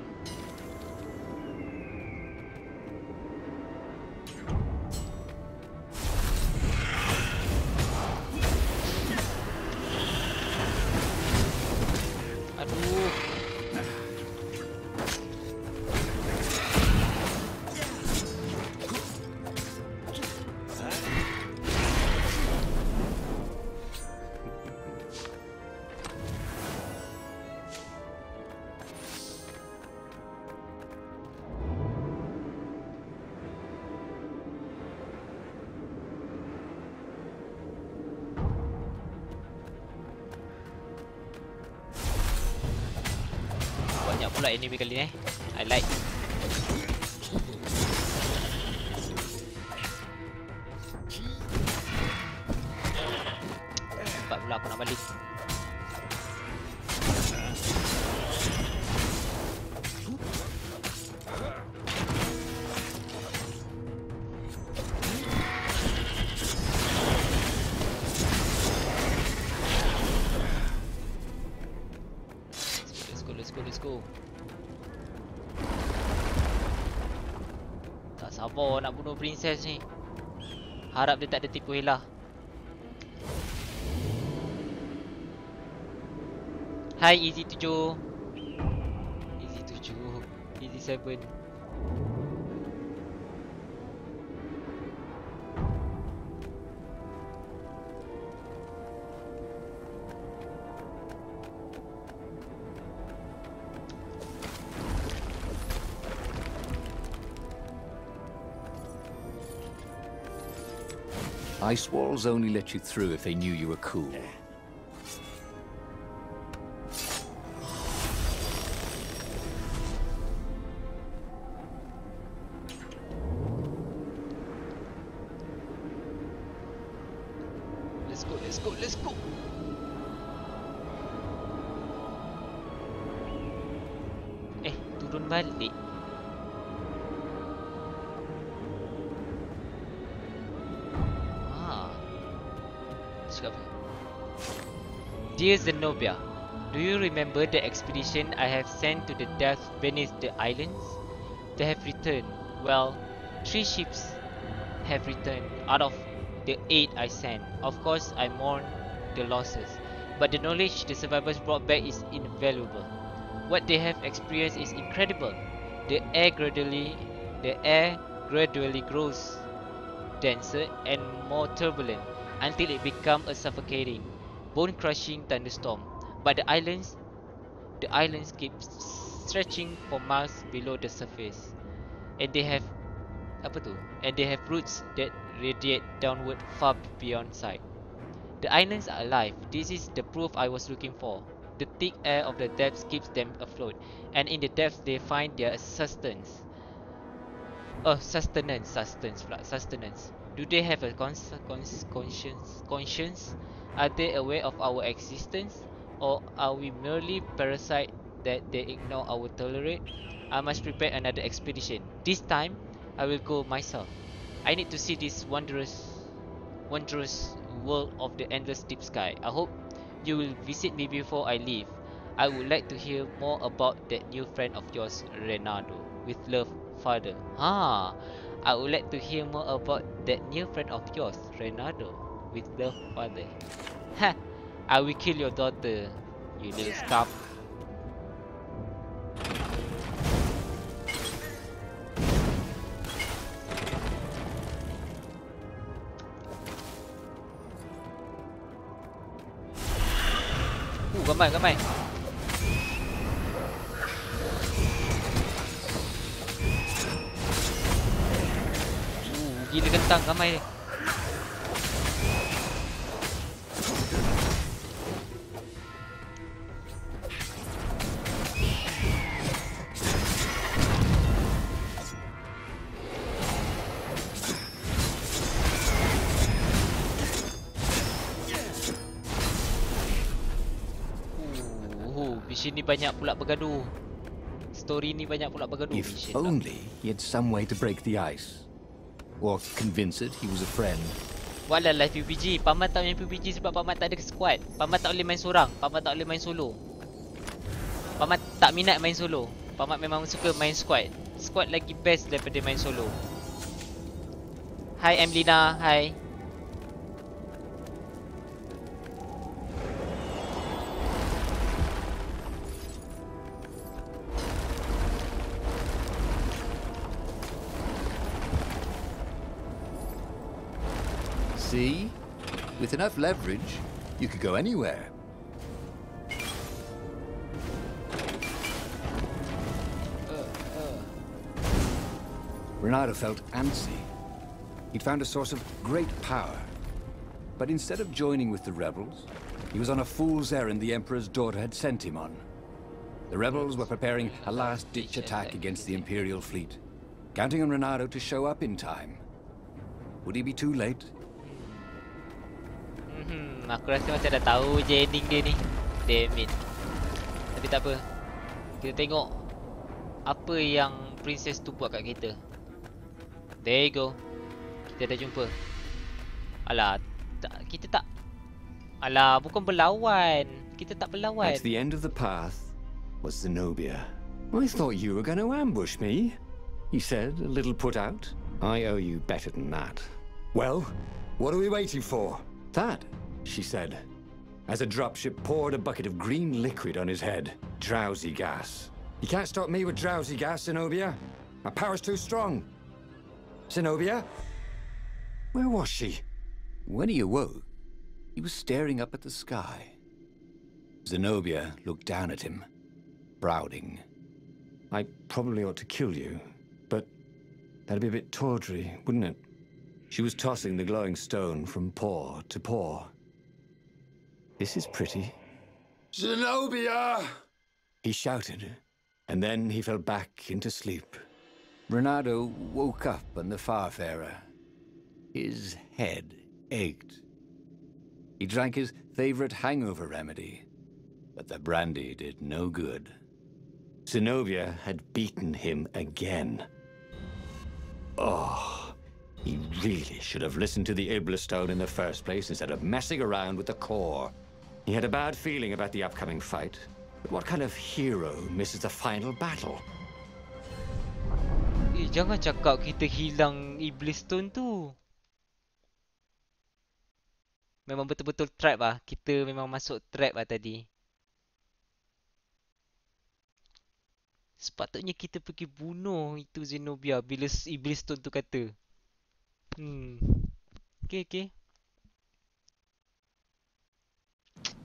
Aduh. Banyak pula enemy kali ni I like. Cepat pula aku nak balik. Let's go. Tak sabar nak bunuh princess ni. Harap dia tak ada tipu helah. Hai Easy 7. Easy 7. Easy 7. Ice walls only let you through if they knew you were cool. Let's go. Turun balik. Cakap apa? Dear Zenobia, do you remember the expedition I have sent to the depths beneath the islands? They have returned. Well, 3 ships have returned out of the 8 I sent. Of course, I mourn the losses, but the knowledge the survivors brought back is invaluable. What they have experienced is incredible. The air gradually grows denser and more turbulent until it becomes a suffocating, bone-crushing thunderstorm. But the islands keep stretching for miles below the surface, and they have roots that radiate downward far beyond sight. The islands are alive. This is the proof I was looking for. The thick air of the depths keeps them afloat, and in the depths they find their sustenance. Sustenance. Do they have a conscience? Are they aware of our existence, or are we merely parasites that they ignore or tolerate? I must prepare another expedition. This time, I will go myself. I need to see this wondrous world of the endless deep sky. I hope you will visit me before I leave. I would like to hear more about that new friend of yours, Reynaldo. With love, Father. I would like to hear more about that new friend of yours, Reynaldo. With love, Father. Ha! I will kill your daughter, you little scum. Gamai. Gila kentang gamai ni. Mission ni banyak pula bergaduh. Story ni banyak pula bergaduh. If only he had some way to break the ice. Or convince it he was a friend. Walah live PUBG. PakMat tak main PUBG sebab PakMat tak ada squad. PakMat tak boleh main seorang. PakMat tak boleh main solo. PakMat tak minat main solo. PakMat memang suka main squad. Squad lagi best daripada main solo. Hai Emlina, hai. See? With enough leverage, you could go anywhere. Reynaldo felt antsy. He'd found a source of great power. But instead of joining with the rebels, he was on a fool's errand the Emperor's daughter had sent him on. The rebels were preparing a last-ditch attack against the Imperial fleet, counting on Reynaldo to show up in time. Would he be too late? Aku rasa macam dah tahu je ending dia ni. Damn it. Tapi tak apa. Kita tengok apa yang princess tu buat kat kita. There you go. Kita dah jumpa. Alah, kita tak. Alah, bukan berlawan. Kita tak berlawan. At the end of the path was Zenobia. I thought you were going to ambush me, he said, a little put out. I owe you better than that. Well, what are we waiting for? That, she said, as a dropship poured a bucket of green liquid on his head. Drowsy gas. You can't stop me with drowsy gas, Zenobia. My power's too strong. Zenobia? Where was she? When he awoke, he was staring up at the sky. Zenobia looked down at him, brooding. I probably ought to kill you, but that'd be a bit tawdry, wouldn't it? She was tossing the glowing stone from paw to paw. This is pretty. Zenobia! He shouted, and then he fell back into sleep. Reynaldo woke up on the Farfarer. His head ached. He drank his favorite hangover remedy, but the brandy did no good. Zenobia had beaten him again. Oh, he really should have listened to the Iblastone in the first place instead of messing around with the core. He had a bad feeling about the upcoming fight, but what kind of hero misses the final battle? Jangan cakap kita hilang Iblis Stone tu. Memang betul-betul trap lah. Kita memang masuk trap lah tadi. Sepatutnya kita pergi bunuh itu Zenobia bila Iblis Stone tu kata. Okay.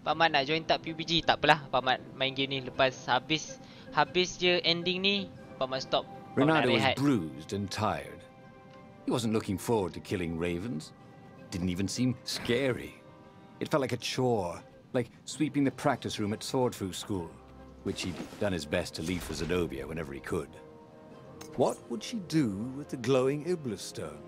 PakMat nak join tak PUBG? Tak apalah. PakMat main game ni lepas habis je ending ni. PakMat stop. Renato was bruised and tired. He wasn't looking forward to killing ravens. Didn't even seem scary. It felt like a chore, like sweeping the practice room at Swordfu School, which he'd done his best to leave for Zenobia whenever he could. What would she do with the glowing Iblastone?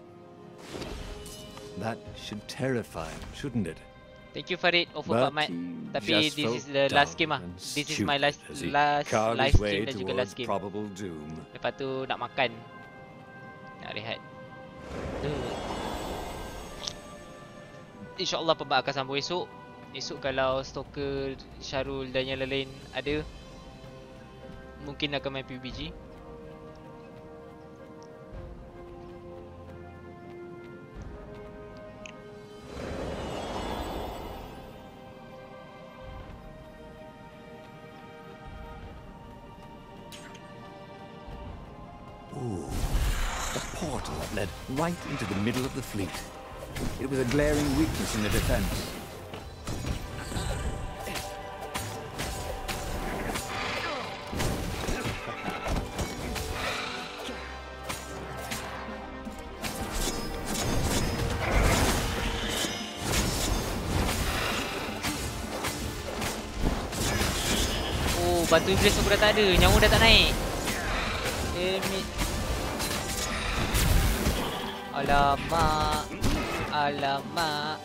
That should terrify him, shouldn't it? Thank you Farid over PakMat. Tapi this is the last game lah. This is my last live stream dan juga last game. Lepas tu nak makan. Nak rehat. InsyaAllah PakMat akan sambung esok. Esok kalau Stalker, Syarul dan yang lain ada, mungkin akan main PUBG. Ooh, the portal that led right into the middle of the fleet. It was a glaring weakness in the defense. Oh, batu iblis aku dah tak ada. Nyawa dah tak naik. Alamak.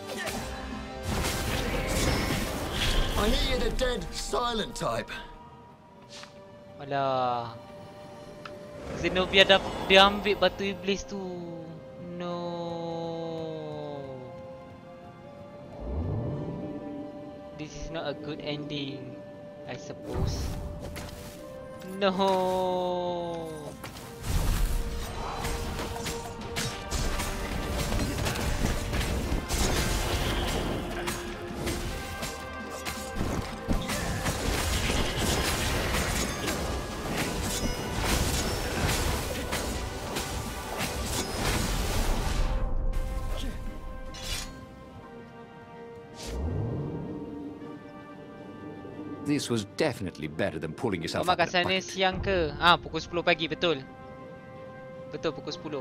I hear you're the dead, silent type. Alah. Zenobia dia ambil batu iblis tu. No. This is not a good ending, I suppose. No. This was definitely better than pulling yourself Kau up makan in a sana bucket. siang ke? Pukul 10 pagi, betul. Betul, pukul 10.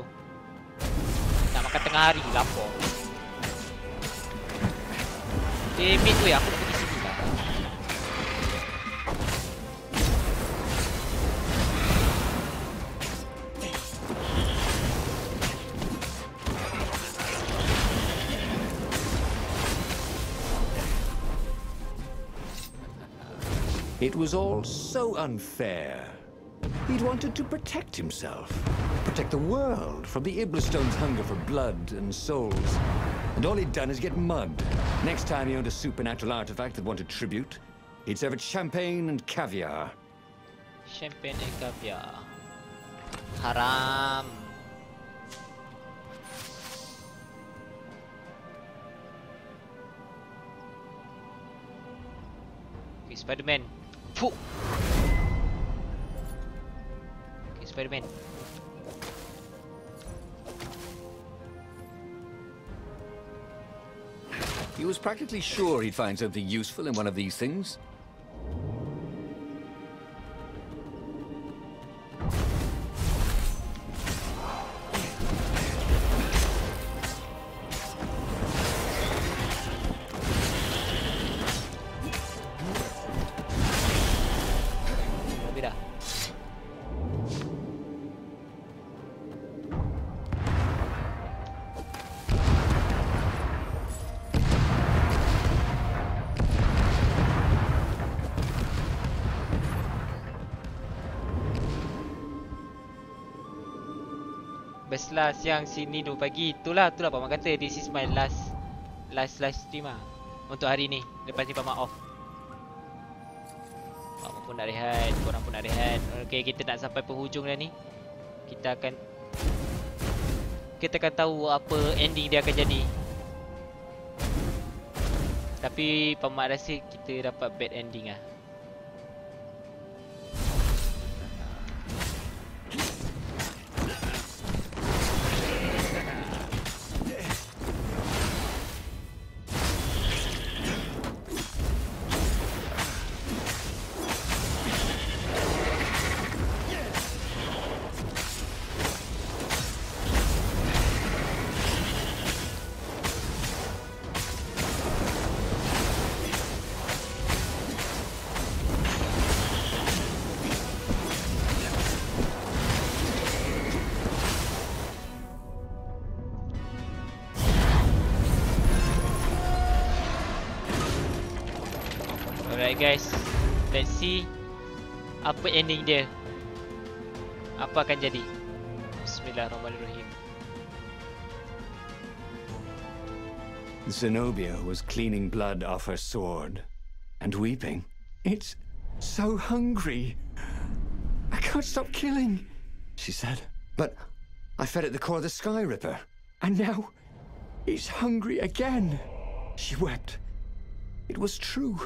Nak makan tengah hari, lapar. Damn weh, aku nak pergi sini lah. It was all so unfair. He'd wanted to protect himself, protect the world from the Iblastone's hunger for blood and souls. And all he'd done is get mugged. Next time he owned a supernatural artifact that wanted tribute, he'd serve it champagne and caviar. Champagne and caviar. Haram. Okay, Spider-Man. Fuh. Okay, Spider-Man. He was practically sure he'd find something useful in one of these things. Berselas yang si Nino bagi. Itulah PakMat kata this is my last stream lah untuk hari ni. Lepas ni PakMat off. PakMat pun nak rehat, korang pun nak rehat. Okay, kita nak sampai penghujung dah ni. Kita akan tahu apa ending dia akan jadi. Tapi PakMat rasa kita dapat bad ending lah. Alright guys, let's see apa ending dia. Apa akan jadi? Bismillahirrahmanirrahim. Zenobia was cleaning blood off her sword and weeping. It's so hungry. I can't stop killing, she said. But I fed it the core of the Sky Ripper, and now it's hungry again. She wept. It was true.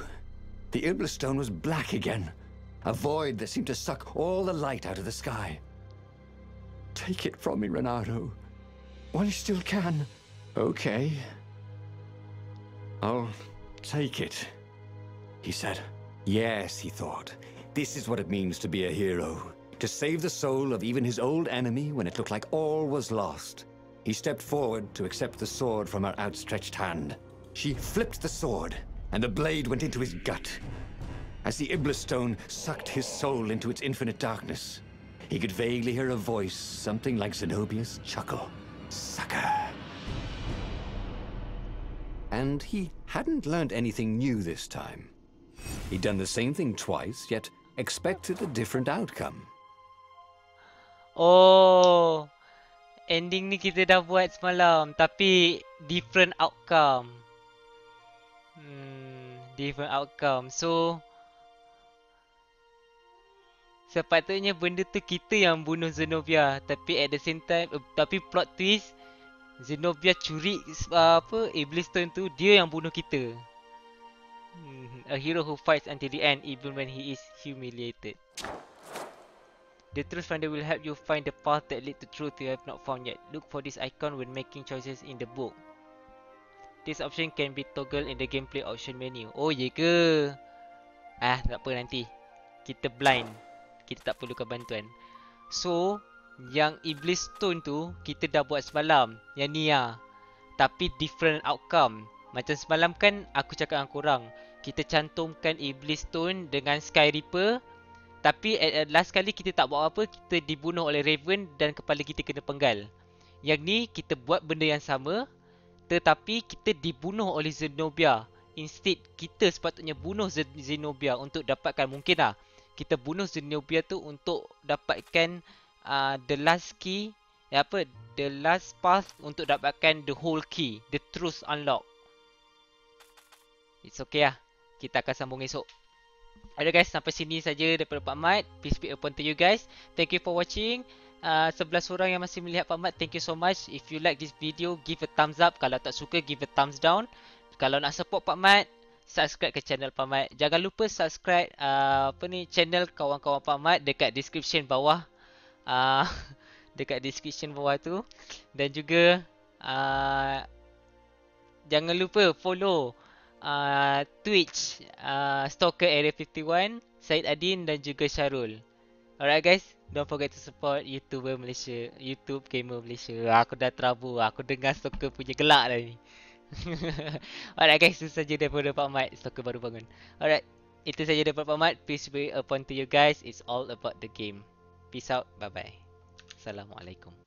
The Iblistone was black again, a void that seemed to suck all the light out of the sky. Take it from me, Renato, while you still can. Okay. I'll take it, he said. Yes, he thought. This is what it means to be a hero. To save the soul of even his old enemy when it looked like all was lost. He stepped forward to accept the sword from her outstretched hand. She flipped the sword, and the blade went into his gut. As the Iblistone sucked his soul into its infinite darkness, he could vaguely hear a voice, something like Zenobia's chuckle. Sucker. And he hadn't learned anything new this time. He'd done the same thing twice, yet expected a different outcome. Oh, ending ni kita dah buat semalam, tapi different outcome. Different outcome. So sepatutnya benda tu kita yang bunuh Zenobia, tapi at the same time tapi plot twist Zenobia curi Iblistone tu, dia yang bunuh kita. A hero who fights until the end even when he is humiliated. The Truth Finder will help you find the path that lead to truth you have not found yet. Look for this icon when making choices in the book. This option can be toggled in the gameplay option menu. Oh, ye ke? Tak apa nanti. Kita blind. Kita tak perlukan bantuan. So, yang Iblistone tu kita dah buat semalam. Yang ni lah. Tapi different outcome. Macam semalam kan aku cakap dengan korang, kita cantumkan Iblistone dengan Sky Ripper. Tapi last kali kita tak buat apa, kita dibunuh oleh Raven dan kepala kita kena penggal. Yang ni kita buat benda yang sama, tetapi kita dibunuh oleh Zenobia. Instead, kita sepatutnya bunuh Zenobia untuk dapatkan, mungkin lah, kita bunuh Zenobia tu untuk dapatkan the last key, the last path untuk dapatkan the whole key, the truth unlock. It's okay lah, kita akan sambung esok. Alright guys, sampai sini saja daripada PakMat. Peace be upon to you guys. Thank you for watching. 11 orang yang masih melihat PakMat, thank you so much. If you like this video, give a thumbs up. Kalau tak suka, give a thumbs down. Kalau nak support PakMat, subscribe ke channel PakMat. Jangan lupa subscribe channel kawan-kawan PakMat dekat description bawah. Dekat description bawah tu. Dan juga jangan lupa follow Twitch Stalker Area 51, Syed Adin dan juga Syarul. Alright guys, don't forget to support YouTuber Malaysia, YouTube Gamer Malaysia. Aku dah terabur, aku dengar Stalker punya gelak dah ni. Alright guys, itu saja daripada PakMat. Stalker baru bangun. Alright, itu saja daripada PakMat. Peace be upon to you guys. It's all about the game. Peace out, bye bye. Assalamualaikum.